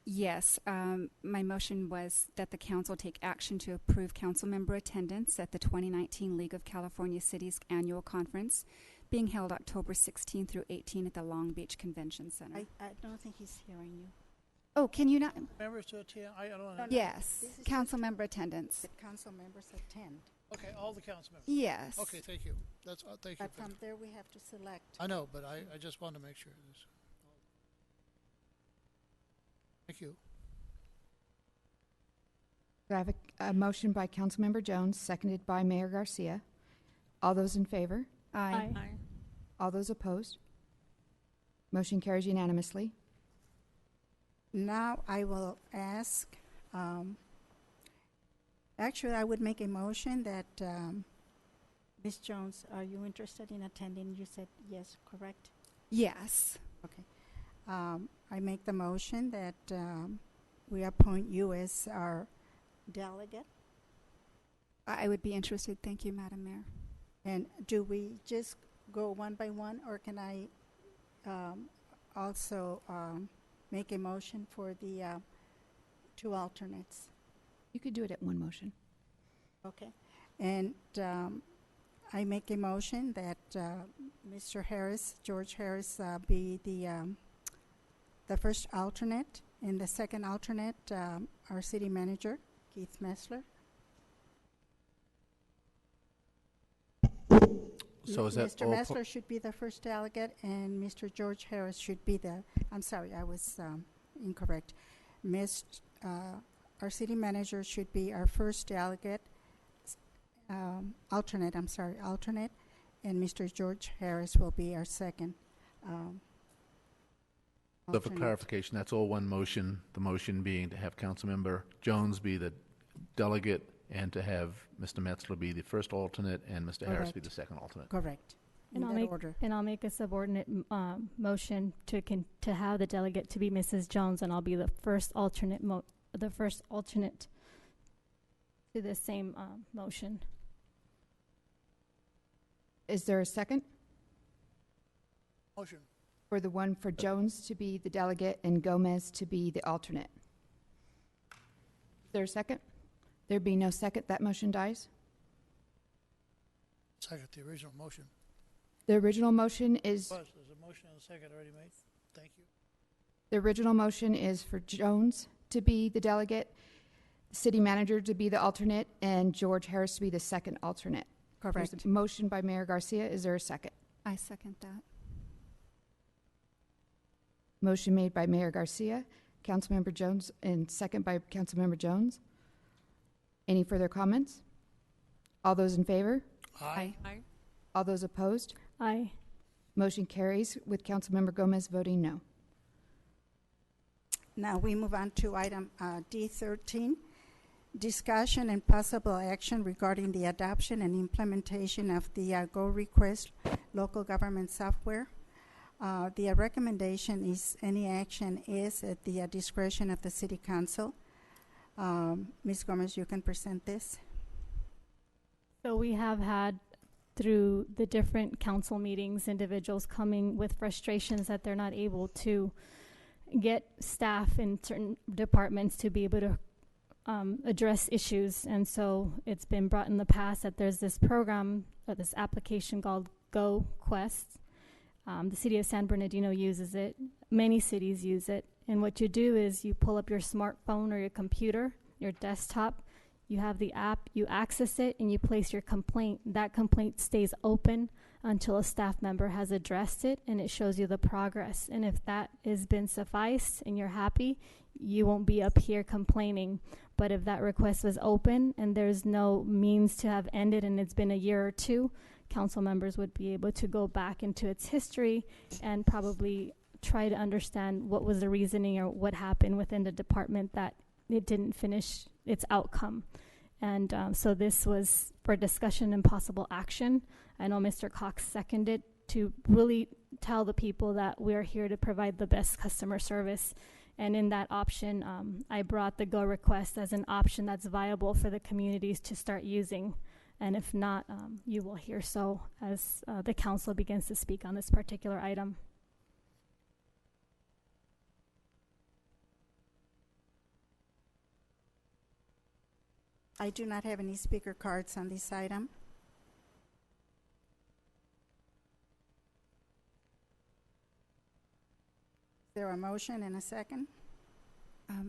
Yes, my motion was that the council take action to approve council member attendance at the 2019 League of California Cities Annual Conference being held October 16 through 18 at the Long Beach Convention Center. I don't think he's hearing you. Oh, can you not? Members to attend? I don't know. Yes, council member attendance. The council members attend. Okay, all the council members. Yes. Okay, thank you. That's thank you. But from there, we have to select. I know, but I just wanted to make sure. Thank you. I have a motion by Councilmember Jones, seconded by Mayor Garcia. All those in favor? Aye. Aye. All those opposed? Motion carries unanimously. Now I will ask, actually, I would make a motion that, Ms. Jones, are you interested in attending? You said yes, correct? Yes. Okay. I make the motion that we appoint you as our delegate. I would be interested. Thank you, Madam Mayor. And do we just go one by one, or can I also make a motion for the 2 alternates? You could do it at one motion. Okay. And I make a motion that Mr. Harris, George Harris, be the first alternate, and the second alternate, our city manager, Keith Messler. So is that Mr. all Messler should be the first delegate, and Mr. George Harris should be the, I'm sorry, I was incorrect. Our city manager should be our first delegate, alternate, and Mr. George Harris will be our second. So for alternate. clarification, that's all one motion, the motion being to have Councilmember Jones be the delegate and to have Mr. Metzler be the first alternate and Mr. Harris be Correct. the second alternate. Correct. In And that order. I'll make a subordinate motion to have the delegate to be Mrs. Jones, and I'll be the first alternate to the same motion. Is there a second Motion. for the one for Jones to be the delegate and Gomez to be the alternate? Is there a second? There be no second, that motion dies. Second the original motion. The original motion is There's a motion and a second already made. Thank you. the original motion is for Jones to be the delegate, city manager to be the alternate, and George Harris to be the second alternate. Correct. There's a motion by Mayor Garcia. Is there a second? I second that. Motion made by Mayor Garcia, Councilmember Jones, and second by Councilmember Jones. Any further comments? All those in favor? Aye. Aye. All those opposed? Aye. Motion carries with Councilmember Gomez voting no. Now we move on to item D13, discussion and possible action regarding the adoption and implementation of the Go Request local government software. The recommendation is any action is at the discretion of the City Council. Ms. Gomez, you can present this. So we have had, through the different council meetings, individuals coming with frustrations that they're not able to get staff in certain departments to be able to address issues. And so it's been brought in the past that there's this program, or this application called Go Quest. The city of San Bernardino uses it. Many cities use it. And what you do is you pull up your smartphone or your computer, your desktop, you have the app, you access it, and you place your complaint. That complaint stays open until a staff member has addressed it, and it shows you the progress. And if that has been sufficed and you're happy, you won't be up here complaining. But if that request was open and there's no means to have ended and it's been a year or two, council members would be able to go back into its history and probably try to understand what was the reasoning or what happened within the department that it didn't finish its outcome. And so this was for discussion and possible action. I know Mr. Cox seconded to really tell the people that we're here to provide the best customer service. And in that option, I brought the Go Request as an option that's viable for the communities to start using. And if not, you will hear so as the council begins to speak on this particular item. I do not have any speaker cards on this item. Is there a motion and a second?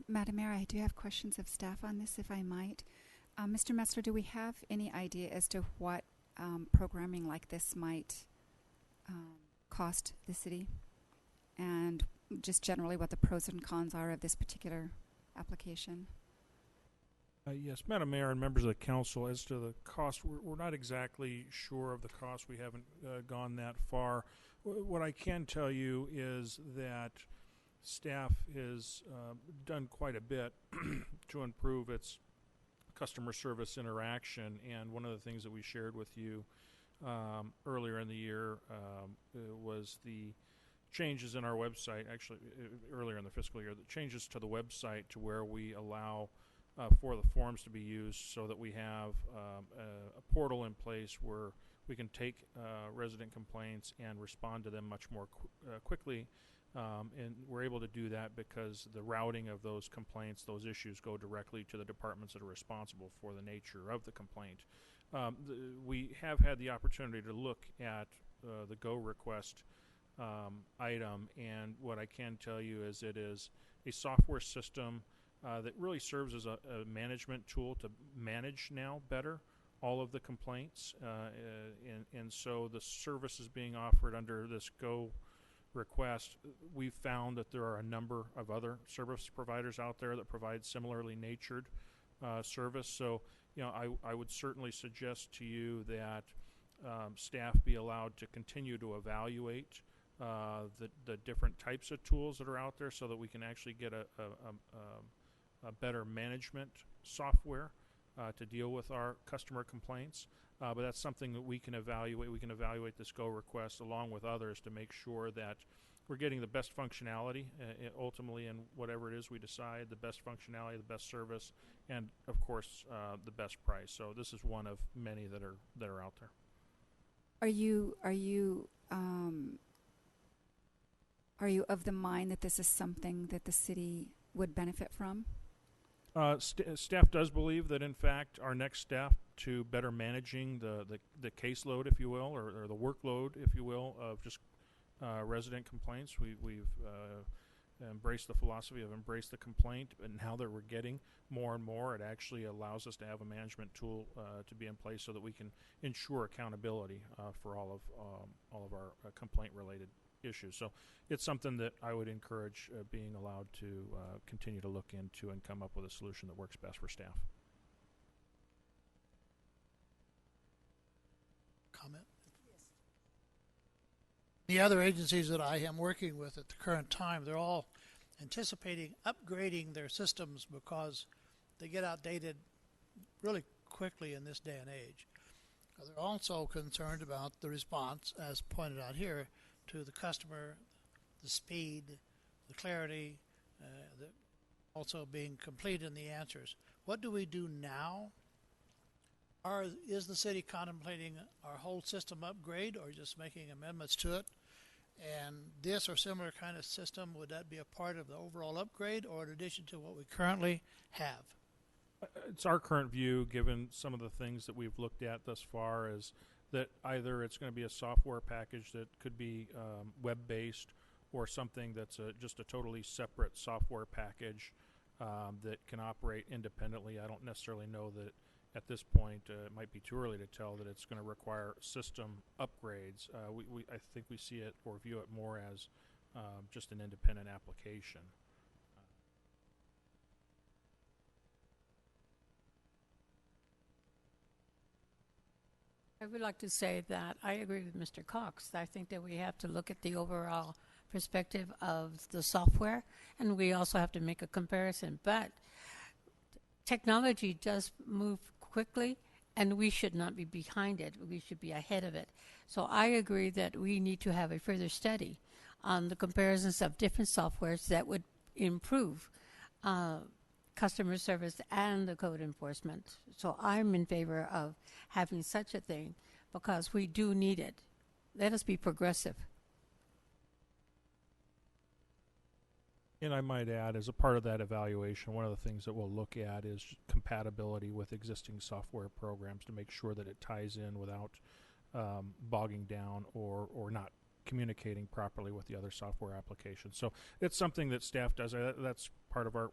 Madam Mayor, I do have questions of staff on this, if I might. Mr. Metzler, do we have any idea as to what programming like this might cost the city? And just generally what the pros and cons are of this particular application? Yes, Madam Mayor and members of the council, as to the cost, we're not exactly sure of the cost. We haven't gone that far. What I can tell you is that staff has done quite a bit to improve its customer service interaction, and one of the things that we shared with you earlier in the year was the changes in our website, actually earlier in the fiscal year, the changes to the website to where we allow for the forms to be used, so that we have a portal in place where we can take resident complaints and respond to them much more quickly. And we're able to do that because the routing of those complaints, those issues, go directly to the departments that are responsible for the nature of the complaint. We have had the opportunity to look at the Go Request item, and what I can tell you is it is a software system that really serves as a management tool to manage now better all of the complaints. And so the service is being offered under this Go Request. We've found that there are a number of other service providers out there that provide similarly natured service. So, I would certainly suggest to you that staff be allowed to continue to evaluate the different types of tools that are out there so that we can actually get a better management software to deal with our customer complaints. But that's something that we can evaluate. We can evaluate this GO request along with others to make sure that we're getting the best functionality ultimately in whatever it is we decide, the best functionality, the best service, and of course the best price. So this is one of many that are out there. Are you of the mind that this is something that the city would benefit from? Staff does believe that, in fact, our next step to better managing the caseload, if you will, or the workload, if you will, of just resident complaints. We've embraced the philosophy of embrace the complaint, and now that we're getting more and more, it actually allows us to have a management tool to be in place so that we can ensure accountability for all of our complaint-related issues. So it's something that I would encourage being allowed to continue to look into and come up with a solution that works best for staff. Comment? Yes. The other agencies that I am working with at the current time, they're all anticipating upgrading their systems because they get outdated really quickly in this day and age. They're also concerned about the response, as pointed out here, to the customer, the speed, the clarity, also being complete in the answers. What do we do now? Is the city contemplating our whole system upgrade or just making amendments to it? And this or similar kind of system, would that be a part of the overall upgrade or in addition to what we currently have? It's our current view, given some of the things that we've looked at thus far, is that either it's going to be a software package that could be web-based or something that's just a totally separate software package that can operate independently. I don't necessarily know that at this point, it might be too early to tell that it's going to require system upgrades. I think we see it or view it more as just an independent application. I would like to say that I agree with Mr. Cox. I think that we have to look at the overall perspective of the software, and we also have to make a comparison. But technology does move quickly, and we should not be behind it. We should be ahead of it. So I agree that we need to have a further study on the comparisons of different softwares that would improve customer service and the code enforcement. So I'm in favor of having such a thing because we do need it. Let us be progressive. And I might add, as a part of that evaluation, one of the things that we'll look at is compatibility with existing software programs to make sure that it ties in without bogging down or not communicating properly with the other software applications. So it's something that staff does. That's part of our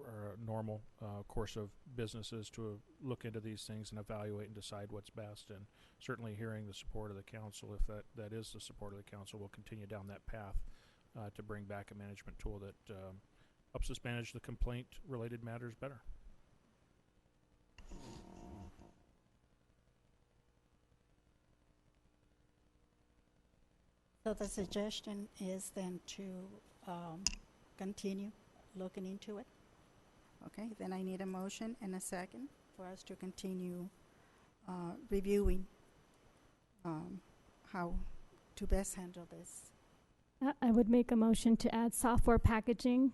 normal course of business, is to look into these things and evaluate and decide what's best. And certainly hearing the support of the council, if that is the support of the council, we'll continue down that path to bring back a management tool that helps us manage the complaint-related matters better. So the suggestion is then to continue looking into it. Okay, then I need a motion and a second for us to continue reviewing how to best handle this. I would make a motion to add software packaging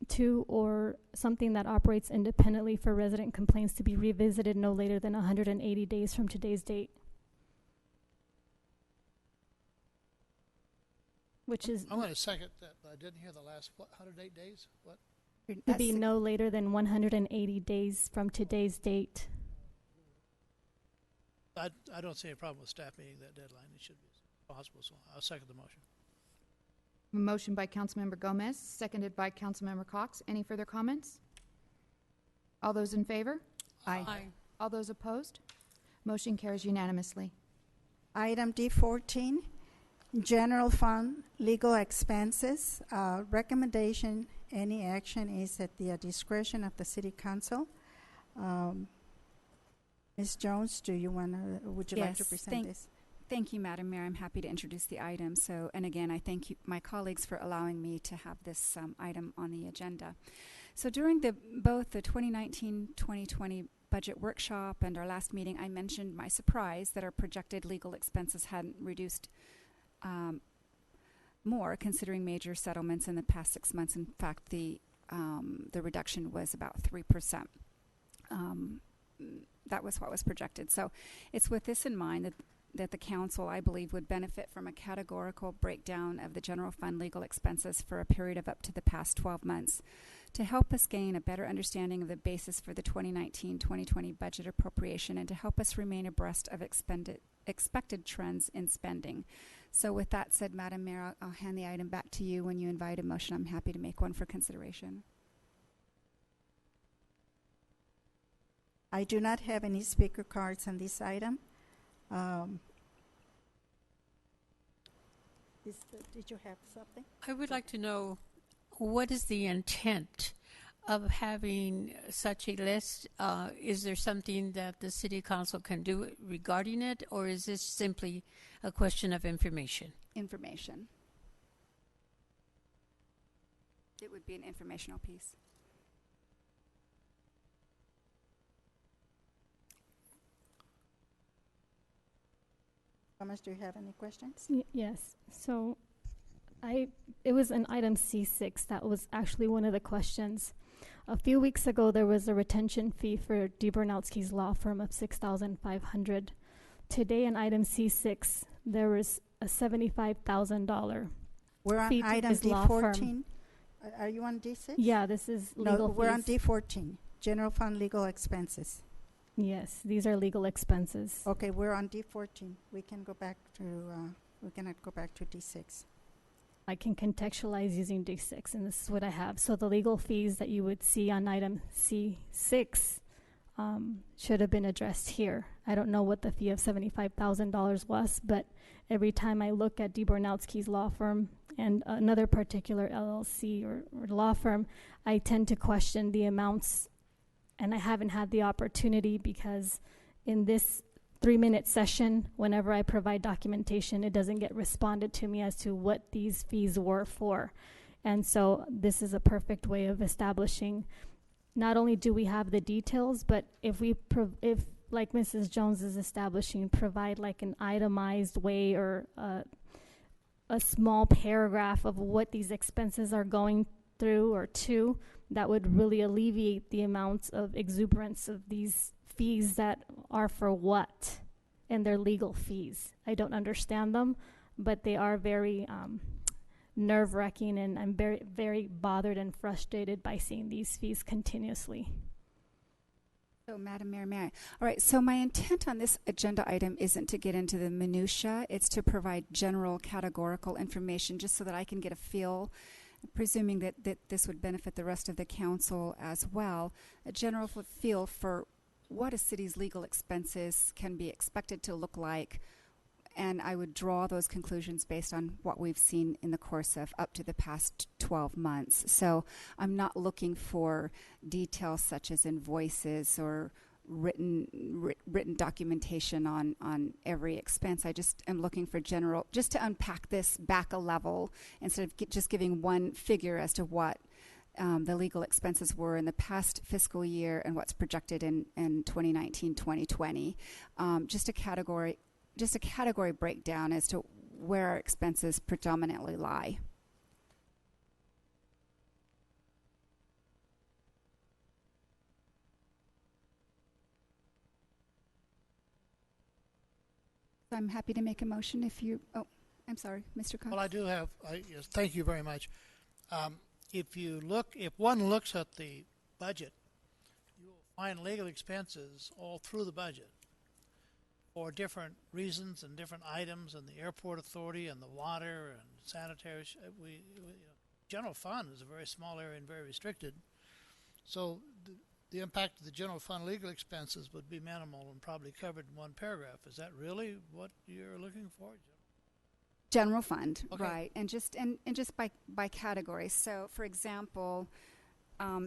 to or something that operates independently for resident complaints to be revisited no later than 180 days from today's date. Which is... I'm going to second that, but I didn't hear the last, 108 days? What? To be no later than 180 days from today's date. I don't see a problem with staff meeting that deadline. It should be possible, so I'll second the motion. A motion by Councilmember Gomez, seconded by Councilmember Cox. Any further comments? All those in favor? Aye. Aye. All those opposed? Motion carries unanimously. Item D14, General Fund Legal Expenses. Recommendation, any action is at the discretion of the City Council. Ms. Jones, would you like to present this? Thank you, Madam Mayor. I'm happy to introduce the item. So, and again, I thank you, my colleagues, for allowing me to have this item on the agenda. So during both the 2019-2020 budget workshop and our last meeting, I mentioned my surprise that our projected legal expenses hadn't reduced more, considering major settlements in the past 6 months. In fact, the reduction was about 3%. That was what was projected. So it's with this in mind that the council, I believe, would benefit from a categorical breakdown of the general fund legal expenses for a period of up to the past 12 months to help us gain a better understanding of the basis for the 2019-2020 budget appropriation and to help us remain abreast of expected trends in spending. So with that said, Madam Mayor, I'll hand the item back to you. When you invite a motion, I'm happy to make one for consideration. I do not have any speaker cards on this item. Did you have something? I would like to know, what is the intent of having such a list? Is there something that the City Council can do regarding it, or is this simply a question of information? Information. It would be an informational piece. Thomas, do you have any questions? Yes. So it was an item C6 that was actually one of the questions. A few weeks ago, there was a retention fee for DeBernowski's law firm of $6,500. Today, in item C6, there was a $75,000. We're on item D14. Are you on D6? Yeah, this is legal fees. We're on D14, general fund legal expenses. Yes, these are legal expenses. Okay, we're on D14. We can go back to, we cannot go back to D6. I can contextualize using D6, and this is what I have. So the legal fees that you would see on item C6 should have been addressed here. I don't know what the fee of $75,000 was, but every time I look at DeBernowski's law firm and another particular LLC or law firm, I tend to question the amounts. And I haven't had the opportunity because in this 3-minute session, whenever I provide documentation, it doesn't get responded to me as to what these fees were for. And so this is a perfect way of establishing, not only do we have the details, but if like Mrs. Jones is establishing, provide like an itemized way or a small paragraph of what these expenses are going through or to, that would really alleviate the amounts of exuberance of these fees that are for what, and they're legal fees. I don't understand them, but they are very nerve-wracking, and I'm very, very bothered and frustrated by seeing these fees continuously. So, Madam Mayor, may I? All right, so my intent on this agenda item isn't to get into the minutia. It's to provide general categorical information just so that I can get a feel, presuming that this would benefit the rest of the council as well, a general feel for what a city's legal expenses can be expected to look like, and I would draw those conclusions based on what we've seen in the course of up to the past 12 months. So I'm not looking for details such as invoices or written documentation on every expense. I just am looking for general, just to unpack this back a level instead of just giving one figure as to what the legal expenses were in the past fiscal year and what's projected in 2019-2020. Just a category breakdown as to where our expenses predominantly lie. I'm happy to make a motion if you, oh, I'm sorry, Mr. Cox. Well, I do have, yes, thank you very much. If one looks at the budget, you will find legal expenses all through the budget for different reasons and different items, and the airport authority and the water and sanitary. General fund is a very small area and very restricted. So the impact of the general fund legal expenses would be minimal and probably covered in one paragraph. Is that really what you're looking for? General fund, Okay. right, and just by category. So, for example,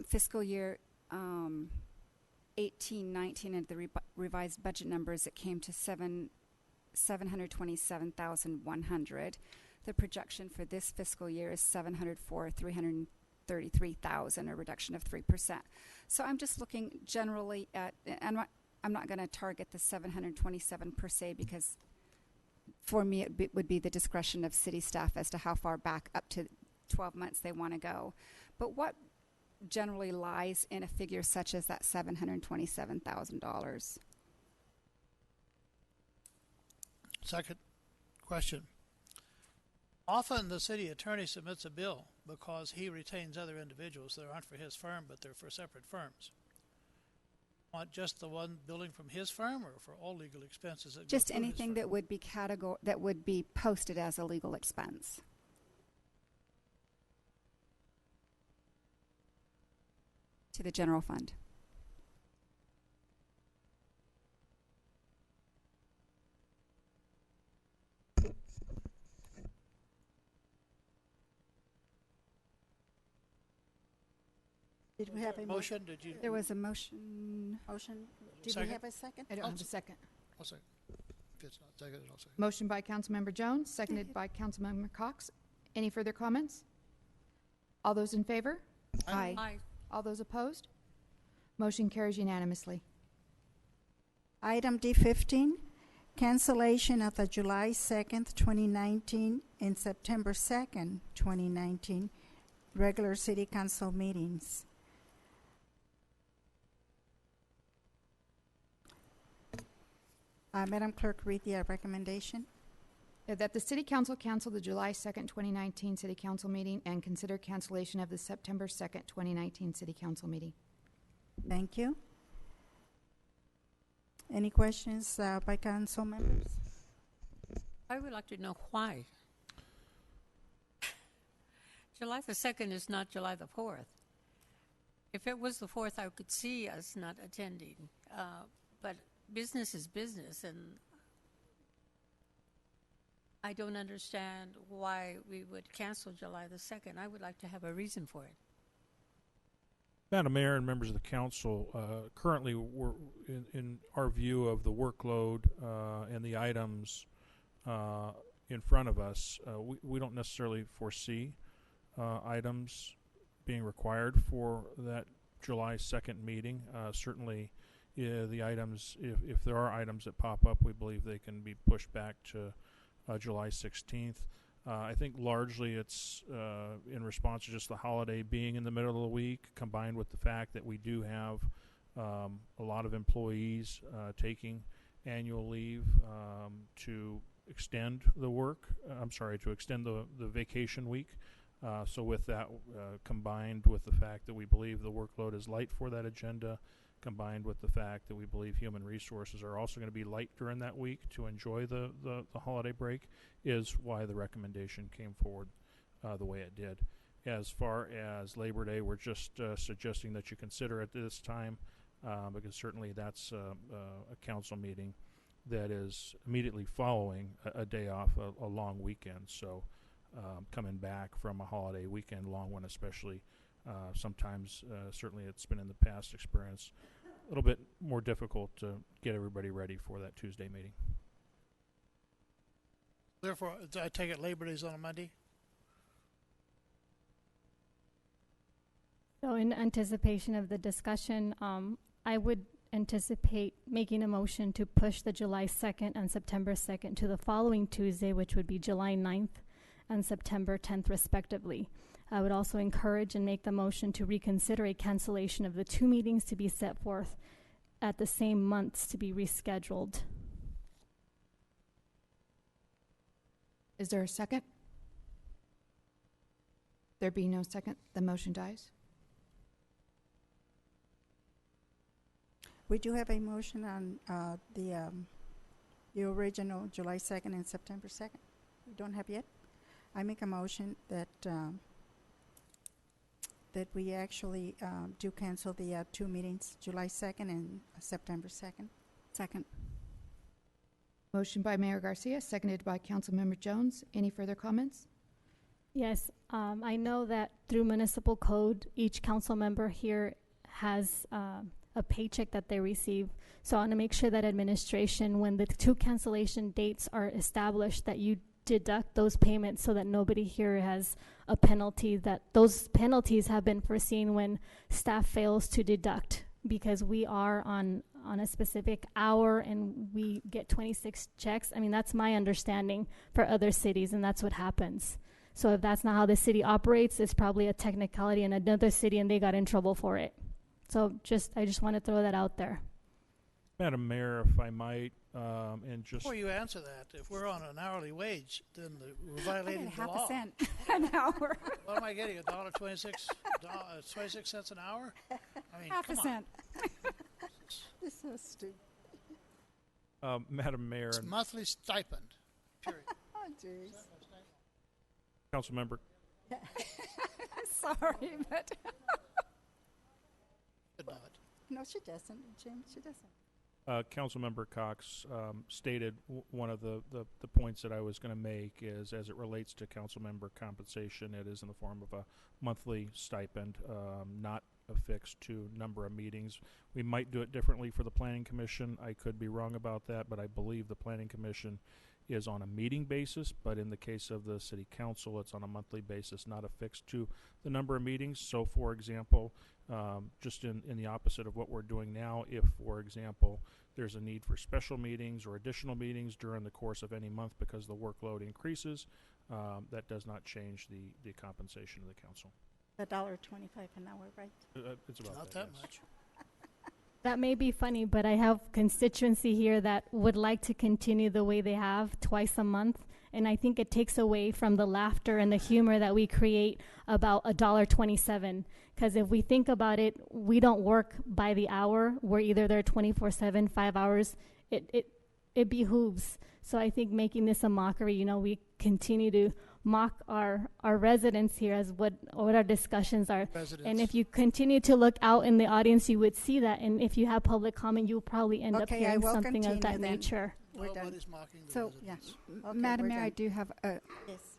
fiscal year 18-19 and the revised budget numbers, it came to $727,100. The projection for this fiscal year is $733,000, a reduction of 3%. So I'm just looking generally at, I'm not going to target the 727 per se, because for me it would be the discretion of city staff as to how far back up to 12 months they want to go. But what generally lies in a figure such as that $727,000? Second question. Often the city attorney submits a bill because he retains other individuals that aren't for his firm, but they're for separate firms. Want just the one billing from his firm, or for all legal expenses that Just go through his anything firm? that would be that would be posted as a legal expense. To the general fund. Did we have a motion? Did you? There was a motion. Did Second? we have a second? I don't have a second. I'll second. If it's not seconded, I'll second. Motion by Councilmember Jones, seconded by Councilmember Cox. Any further comments? All those in favor? Aye. Aye. All those opposed? Motion carries unanimously. Item D15, cancellation of the July 2nd, 2019 and September 2nd, 2019 regular city council meetings. Madam Clerk, read the recommendation. That the City Council cancel the July 2nd, 2019 City Council meeting and consider cancellation of the September 2nd, 2019 City Council meeting. Thank you. Any questions by council members? I would like to know why. July the 2nd is not July the 4th. If it was the 4th, I could see us not attending. But business is business, and I don't understand why we would cancel July the 2nd. I would like to have a reason for it. Madam Mayor and members of the council, currently we're in our view of the workload and the items in front of us, we don't necessarily foresee items being required for that July 2nd meeting. Certainly, the items, if there are items that pop up, we believe they can be pushed back to July 16th. I think largely it's in response to just the holiday being in the middle of the week, combined with the fact that we do have a lot of employees taking annual leave to extend the to extend the vacation week. So with that, combined with the fact that we believe the workload is light for that agenda, combined with the fact that we believe human resources are also going to be light during that week to enjoy the holiday break, is why the recommendation came forward the way it did. As far as Labor Day, we're just suggesting that you consider it this time, because certainly that's a council meeting that is immediately following a day off, a long weekend. So coming back from a holiday weekend, long one especially, sometimes, certainly it's been in the past experience, a little bit more difficult to get everybody ready for that Tuesday meeting. Therefore, I take it Labor Day is on a Monday? So in anticipation of the discussion, I would anticipate making a motion to push the July 2nd and September 2nd to the following Tuesday, which would be July 9th and September 10th respectively. I would also encourage and make the motion to reconsider a cancellation of the two meetings to be set forth at the same months to be rescheduled. Is there a second? There being no second, the motion dies. We do have a motion on the original July 2nd and September 2nd. We don't have yet. I make a motion that that we actually do cancel the two meetings, July 2nd and September 2nd. Second. Motion by Mayor Garcia, seconded by Councilmember Jones. Any further comments? Yes, I know that through municipal code, each council member here has a paycheck that they receive. So I want to make sure that administration, when the two cancellation dates are established, that you deduct those payments so that nobody here has a penalty, that those penalties have been foreseen when staff fails to deduct, because we are on a specific hour and we get 26 checks. I mean, that's my understanding for other cities, and that's what happens. So if that's not how the city operates, it's probably a technicality in another city and they got in trouble for it. So I just want to throw that out there. Madam Mayor, if I might, and just Before you answer that, if we're on an hourly wage, then we're violating the half law. a cent an hour. What am I getting? $1.26, 26 cents an hour? I mean, Half come a on. cent. This is so stupid. Madam Mayor It's and monthly stipend. Period. Oh, jeez. Council Member, Sorry, but Should not. no, she doesn't, Jim. She doesn't. Councilmember Cox stated one of the points that I was going to make is, as it relates to council member compensation, it is in the form of a monthly stipend, not affixed to number of meetings. We might do it differently for the Planning Commission. I could be wrong about that, but I believe the Planning Commission is on a meeting basis, but in the case of the City Council, it's on a monthly basis, not affixed to the number of meetings. So, for example, just in the opposite of what we're doing now, if, for example, there's a need for special meetings or additional meetings during the course of any month because the workload increases, that does not change the compensation of the council. $1.25 an hour, right? It's about Not that, that yes. much. That may be funny, but I have constituency here that would like to continue the way they have twice a month. And I think it takes away from the laughter and the humor that we create about $1.27. Because if we think about it, we don't work by the hour. We're either there 24/7, 5 hours. It behooves. So I think making this a mockery, we continue to mock our residents here as what our discussions are. Residents. And if you continue to look out in the audience, you would see that. And if you have public comment, you'll probably end up Okay, I hearing will something of that continue then. nature. We're done. Nobody's mocking the So, residents. Okay, Madam we're Mayor, I done. do have Yes.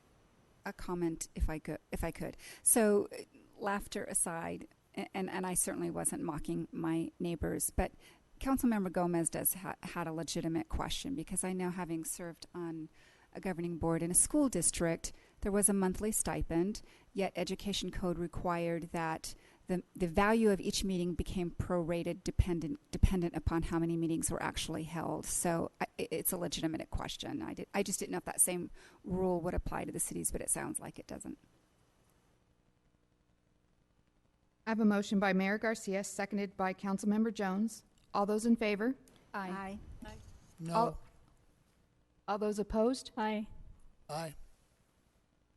a comment if I could. So, laughter aside, and I certainly wasn't mocking my neighbors, but Councilmember Gomez does had a legitimate question, because I know, having served on a governing board in a school district, there was a monthly stipend, yet Education Code required that the value of each meeting became prorated dependent upon how many meetings were actually held. So it's a legitimate question. I just didn't know if that same rule would apply to the cities, but it sounds like it doesn't. I have a motion by Mayor Garcia, seconded by Councilmember Jones. All those in favor? Aye. No. All those opposed? Aye. Aye.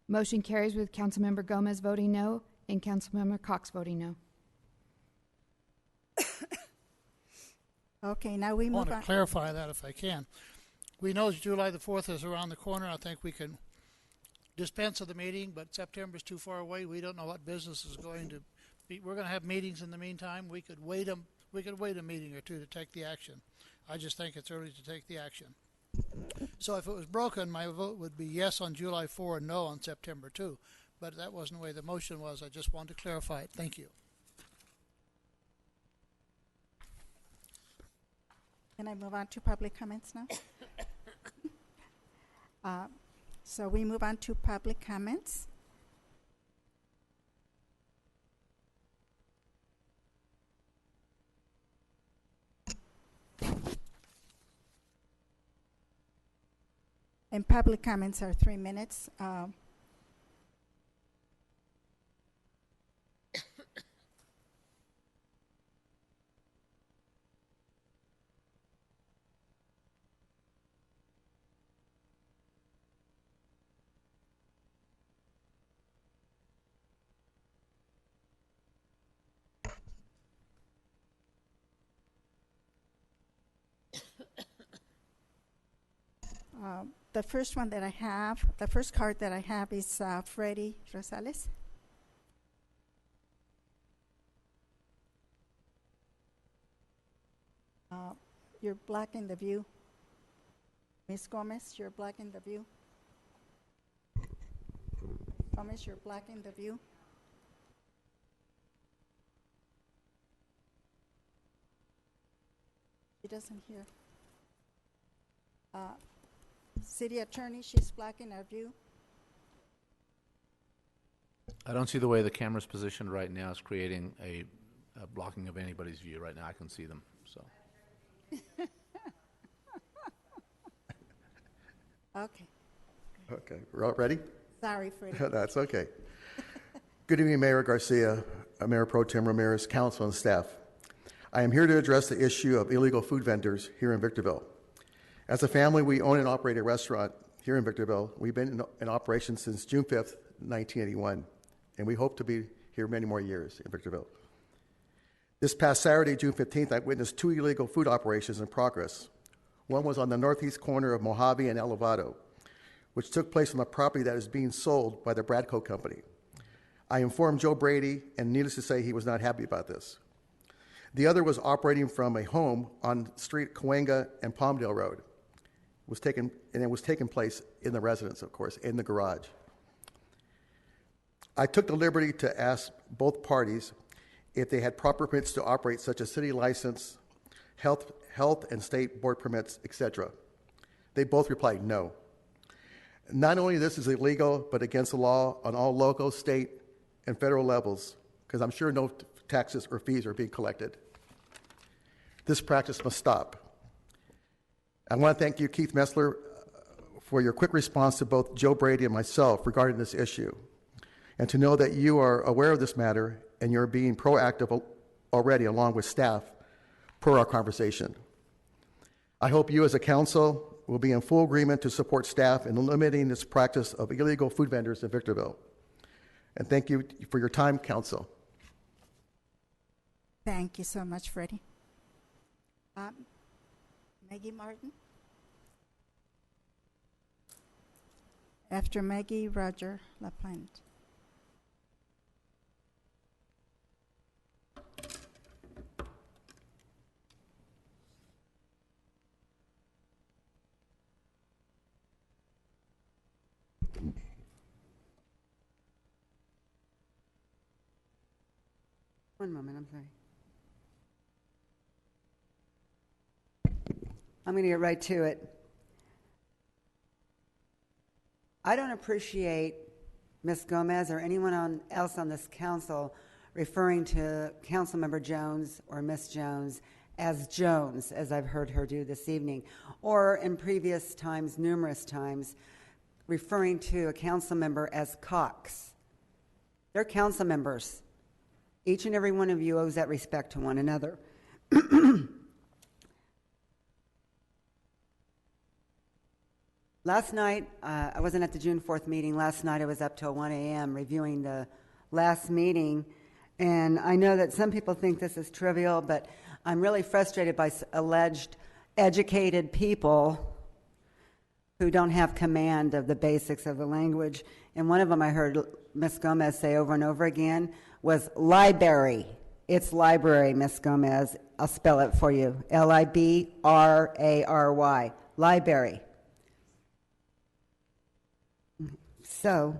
Motion carries with Councilmember Gomez voting no and Councilmember Cox voting no. Okay, now we I want move to on. clarify that if I can. We know July the 4th is around the corner. I think we can dispense of the meeting, but September's too far away. We don't know what business is going to be. We're going to have meetings in the meantime. We could wait a meeting or two to take the action. I just think it's early to take the action. So if it was broken, my vote would be yes on July 4 and no on September 2. But that wasn't the way the motion was. I just wanted to clarify it. Thank you. Can I move on to public comments now? So we move on to public comments. And public comments are 3 minutes. The first one that I have, the first card that I have is Freddie Rosales. You're blocking the view. Ms. Gomez, you're blocking the view. Gomez, you're blocking the view. She doesn't hear. City Attorney, she's blocking our view. I don't see the way the camera's positioned right now is creating a blocking of anybody's view. Right now I can see them, so. Okay. Okay, we're all ready? Sorry, Freddie. That's okay. Good evening, Mayor Garcia, Mayor Pro Tem Ramirez, council and staff. I am here to address the issue of illegal food vendors here in Victorville. As a family, we own and operate a restaurant here in Victorville. We've been in operation since June 5th, 1981, and we hope to be here many more years in Victorville. This past Saturday, June 15th, I witnessed 2 illegal food operations in progress. One was on the northeast corner of Mojave and Elevado, which took place on a property that is being sold by the Bradco Company. I informed Joe Brady, and needless to say, he was not happy about this. The other was operating from a home on Street Cahuenga and Palmdale Road. It was taking place in the residence, of course, in the garage. I took the liberty to ask both parties if they had proper permits to operate, such as city license, health and state board permits, etc. They both replied no. Not only this is illegal, but against the law on all local, state, and federal levels, because I'm sure no taxes or fees are being collected. This practice must stop. I want to thank you, Keith Messler, for your quick response to both Joe Brady and myself regarding this issue, and to know that you are aware of this matter and you're being proactive already along with staff per our conversation. I hope you as a council will be in full agreement to support staff in limiting this practice of illegal food vendors in Victorville. And thank you for your time, council. Thank you so much, Freddie. Maggie Martin. After Maggie, Roger LaPlante. One moment, I'm sorry. I'm going to get right to it. I don't appreciate Ms. Gomez or anyone else on this council referring to Councilmember Jones or Ms. Jones, as I've heard her do this evening, or in previous times, numerous times, referring to a council member as Cox. They're council members. Each and every one of you owes that respect to one another. Last night, I wasn't at the June 4th meeting. Last night I was up till 1 a.m. reviewing the last meeting, and I know that some people think this is trivial, but I'm really frustrated by alleged educated people who don't have command of the basics of the language. And one of them I heard Ms. Gomez say over and over again was library. It's library, Ms. Gomez. I'll spell it for you. Library. Library. So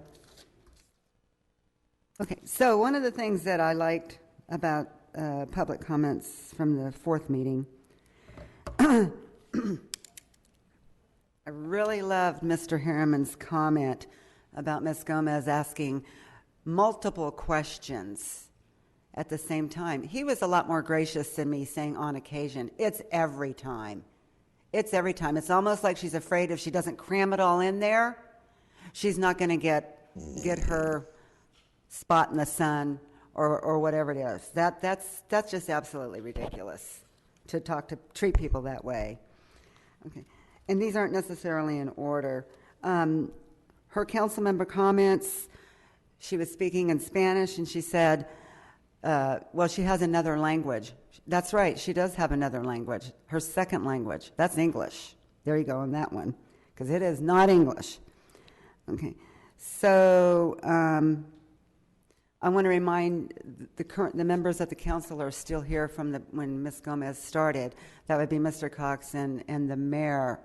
one of the things that I liked about public comments from the 4th meeting, I really loved Mr. Harriman's comment about Ms. Gomez asking multiple questions at the same time. He was a lot more gracious than me saying on occasion. It's every time. It's every time. It's almost like she's afraid if she doesn't cram it all in there, she's not going to get her spot in the sun or whatever it is. That's just absolutely ridiculous to treat people that way. Okay, and these aren't necessarily in order. Her council member comments, she was speaking in Spanish and she said, well, she has another language. That's right, she does have another language. Her second language, that's English. There you go on that one, because it is not English. Okay, so I want to remind the members of the council are still here from when Ms. Gomez started. That would be Mr. Cox and the mayor.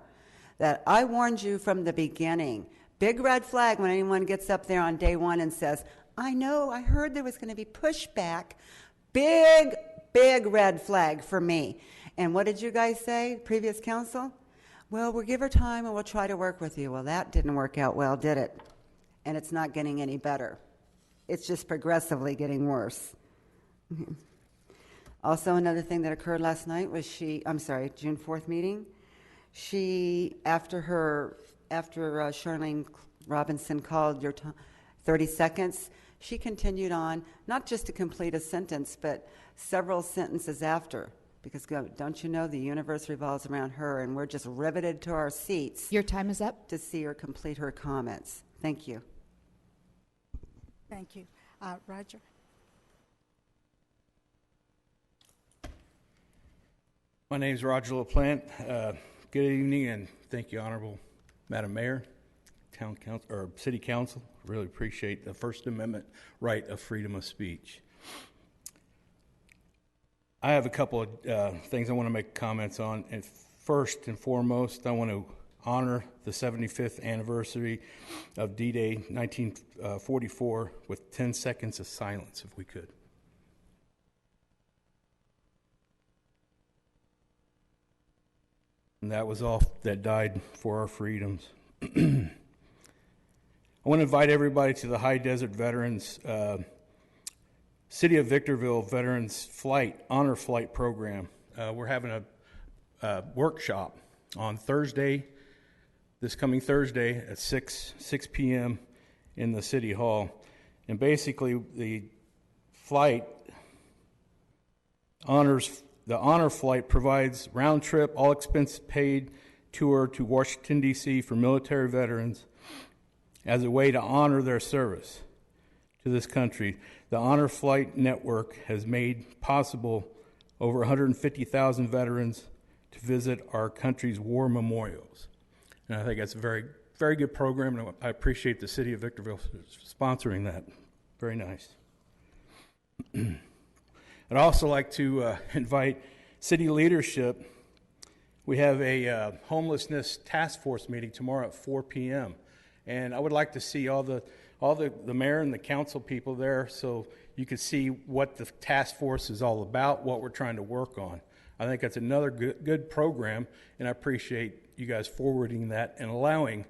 That I warned you from the beginning. Big red flag when anyone gets up there on day one and says, I know, I heard there was going to be pushback. Big red flag for me. And what did you guys say, previous council? Well, we'll give her time and we'll try to work with you. Well, that didn't work out well, did it? And it's not getting any better. It's just progressively getting worse. Also, another thing that occurred last night was June 4th meeting. After Charlene Robinson called your 30 seconds, she continued on, not just to complete a sentence, but several sentences after. Because don't you know the universe revolves around her, and we're just riveted to our seats. Your time is up. To see her complete her comments. Thank you. Thank you. Roger. My name is Roger LaPlante. Good evening, and thank you, Honorable Madam Mayor, Town Council, or City Council. Really appreciate the First Amendment right of freedom of speech. I have a couple of things I want to make comments on. And first and foremost, I want to honor the 75th anniversary of D-Day 1944 with 10 seconds of silence, if we could. And that was all that died for our freedoms. I want to invite everybody to the High Desert Veterans City of Victorville Veterans Honor Flight Program. We're having a workshop on Thursday, this coming Thursday at 6 p.m. in the City Hall. And basically the honor flight provides round trip, all expense paid tour to Washington, D.C. for military veterans as a way to honor their service to this country. The Honor Flight Network has made possible over 150,000 veterans to visit our country's war memorials. And I think that's a very, very good program, and I appreciate the City of Victorville sponsoring that. Very nice. I'd also like to invite city leadership. We have a homelessness task force meeting tomorrow at 4 p.m. And I would like to see all the mayor and the council people there so you could see what the task force is all about, what we're trying to work on. I think that's another good program, and I appreciate you guys forwarding that and allowing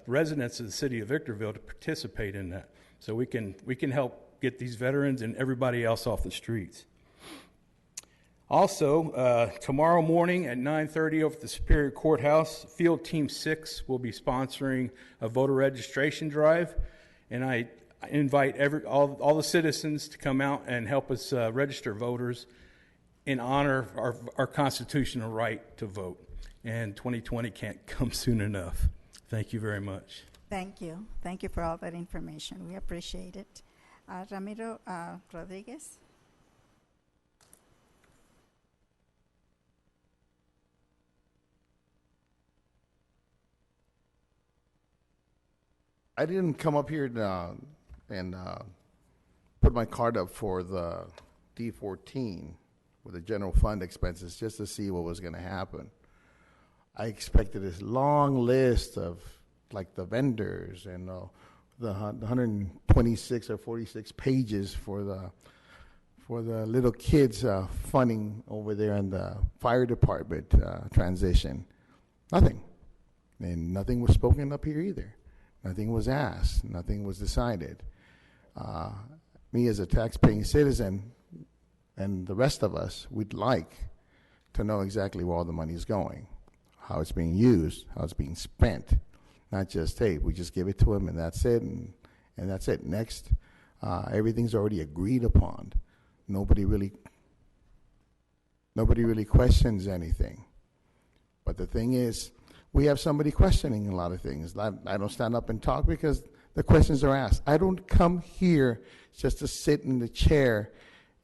residents of the city of Victorville to participate in that, so we can help get these veterans and everybody else off the streets. Also, tomorrow morning at 9:30 over at the Superior Courthouse, Field Team 6 will be sponsoring a voter registration drive, and I invite all the citizens to come out and help us register voters in honor of our constitutional right to vote. And 2020 can't come soon enough. Thank you very much. Thank you. Thank you for all that information. We appreciate it. Ramiro Rodriguez. I didn't come up here and put my card up for the D14 with the general fund expenses just to see what was going to happen. I expected this long list of like the vendors and the 126 or 46 pages for the little kids funding over there in the fire department transition. Nothing. And nothing was spoken up here either. Nothing was asked. Nothing was decided. Me as a tax-paying citizen and the rest of us, we'd like to know exactly where all the money is going, how it's being used, how it's being spent. Not just, hey, we just give it to them and that's it, and that's it. Next, everything's already agreed upon. Nobody really questions anything. But the thing is, we have somebody questioning a lot of things. I don't stand up and talk because the questions are asked. I don't come here just to sit in the chair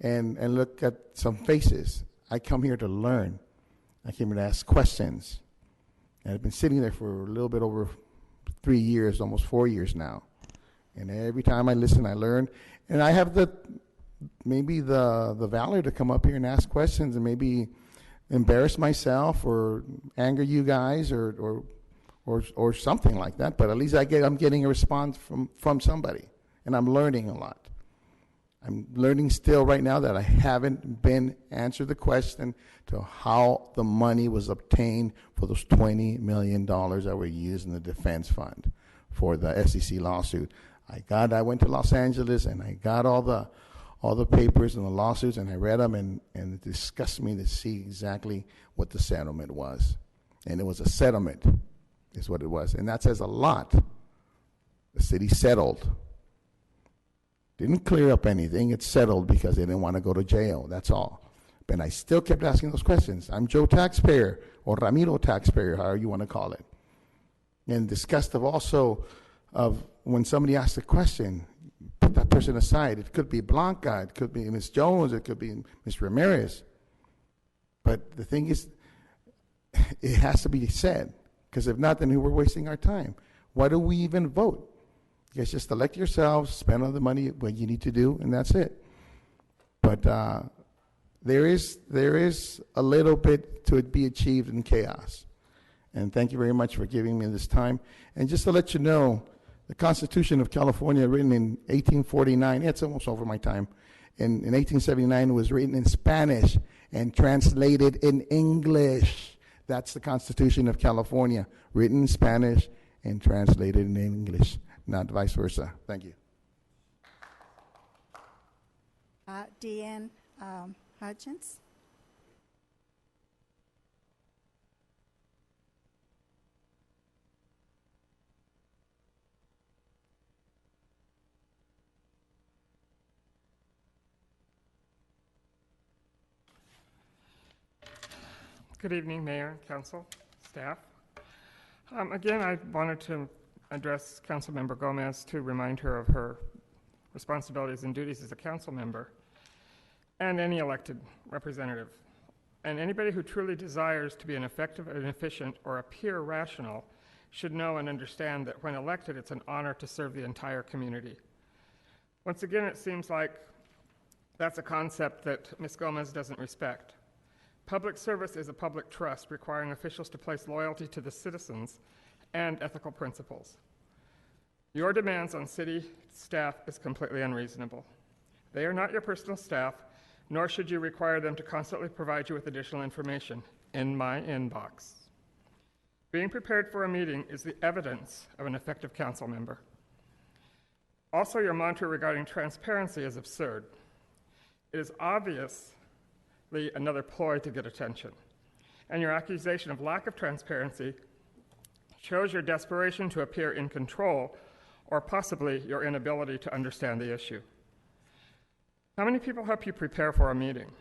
and look at some faces. I come here to learn. I came here to ask questions. And I've been sitting there for a little bit over 3 years, almost 4 years now. And every time I listen, I learn. And I have maybe the valor to come up here and ask questions and maybe embarrass myself or anger you guys or something like that. But at least I'm getting a response from somebody, and I'm learning a lot. I'm learning still right now that I haven't been answered the question to how the money was obtained for those $20 million that were used in the defense fund for the SEC lawsuit. I went to Los Angeles and I got all the papers and the lawsuits, and I read them, and it disgusted me to see exactly what the settlement was. And it was a settlement, is what it was. And that says a lot. The city settled. Didn't clear up anything. It settled because they didn't want to go to jail. That's all. But I still kept asking those questions. I'm Joe Taxpayer, or Ramiro Taxpayer, however you want to call it. And disgust of also of when somebody asks a question, put that person aside. It could be Blanca, it could be Ms. Jones, it could be Ms. Ramirez. But the thing is, it has to be said, because if not, then we're wasting our time. Why do we even vote? You guys just elect yourselves, spend all the money what you need to do, and that's it. But there is a little bit to be achieved in chaos. And thank you very much for giving me this time. And just to let you know, the Constitution of California, written in 1849, it's almost over my time, in 1879, was written in Spanish and translated in English. That's the Constitution of California, written in Spanish and translated in English, not vice versa. Thank you. Deanne Hudgens. Good evening, Mayor, Council, staff. Again, I wanted to address Councilmember Gomez to remind her of her responsibilities and duties as a council member and any elected representative. And anybody who truly desires to be an effective and efficient or appear rational should know and understand that when elected, it's an honor to serve the entire community. Once again, it seems like that's a concept that Ms. Gomez doesn't respect. Public service is a public trust requiring officials to place loyalty to the citizens and ethical principles. Your demands on city staff is completely unreasonable. They are not your personal staff, nor should you require them to constantly provide you with additional information in my inbox. Being prepared for a meeting is the evidence of an effective council member. Also, your mantra regarding transparency is absurd. It is obviously another ploy to get attention. And your accusation of lack of transparency shows your desperation to appear in control, or possibly your inability to understand the issue. How many people help you prepare for a meeting?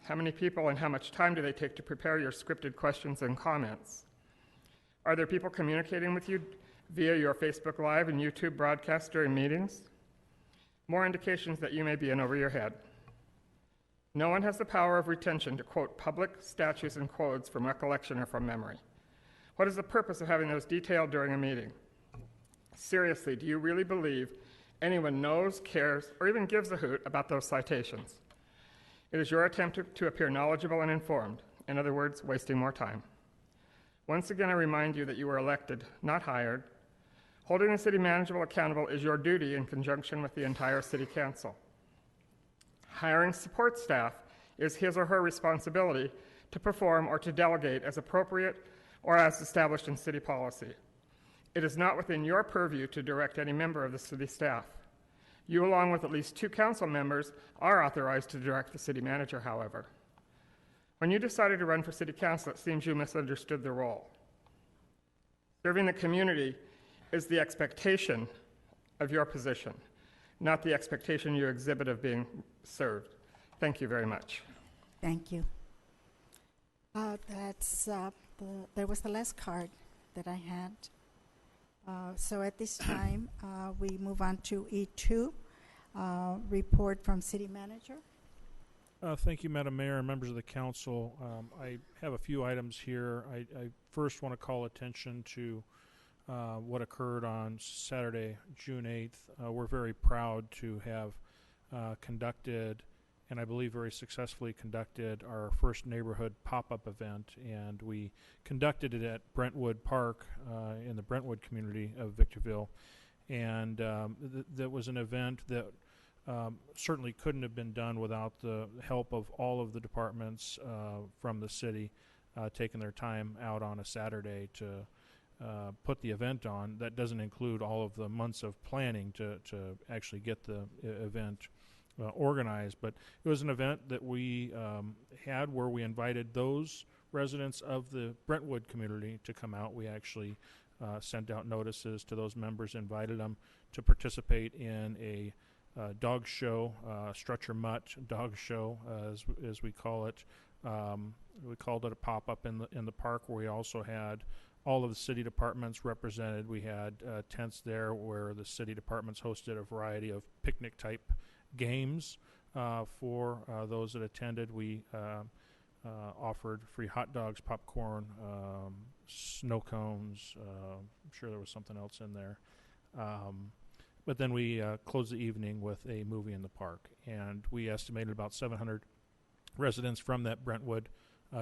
How many people and how much time do they take to prepare your scripted questions and comments? Are there people communicating with you via your Facebook Live and YouTube broadcasts during meetings? More indications that you may be in over your head. No one has the power of retention to quote public statutes and quotes from recollection or from memory. What is the purpose of having those detailed during a meeting? Seriously, do you really believe anyone knows, cares, or even gives a hoot about those citations? It is your attempt to appear knowledgeable and informed. In other words, wasting more time. Once again, I remind you that you were elected, not hired. Holding the city manager accountable is your duty in conjunction with the entire city council. Hiring support staff is his or her responsibility to perform or to delegate as appropriate or as established in city policy. It is not within your purview to direct any member of the city staff. You, along with at least 2 council members, are authorized to direct the city manager, however. When you decided to run for city council, it seems you misunderstood the role. Serving the community is the expectation of your position, not the expectation you exhibit of being served. Thank you very much. Thank you. There was the last card that I had. So at this time, we move on to E2, report from City Manager. Thank you, Madam Mayor and members of the council. I have a few items here. I first want to call attention to what occurred on Saturday, June 8th. We're very proud to have conducted, and I believe very successfully conducted, our first neighborhood pop-up event, and we conducted it at Brentwood Park in the Brentwood community of Victorville. And that was an event that certainly couldn't have been done without the help of all of the departments from the city taking their time out on a Saturday to put the event on. That doesn't include all of the months of planning to actually get the event organized. But it was an event that we had where we invited those residents of the Brentwood community to come out. We actually sent out notices to those members, invited them to participate in a dog show, Stretcher Mutt dog show, as we call it. We called it a pop-up in the park, where we also had all of the city departments represented. We had tents there where the city departments hosted a variety of picnic-type games for those that attended. We offered free hot dogs, popcorn, snow cones. I'm sure there was something else in there. But then we closed the evening with a movie in the park. And we estimated about 700 residents from that Brentwood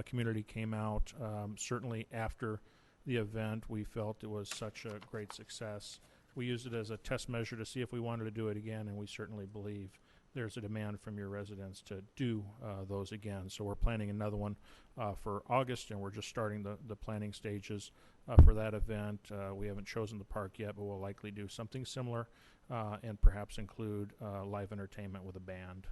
community came out. Certainly after the event, we felt it was such a great success. We used it as a test measure to see if we wanted to do it again, and we certainly believe there's a demand from your residents to do those again. So we're planning another one for August, and we're just starting the planning stages for that event. We haven't chosen the park yet, but we'll likely do something similar and perhaps include live entertainment with a band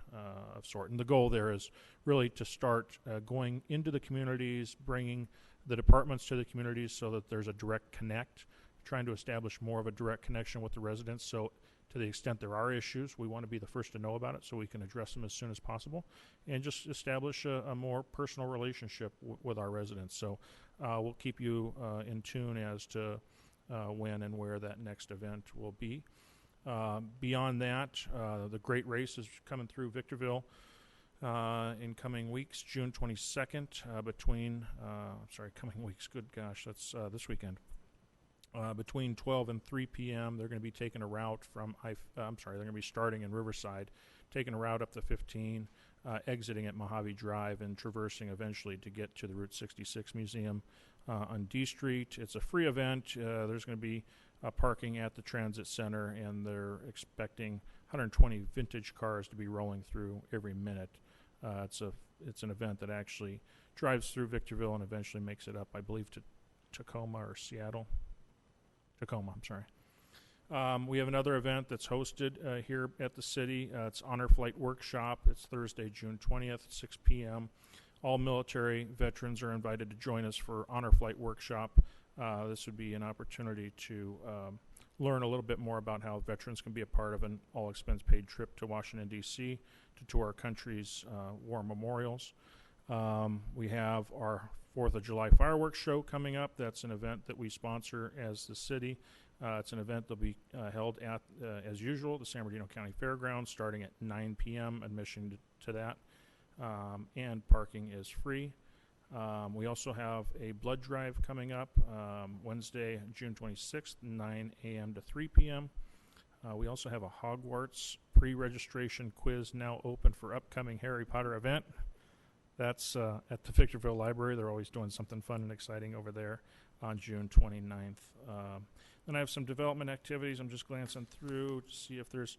of sort. And the goal there is really to start going into the communities, bringing the departments to the communities so that there's a direct connect, trying to establish more of a direct connection with the residents. So to the extent there are issues, we want to be the first to know about it so we can address them as soon as possible, and just establish a more personal relationship with our residents. So we'll keep you in tune as to when and where that next event will be. Beyond that, the Great Race is coming through Victorville in coming weeks, June 22nd, coming weeks, good gosh, that's this weekend. Between 12 and 3 p.m., they're going to be taking a route from, they're going to be starting in Riverside, taking a route up the 15, exiting at Mojave Drive, and traversing eventually to get to the Route 66 Museum on D Street. It's a free event. There's going to be parking at the Transit Center, and they're expecting 120 vintage cars to be rolling through every minute. It's an event that actually drives through Victorville and eventually makes it up, I believe, to Tacoma or Seattle. Tacoma, I'm sorry. We have another event that's hosted here at the city. It's Honor Flight Workshop. It's Thursday, June 20th at 6 p.m. All military veterans are invited to join us for Honor Flight Workshop. This would be an opportunity to learn a little bit more about how veterans can be a part of an all-expense-paid trip to Washington, D.C. to tour our country's war memorials. We have our 4th of July fireworks show coming up. That's an event that we sponsor as the city. It's an event that'll be held at, as usual, the San Bernardino County Fairgrounds, starting at 9 p.m. Admission to that, and parking is free. We also have a blood drive coming up Wednesday, June 26th, 9 a.m. to 3 p.m. We also have a Hogwarts pre-registration quiz now open for upcoming Harry Potter event. That's at the Victorville Library. They're always doing something fun and exciting over there on June 29th. Then I have some development activities. I'm just glancing through to see if there's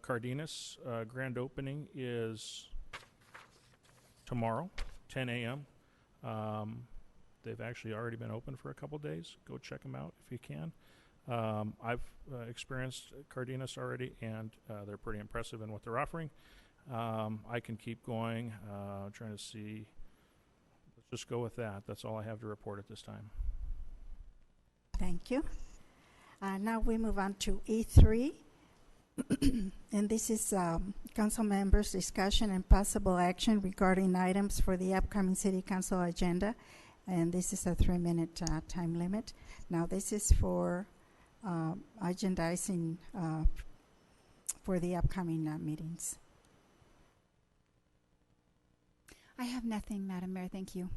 Cardenas. Grand opening is tomorrow, 10 a.m. They've actually already been open for a couple days. Go check them out if you can. I've experienced Cardenas already, and they're pretty impressive in what they're offering. I can keep going, trying to see. Let's just go with that. That's all I have to report at this time. Thank you. Now we move on to E3. And this is council members' discussion and possible action regarding items for the upcoming city council agenda. And this is a 3-minute time limit. Now this is for agendizing for the upcoming meetings. I have nothing, Madam Mayor. Thank you.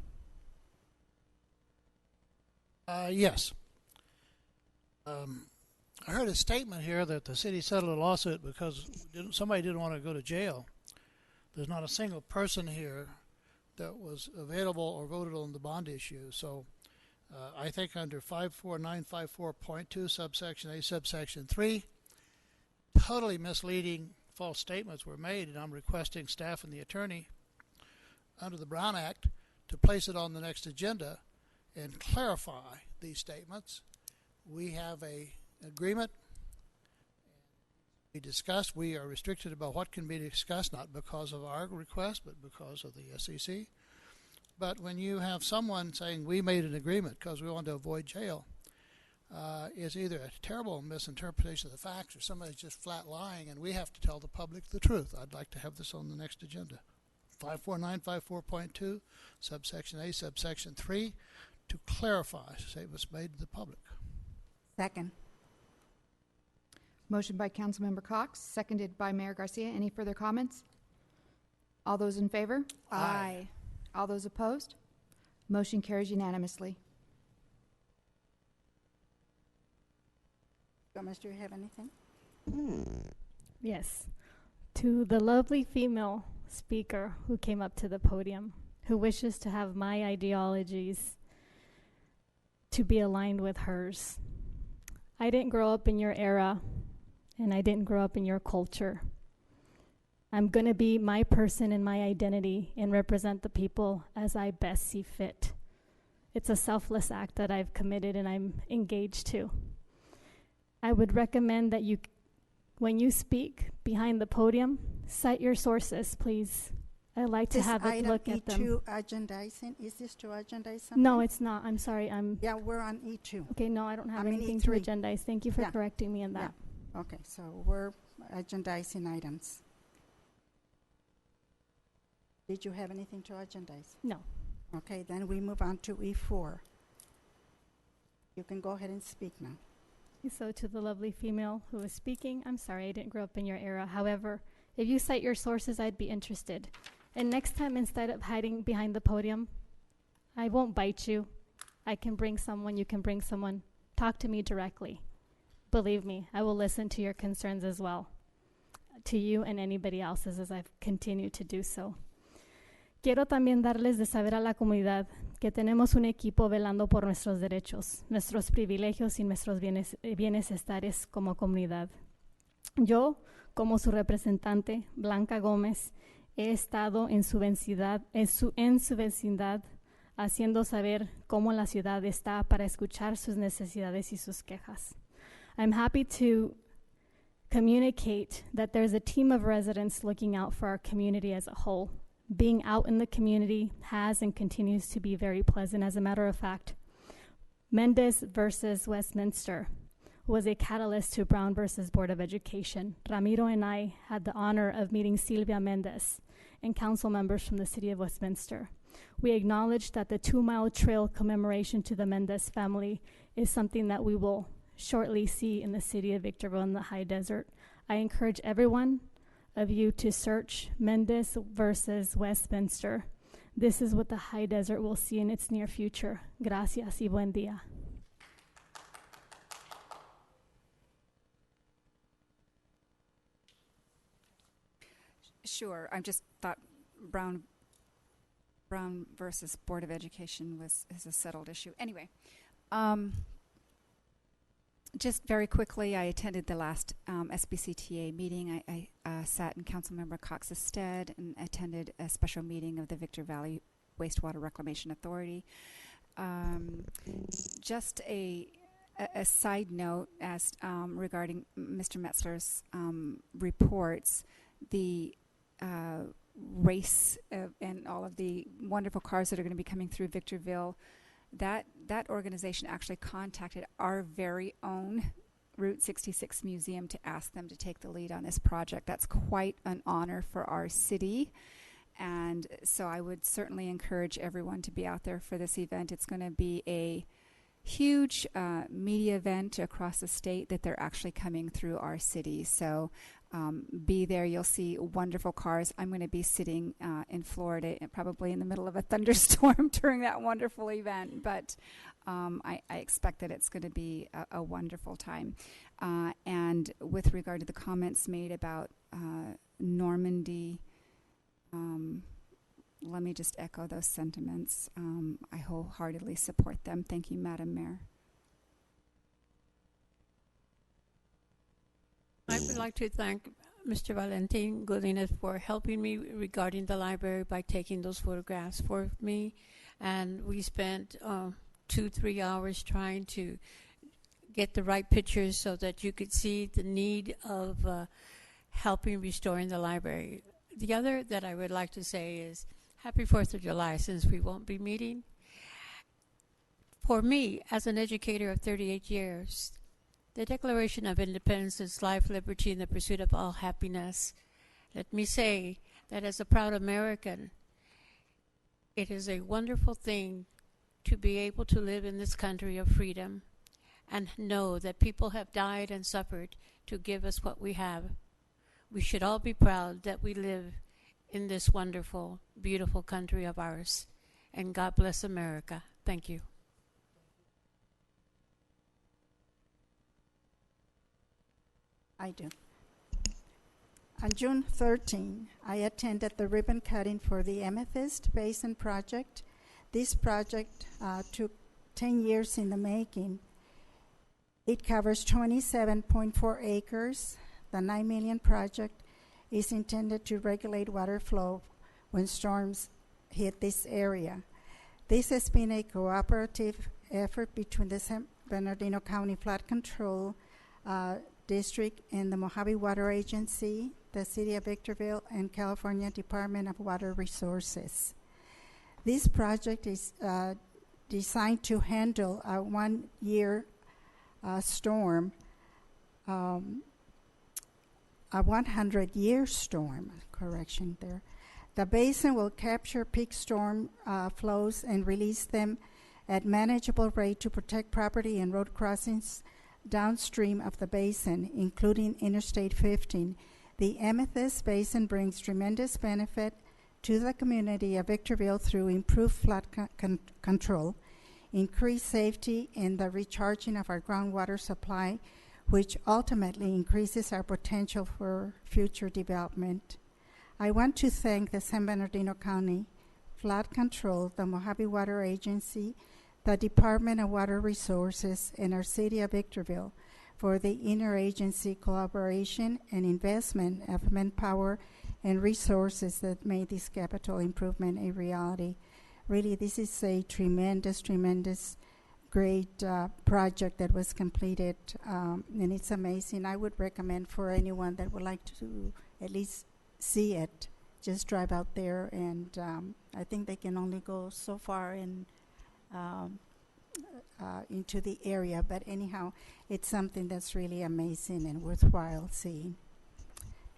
Yes. I heard a statement here that the city settled a lawsuit because somebody didn't want to go to jail. There's not a single person here that was available or voted on the bond issue. So I think under 54954.2 subsection A subsection 3, totally misleading false statements were made, and I'm requesting staff and the attorney under the Brown Act to place it on the next agenda and clarify these statements. We have a agreement. We discussed. We are restricted about what can be discussed, not because of our request, but because of the SEC. But when you have someone saying we made an agreement because we want to avoid jail, it's either a terrible misinterpretation of the facts or somebody's just flat lying, and we have to tell the public the truth. I'd like to have this on the next agenda. 54954.2, subsection A, subsection 3, to clarify statements made to the public. Second. Motion by Councilmember Cox, seconded by Mayor Garcia. Any further comments? All those in favor? Aye. All those opposed? Motion carries unanimously. Gomez, do you have anything? Yes. To the lovely female speaker who came up to the podium, who wishes to have my ideologies to be aligned with hers. I didn't grow up in your era, and I didn't grow up in your culture. I'm going to be my person and my identity and represent the people as I best see fit. It's a selfless act that I've committed and I'm engaged to. I would recommend that you, when you speak behind the podium, cite your sources, please. I like to have it look at them. E2 agendizing. Is this to agendize something? No, it's not. I'm sorry. Yeah, we're on E2. Okay, no, I don't have I mean anything E3. to agendize. Thank you for Yeah. correcting me on that. Yeah. Okay, so we're agendizing items. Did you have anything to agendize? No. Okay, then we move on to E4. You can go ahead and speak now. So to the lovely female who is speaking, I'm sorry I didn't grow up in your era. However, if you cite your sources, I'd be interested. And next time, instead of hiding behind the podium, I won't bite you. I can bring someone, you can bring someone. Talk to me directly. Believe me, I will listen to your concerns as well. To you and anybody else's as I've continued to do so. Quiero también darles de saber a la comunidad que tenemos un equipo velando por nuestros derechos, nuestros privilegios y nuestros bienestares como comunidad. Yo, como su representante, Blanca Gómez, he estado en su vecindad haciendo saber cómo la ciudad está para escuchar sus necesidades y sus quejas. I'm happy to communicate that there's a team of residents looking out for our community as a whole. Being out in the community has and continues to be very pleasant. As a matter of fact, Mendez versus Westminster was a catalyst to Brown versus Board of Education. Ramiro and I had the honor of meeting Silvia Mendez and council members from the city of Westminster. We acknowledge that the 2-mile trail commemoration to the Mendez family is something that we will shortly see in the city of Victorville in the high desert. I encourage everyone of you to search Mendez versus Westminster. This is what the high desert will see in its near future. Gracias y buen día. Sure. I just thought Brown versus Board of Education is a settled issue. Anyway, just very quickly, I attended the last SBCTA meeting. I sat in Councilmember Cox's stead and attended a special meeting of the Victor Valley Wastewater Reclamation Authority. Just a side note as regarding Mr. Metzler's reports, the race and all of the wonderful cars that are going to be coming through Victorville, that organization actually contacted our very own Route 66 Museum to ask them to take the lead on this project. That's quite an honor for our city. And so I would certainly encourage everyone to be out there for this event. It's going to be a huge media event across the state that they're actually coming through our city. So be there. You'll see wonderful cars. I'm going to be sitting in Florida, probably in the middle of a thunderstorm during that wonderful event. But I expect that it's going to be a wonderful time. And with regard to the comments made about Normandy, let me just echo those sentiments. I wholeheartedly support them. Thank you, Madam Mayor. I would like to thank Mr. Valentin Godinez for helping me regarding the library by taking those photographs for me. And we spent 2-3 hours trying to get the right pictures so that you could see the need of helping restoring the library. The other that I would like to say is Happy 4th of July, since we won't be meeting. For me, as an educator of 38 years, the Declaration of Independence is life, liberty, and the pursuit of all happiness. Let me say that as a proud American, it is a wonderful thing to be able to live in this country of freedom and know that people have died and suffered to give us what we have. We should all be proud that we live in this wonderful, beautiful country of ours. And God bless America. Thank you. I do. On June 13, I attended the ribbon cutting for the Amethyst Basin project. This project took 10 years in the making. It covers 27.4 acres. The $9 million project is intended to regulate water flow when storms hit this area. This has been a cooperative effort between the San Bernardino County Flood Control District and the Mojave Water Agency, the City of Victorville, and California Department of Water Resources. This project is designed to handle a one-year storm, a 100-year storm, correction there. The basin will capture peak storm flows and release them at manageable rate to protect property and road crossings downstream of the basin, including Interstate 15. The Amethyst Basin brings tremendous benefit to the community of Victorville through improved flood control, increased safety, and the recharging of our groundwater supply, which ultimately increases our potential for future development. I want to thank the San Bernardino County Flood Control, the Mojave Water Agency, the Department of Water Resources, and our City of Victorville for the interagency collaboration and investment of manpower and resources that made this capital improvement a reality. Really, this is a tremendous, great project that was completed, and it's amazing. I would recommend for anyone that would like to at least see it, just drive out there, and I think they can only go so far in into the area, but anyhow, it's something that's really amazing and worthwhile seeing.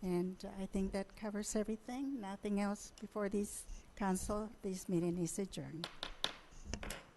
And I think that covers everything. Nothing else before this council. This meeting is adjourned.